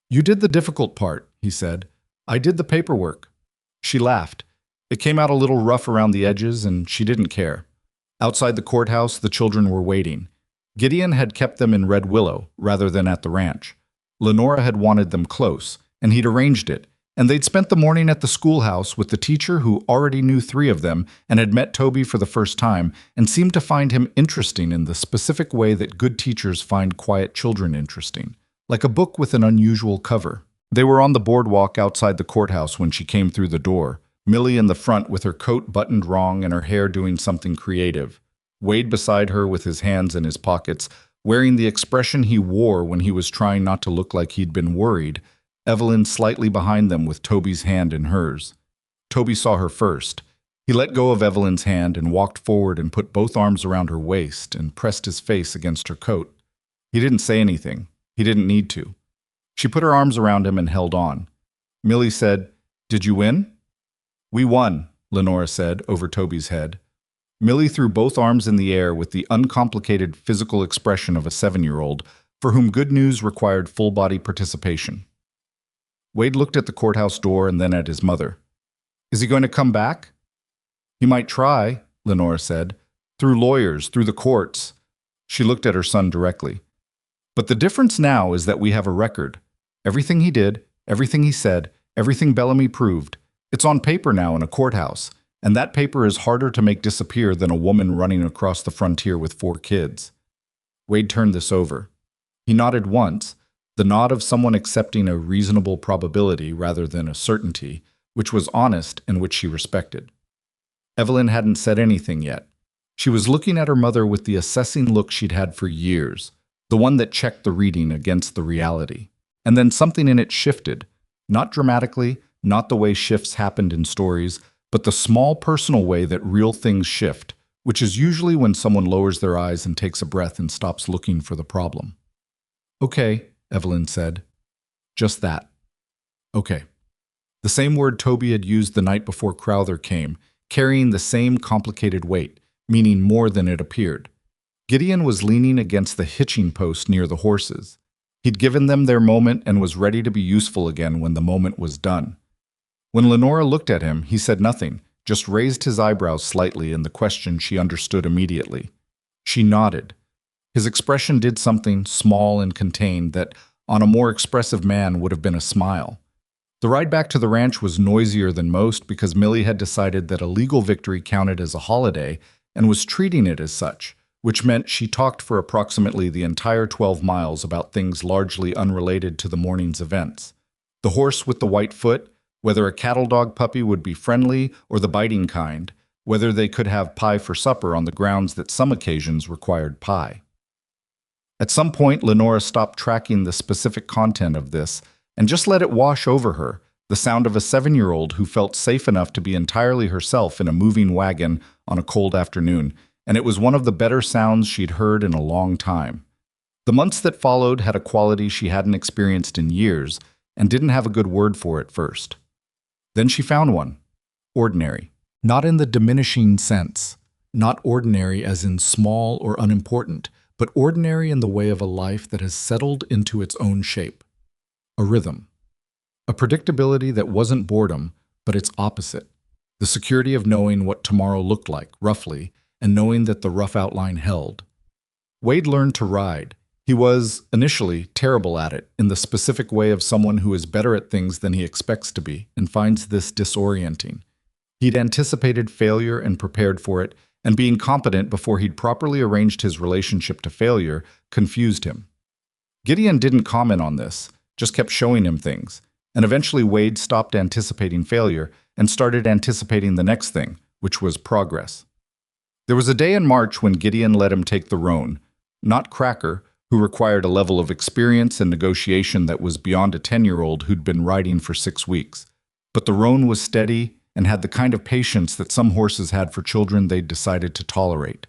"You did the difficult part," he said. "I did the paperwork." She laughed. It came out a little rough around the edges, and she didn't care. Outside the courthouse, the children were waiting. Gideon had kept them in Red Willow rather than at the ranch. Lenora had wanted them close, and he'd arranged it, and they'd spent the morning at the schoolhouse with the teacher who already knew 3 of them and had met Toby for the first time and seemed to find him interesting in the specific way that good teachers find quiet children interesting, like a book with an unusual cover. They were on the boardwalk outside the courthouse when she came through the door, Millie in the front with her coat buttoned wrong and her hair doing something creative. Wade beside her with his hands in his pockets, wearing the expression he wore when he was trying not to look like he'd been worried. Evelyn slightly behind them with Toby's hand in hers. Toby saw her first. He let go of Evelyn's hand and walked forward and put both arms around her waist and pressed his face against her coat. He didn't say anything. He didn't need to. She put her arms around him and held on. Millie said, "Did you win?" "We won," Lenora said over Toby's head. Millie threw both arms in the air with the uncomplicated physical expression of a 7-year-old for whom good news required full-body participation. Wade looked at the courthouse door and then at his mother. "Is he going to come back?" "He might try," Lenora said. "Through lawyers, through the courts." She looked at her son directly. "But the difference now is that we have a record. Everything he did, everything he said, everything Bellamy proved. It's on paper now in a courthouse, and that paper is harder to make disappear than a woman running across the frontier with 4 kids. Wade turned this over. He nodded once, the nod of someone accepting a reasonable probability rather than a certainty, which was honest and which she respected. Evelyn hadn't said anything yet. She was looking at her mother with the assessing look she'd had for years, the one that checked the reading against the reality. And then something in it shifted, not dramatically, not the way shifts happened in stories, but the small personal way that real things shift, which is usually when someone lowers their eyes and takes a breath and stops looking for the problem. "Okay," Evelyn said. "Just that." "Okay." The same word Toby had used the night before Crowther came, carrying the same complicated weight, meaning more than it appeared. Gideon was leaning against the hitching post near the horses. He'd given them their moment and was ready to be useful again when the moment was done. When Lenora looked at him, he said nothing, just raised his eyebrows slightly in the question she understood immediately. She nodded. His expression did something small and contained that, on a more expressive man, would have been a smile. The ride back to the ranch was noisier than most because Millie had decided that a legal victory counted as a holiday and was treating it as such, which meant she talked for approximately the entire 12 miles about things largely unrelated to the morning's events. The horse with the white foot, whether a cattle dog puppy would be friendly or the biting kind, whether they could have pie for supper on the grounds that some occasions required pie. At some point, Lenora stopped tracking the specific content of this and just let it wash over her, the sound of a 7-year-old who felt safe enough to be entirely herself in a moving wagon on a cold afternoon, and it was one of the better sounds she'd heard in a long time. The months that followed had a quality she hadn't experienced in years and didn't have a good word for it first. Then she found one. Ordinary. Not in the diminishing sense. Not ordinary as in small or unimportant, but ordinary in the way of a life that has settled into its own shape. A rhythm. A predictability that wasn't boredom, but its opposite. The security of knowing what tomorrow looked like, roughly, and knowing that the rough outline held. Wade learned to ride. He was, initially, terrible at it, in the specific way of someone who is better at things than he expects to be, and finds this disorienting. He'd anticipated failure and prepared for it, and being competent before he'd properly arranged his relationship to failure confused him. Gideon didn't comment on this, just kept showing him things, and eventually Wade stopped anticipating failure and started anticipating the next thing, which was progress. There was a day in March when Gideon let him take the roan, not Cracker, who required a level of experience and negotiation that was beyond a 10-year-old who'd been riding for 6 weeks. But the roan was steady and had the kind of patience that some horses had for children they'd decided to tolerate.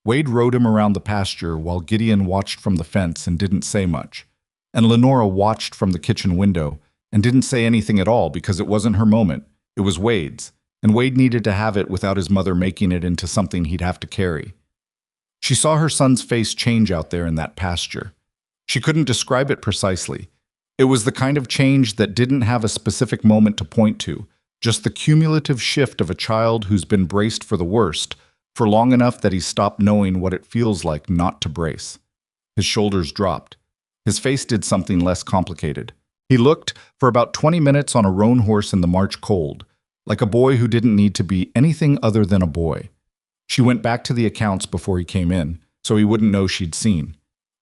Wade rode him around the pasture while Gideon watched from the fence and didn't say much. And Lenora watched from the kitchen window and didn't say anything at all because it wasn't her moment. It was Wade's, and Wade needed to have it without his mother making it into something he'd have to carry. She saw her son's face change out there in that pasture. She couldn't describe it precisely. It was the kind of change that didn't have a specific moment to point to, just the cumulative shift of a child who's been braced for the worst, for long enough that he stopped knowing what it feels like not to brace. His shoulders dropped. His face did something less complicated. He looked, for about 20 minutes on a roan horse in the March cold, like a boy who didn't need to be anything other than a boy. She went back to the accounts before he came in, so he wouldn't know she'd seen.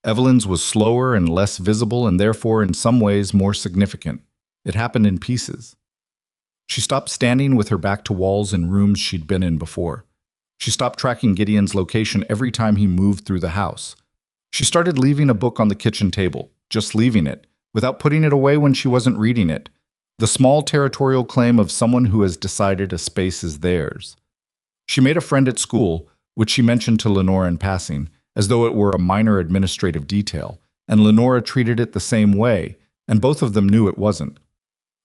Evelyn's was slower and less visible and therefore in some ways more significant. It happened in pieces. She stopped standing with her back to walls in rooms she'd been in before. She stopped tracking Gideon's location every time he moved through the house. She started leaving a book on the kitchen table, just leaving it, without putting it away when she wasn't reading it. The small territorial claim of someone who has decided a space is theirs. She made a friend at school, which she mentioned to Lenora in passing, as though it were a minor administrative detail, and Lenora treated it the same way, and both of them knew it wasn't.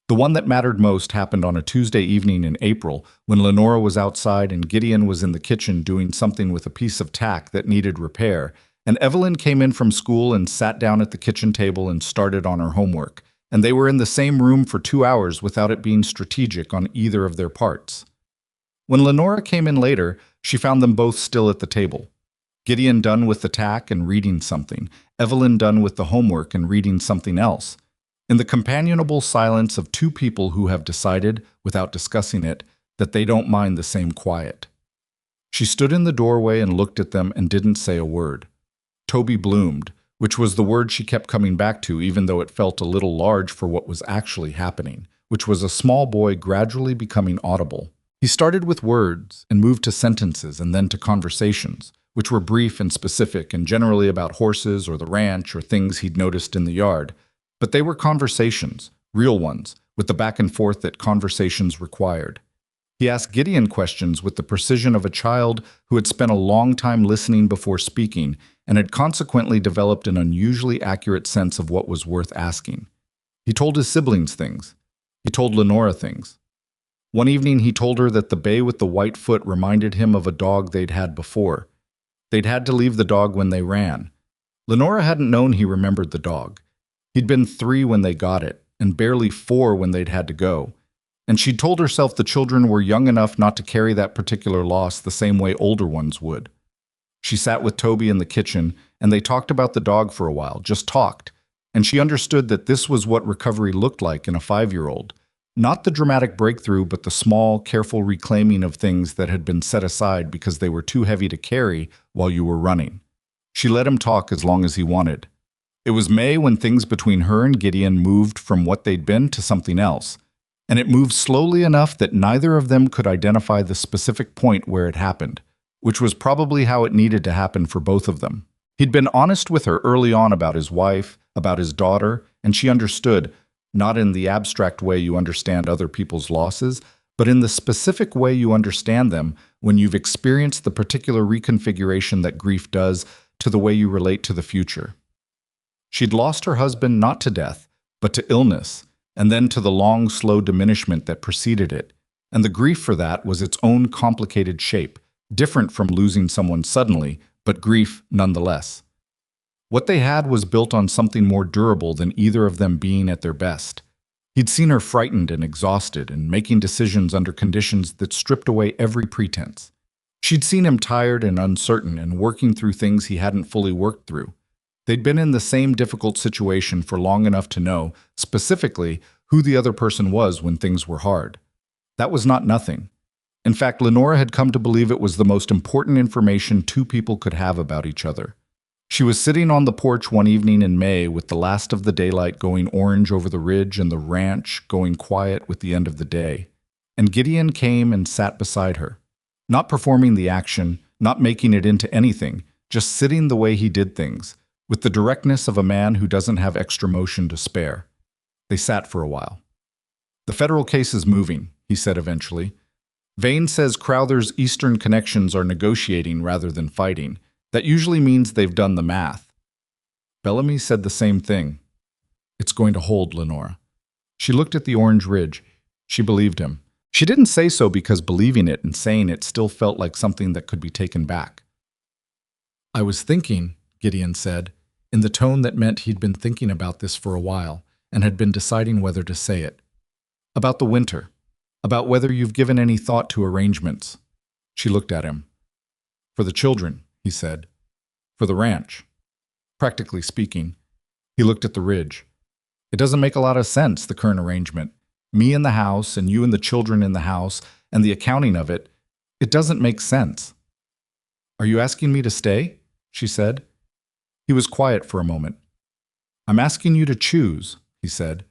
The one that mattered most happened on a Tuesday evening in April, when Lenora was outside and Gideon was in the kitchen doing something with a piece of tack that needed repair, and Evelyn came in from school and sat down at the kitchen table and started on her homework, and they were in the same room for 2 hours without it being strategic on either of their parts. When Lenora came in later, she found them both still at the table. Gideon done with the tack and reading something, Evelyn done with the homework and reading something else. In the companionable silence of two people who have decided, without discussing it, that they don't mind the same quiet. She stood in the doorway and looked at them and didn't say a word. Toby bloomed, which was the word she kept coming back to even though it felt a little large for what was actually happening, which was a small boy gradually becoming audible. He started with words and moved to sentences and then to conversations, which were brief and specific and generally about horses or the ranch or things he'd noticed in the yard. But they were conversations, real ones, with the back and forth that conversations required. He asked Gideon questions with the precision of a child who had spent a long time listening before speaking and had consequently developed an unusually accurate sense of what was worth asking. He told his siblings things. He told Lenora things. One evening he told her that the bay with the white foot reminded him of a dog they'd had before. They'd had to leave the dog when they ran. Lenora hadn't known he remembered the dog. He'd been 3 when they got it, and barely 4 when they'd had to go. And she'd told herself the children were young enough not to carry that particular loss the same way older ones would. She sat with Toby in the kitchen, and they talked about the dog for a while, just talked. And she understood that this was what recovery looked like in a 5-year-old. Not the dramatic breakthrough, but the small, careful reclaiming of things that had been set aside because they were too heavy to carry while you were running. She let him talk as long as he wanted. It was May when things between her and Gideon moved from what they'd been to something else. And it moved slowly enough that neither of them could identify the specific point where it happened, which was probably how it needed to happen for both of them. He'd been honest with her early on about his wife, about his daughter, and she understood, not in the abstract way you understand other people's losses, but in the specific way you understand them when you've experienced the particular reconfiguration that grief does to the way you relate to the future. She'd lost her husband not to death, but to illness, and then to the long, slow diminishment that preceded it, and the grief for that was its own complicated shape, different from losing someone suddenly, but grief nonetheless. What they had was built on something more durable than either of them being at their best. He'd seen her frightened and exhausted and making decisions under conditions that stripped away every pretense. She'd seen him tired and uncertain and working through things he hadn't fully worked through. They'd been in the same difficult situation for long enough to know, specifically, who the other person was when things were hard. That was not nothing. In fact, Lenora had come to believe it was the most important information two people could have about each other. She was sitting on the porch one evening in May with the last of the daylight going orange over the ridge and the ranch going quiet with the end of the day. And Gideon came and sat beside her. Not performing the action, not making it into anything, just sitting the way he did things, with the directness of a man who doesn't have extra motion to spare. They sat for a while. "The federal case is moving," he said eventually. "Vane says Crowther's Eastern connections are negotiating rather than fighting. That usually means they've done the math." Bellamy said the same thing. "It's going to hold, Lenora." She looked at the orange ridge. She believed him. She didn't say so because believing it and saying it still felt like something that could be taken back. "I was thinking," Gideon said, in the tone that meant he'd been thinking about this for a while and had been deciding whether to say it. "About the winter. About whether you've given any thought to arrangements." She looked at him. "For the children," he said. "For the ranch. Practically speaking." He looked at the ridge. "It doesn't make a lot of sense, the current arrangement. Me in the house and you and the children in the house and the accounting of it. It doesn't make sense." "Are you asking me to stay?" she said. He was quiet for a moment. "I'm asking you to choose," he said.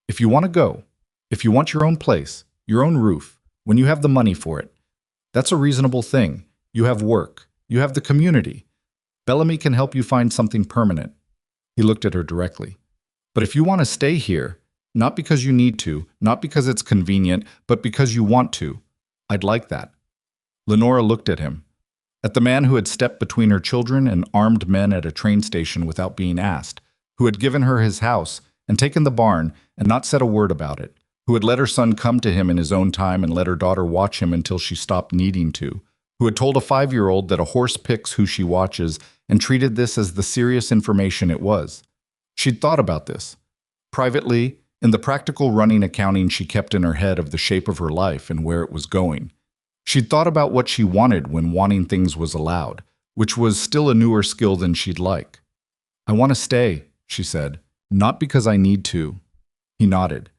"If you want to go, if you want your own place, your own roof, when you have the money for it. That's a reasonable thing. You have work. You have the community. Bellamy can help you find something permanent." He looked at her directly. "But if you want to stay here, not because you need to, not because it's convenient, but because you want to, I'd like that." Lenora looked at him. At the man who had stepped between her children and armed men at a train station without being asked, who had given her his house and taken the barn and not said a word about it, who had let her son come to him in his own time and let her daughter watch him until she stopped needing to, who had told a 5-year-old that a horse picks who she watches and treated this as the serious information it was. She'd thought about this. Privately, in the practical running accounting she kept in her head of the shape of her life and where it was going. She'd thought about what she wanted when wanting things was allowed, which was still a newer skill than she'd like. "I want to stay," she said, "not because I need to." He nodded.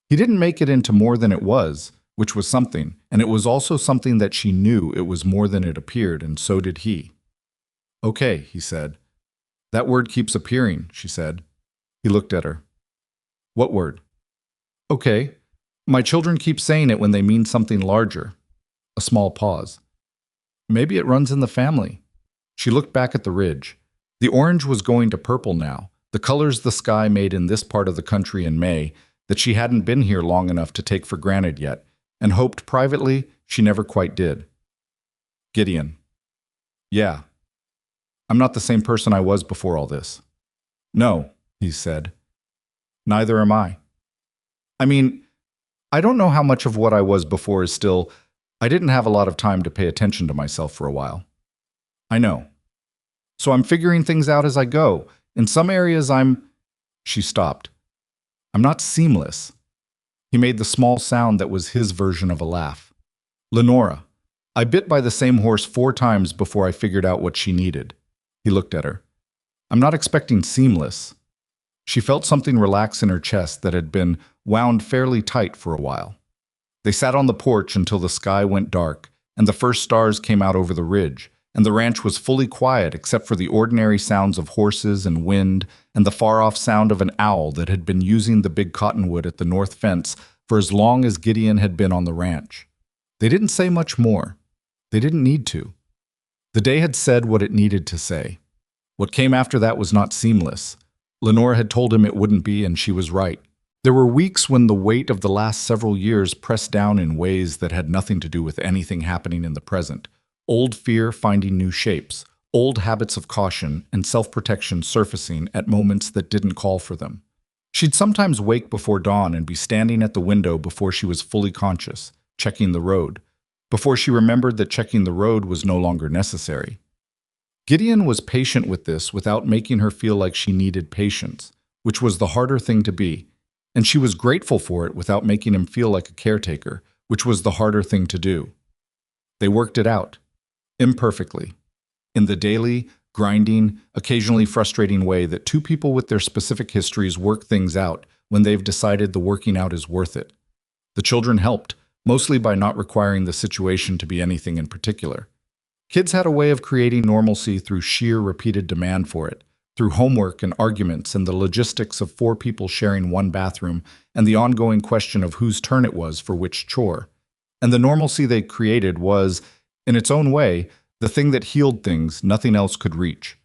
He didn't make it into more than it was, which was something, and it was also something that she knew it was more than it appeared, and so did he. "Okay," he said. "That word keeps appearing," she said. He looked at her. "What word?" "Okay. My children keep saying it when they mean something larger." A small pause. "Maybe it runs in the family." She looked back at the ridge. The orange was going to purple now, the colors the sky made in this part of the country in May, that she hadn't been here long enough to take for granted yet, and hoped privately she never quite did. "Gideon." "Yeah. I'm not the same person I was before all this." "No," he said. "Neither am I. I mean, I don't know how much of what I was before is still. I didn't have a lot of time to pay attention to myself for a while." "I know. So I'm figuring things out as I go. In some areas She stopped. "I'm not seamless." He made the small sound that was his version of a laugh. "Lenora, I bit by the same horse 4 times before I figured out what she needed." He looked at her. "I'm not expecting seamless." She felt something relax in her chest that had been wound fairly tight for a while. They sat on the porch until the sky went dark, and the first stars came out over the ridge, and the ranch was fully quiet except for the ordinary sounds of horses and wind and the far-off sound of an owl that had been using the big cottonwood at the north fence for as long as Gideon had been on the ranch. They didn't say much more. They didn't need to. The day had said what it needed to say. What came after that was not seamless. Lenora had told him it wouldn't be, and she was right. There were weeks when the weight of the last several years pressed down in ways that had nothing to do with anything happening in the present. Old fear finding new shapes, old habits of caution and self-protection surfacing at moments that didn't call for them. She'd sometimes wake before dawn and be standing at the window before she was fully conscious, checking the road, before she remembered that checking the road was no longer necessary. Gideon was patient with this without making her feel like she needed patience, which was the harder thing to be, and she was grateful for it without making him feel like a caretaker, which was the harder thing to do. They worked it out, imperfectly, in the daily, grinding, occasionally frustrating way that two people with their specific histories work things out when they've decided the working out is worth it. The children helped, mostly by not requiring the situation to be anything in particular. Kids had a way of creating normalcy through sheer repeated demand for it, through homework and arguments and the logistics of four people sharing one bathroom and the ongoing question of whose turn it was for which chore. And the normalcy they created was, in its own way, the thing that healed things nothing else could reach.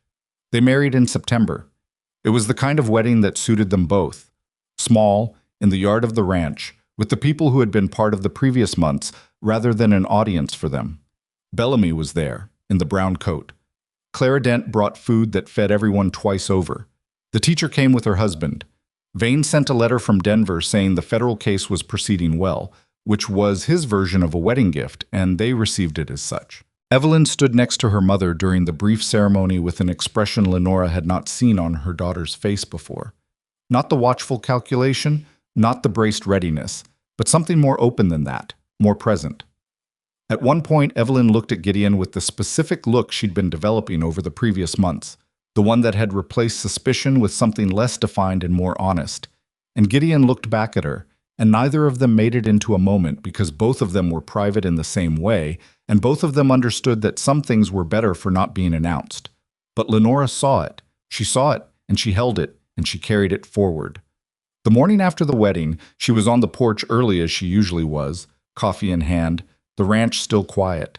They married in September. It was the kind of wedding that suited them both. Small, in the yard of the ranch, with the people who had been part of the previous months, rather than an audience for them. Bellamy was there, in the brown coat. Clara Dent brought food that fed everyone twice over. The teacher came with her husband. Vane sent a letter from Denver saying the federal case was proceeding well, which was his version of a wedding gift, and they received it as such. Evelyn stood next to her mother during the brief ceremony with an expression Lenora had not seen on her daughter's face before. Not the watchful calculation, not the braced readiness, but something more open than that, more present. At one point, Evelyn looked at Gideon with the specific look she'd been developing over the previous months, the one that had replaced suspicion with something less defined and more honest. And Gideon looked back at her, and neither of them made it into a moment because both of them were private in the same way, and both of them understood that some things were better for not being announced. But Lenora saw it. She saw it, and she held it, and she carried it forward. The morning after the wedding, she was on the porch early as she usually was, coffee in hand, the ranch still quiet.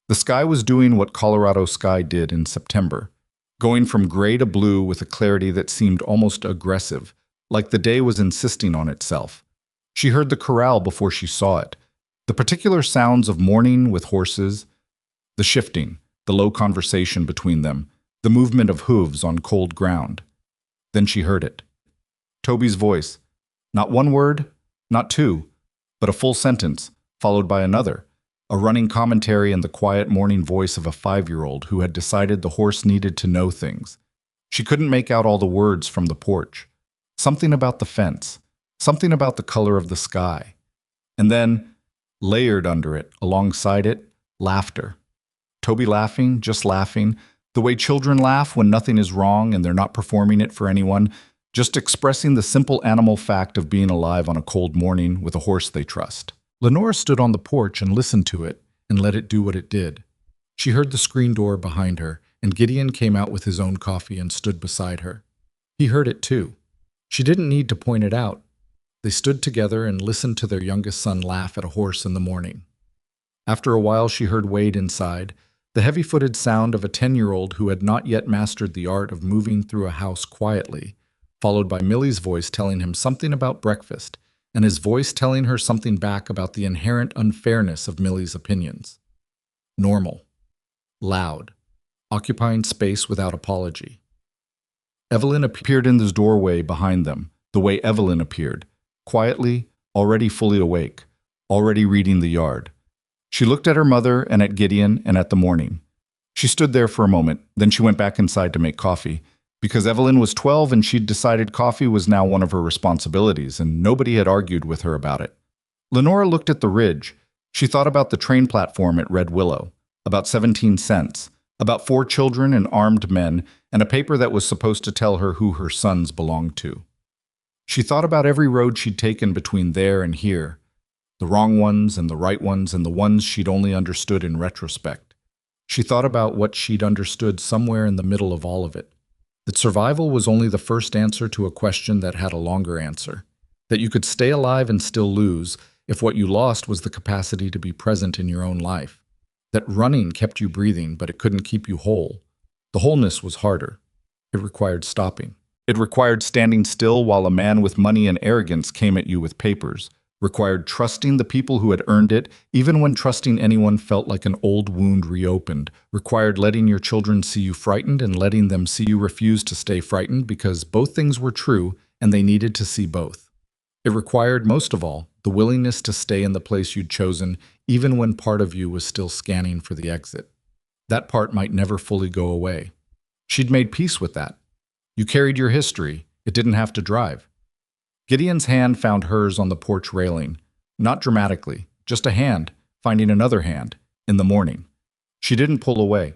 The sky was doing what Colorado sky did in September, going from gray to blue with a clarity that seemed almost aggressive, like the day was insisting on itself. She heard the corral before she saw it, the particular sounds of morning with horses, the shifting, the low conversation between them, the movement of hooves on cold ground. Then she heard it. Toby's voice. Not one word, not two, but a full sentence, followed by another, a running commentary in the quiet morning voice of a 5-year-old who had decided the horse needed to know things. She couldn't make out all the words from the porch. Something about the fence, something about the color of the sky. And then, layered under it, alongside it, laughter. Toby laughing, just laughing, the way children laugh when nothing is wrong and they're not performing it for anyone, just expressing the simple animal fact of being alive on a cold morning with a horse they trust. Lenora stood on the porch and listened to it and let it do what it did. She heard the screen door behind her, and Gideon came out with his own coffee and stood beside her. He heard it too. She didn't need to point it out. They stood together and listened to their youngest son laugh at a horse in the morning. After a while she heard Wade inside, the heavy-footed sound of a 10-year-old who had not yet mastered the art of moving through a house quietly, followed by Millie's voice telling him something about breakfast, and his voice telling her something back about the inherent unfairness of Millie's opinions. Normal. Loud. Occupying space without apology. Evelyn appeared in the doorway behind them, the way Evelyn appeared, quietly, already fully awake, already reading the yard. She looked at her mother and at Gideon and at the morning. She stood there for a moment, then she went back inside to make coffee, because Evelyn was 12 and she'd decided coffee was now one of her responsibilities, and nobody had argued with her about it. Lenora looked at the ridge. She thought about the train platform at Red Willow, about 17 cents, about 4 children and armed men, and a paper that was supposed to tell her who her sons belonged to. She thought about every road she'd taken between there and here, the wrong ones and the right ones and the ones she'd only understood in retrospect. She thought about what she'd understood somewhere in the middle of all of it. That survival was only the first answer to a question that had a longer answer. That you could stay alive and still lose if what you lost was the capacity to be present in your own life. That running kept you breathing, but it couldn't keep you whole. The wholeness was harder. It required stopping. It required standing still while a man with money and arrogance came at you with papers, required trusting the people who had earned it, even when trusting anyone felt like an old wound reopened, required letting your children see you frightened and letting them see you refuse to stay frightened because both things were true and they needed to see both. It required, most of all, the willingness to stay in the place you'd chosen, even when part of you was still scanning for the exit. That part might never fully go away. She'd made peace with that. You carried your history. It didn't have to drive. Gideon's hand found hers on the porch railing. Not dramatically, just a hand, finding another hand, in the morning. She didn't pull away.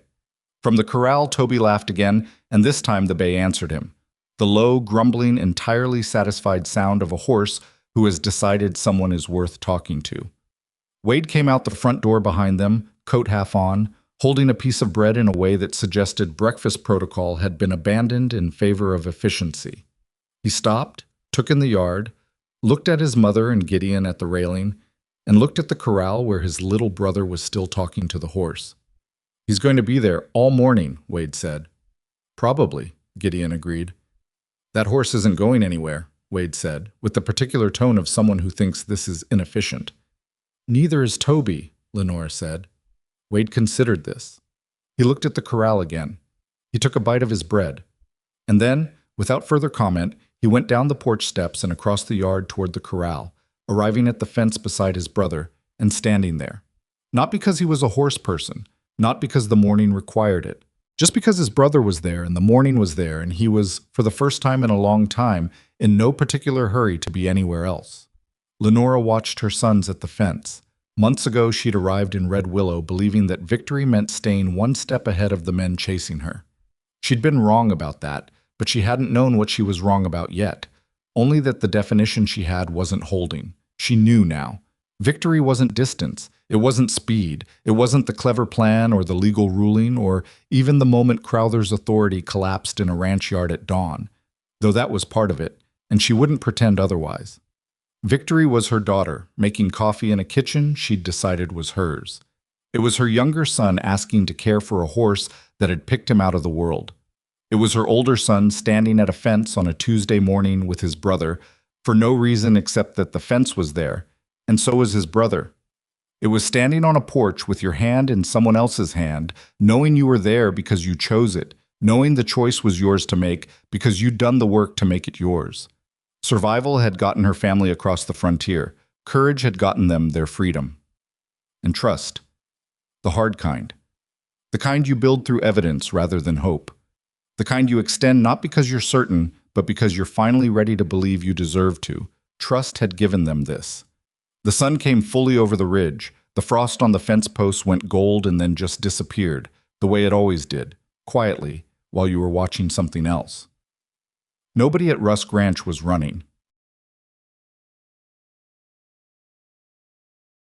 From the corral, Toby laughed again, and this time the bay answered him. The low, grumbling, entirely satisfied sound of a horse who has decided someone is worth talking to. Wade came out the front door behind them, coat half on, holding a piece of bread in a way that suggested breakfast protocol had been abandoned in favor of efficiency. He stopped, took in the yard, looked at his mother and Gideon at the railing, and looked at the corral where his little brother was still talking to the horse. He's going to be there all morning, Wade said. Probably, Gideon agreed. That horse isn't going anywhere, Wade said, with the particular tone of someone who thinks this is inefficient. Neither is Toby, Lenore said. Wade considered this. He looked at the corral again. He took a bite of his bread. And then, without further comment, he went down the porch steps and across the yard toward the corral, arriving at the fence beside his brother and standing there. Not because he was a horse person, not because the morning required it, just because his brother was there and the morning was there and he was, for the first time in a long time, in no particular hurry to be anywhere else. Lenora watched her sons at the fence. Months ago, she'd arrived in Red Willow believing that victory meant staying one step ahead of the men chasing her. She'd been wrong about that, but she hadn't known what she was wrong about yet, only that the definition she had wasn't holding. She knew now. Victory wasn't distance, it wasn't speed, it wasn't the clever plan or the legal ruling or even the moment Crowther's authority collapsed in a ranch yard at dawn, though that was part of it, and she wouldn't pretend otherwise. Victory was her daughter, making coffee in a kitchen she'd decided was hers. It was her younger son asking to care for a horse that had picked him out of the world. It was her older son standing at a fence on a Tuesday morning with his brother, for no reason except that the fence was there, and so was his brother. It was standing on a porch with your hand in someone else's hand, knowing you were there because you chose it, knowing the choice was yours to make because you'd done the work to make it yours. Survival had gotten her family across the frontier. Courage had gotten them their freedom. And trust. The hard kind. The kind you build through evidence rather than hope. The kind you extend not because you're certain, but because you're finally ready to believe you deserve to. Trust had given them this. The sun came fully over the ridge. The frost on the fence posts went gold and then just disappeared, the way it always did, quietly, while you were watching something else. Nobody at Rusk Ranch was running.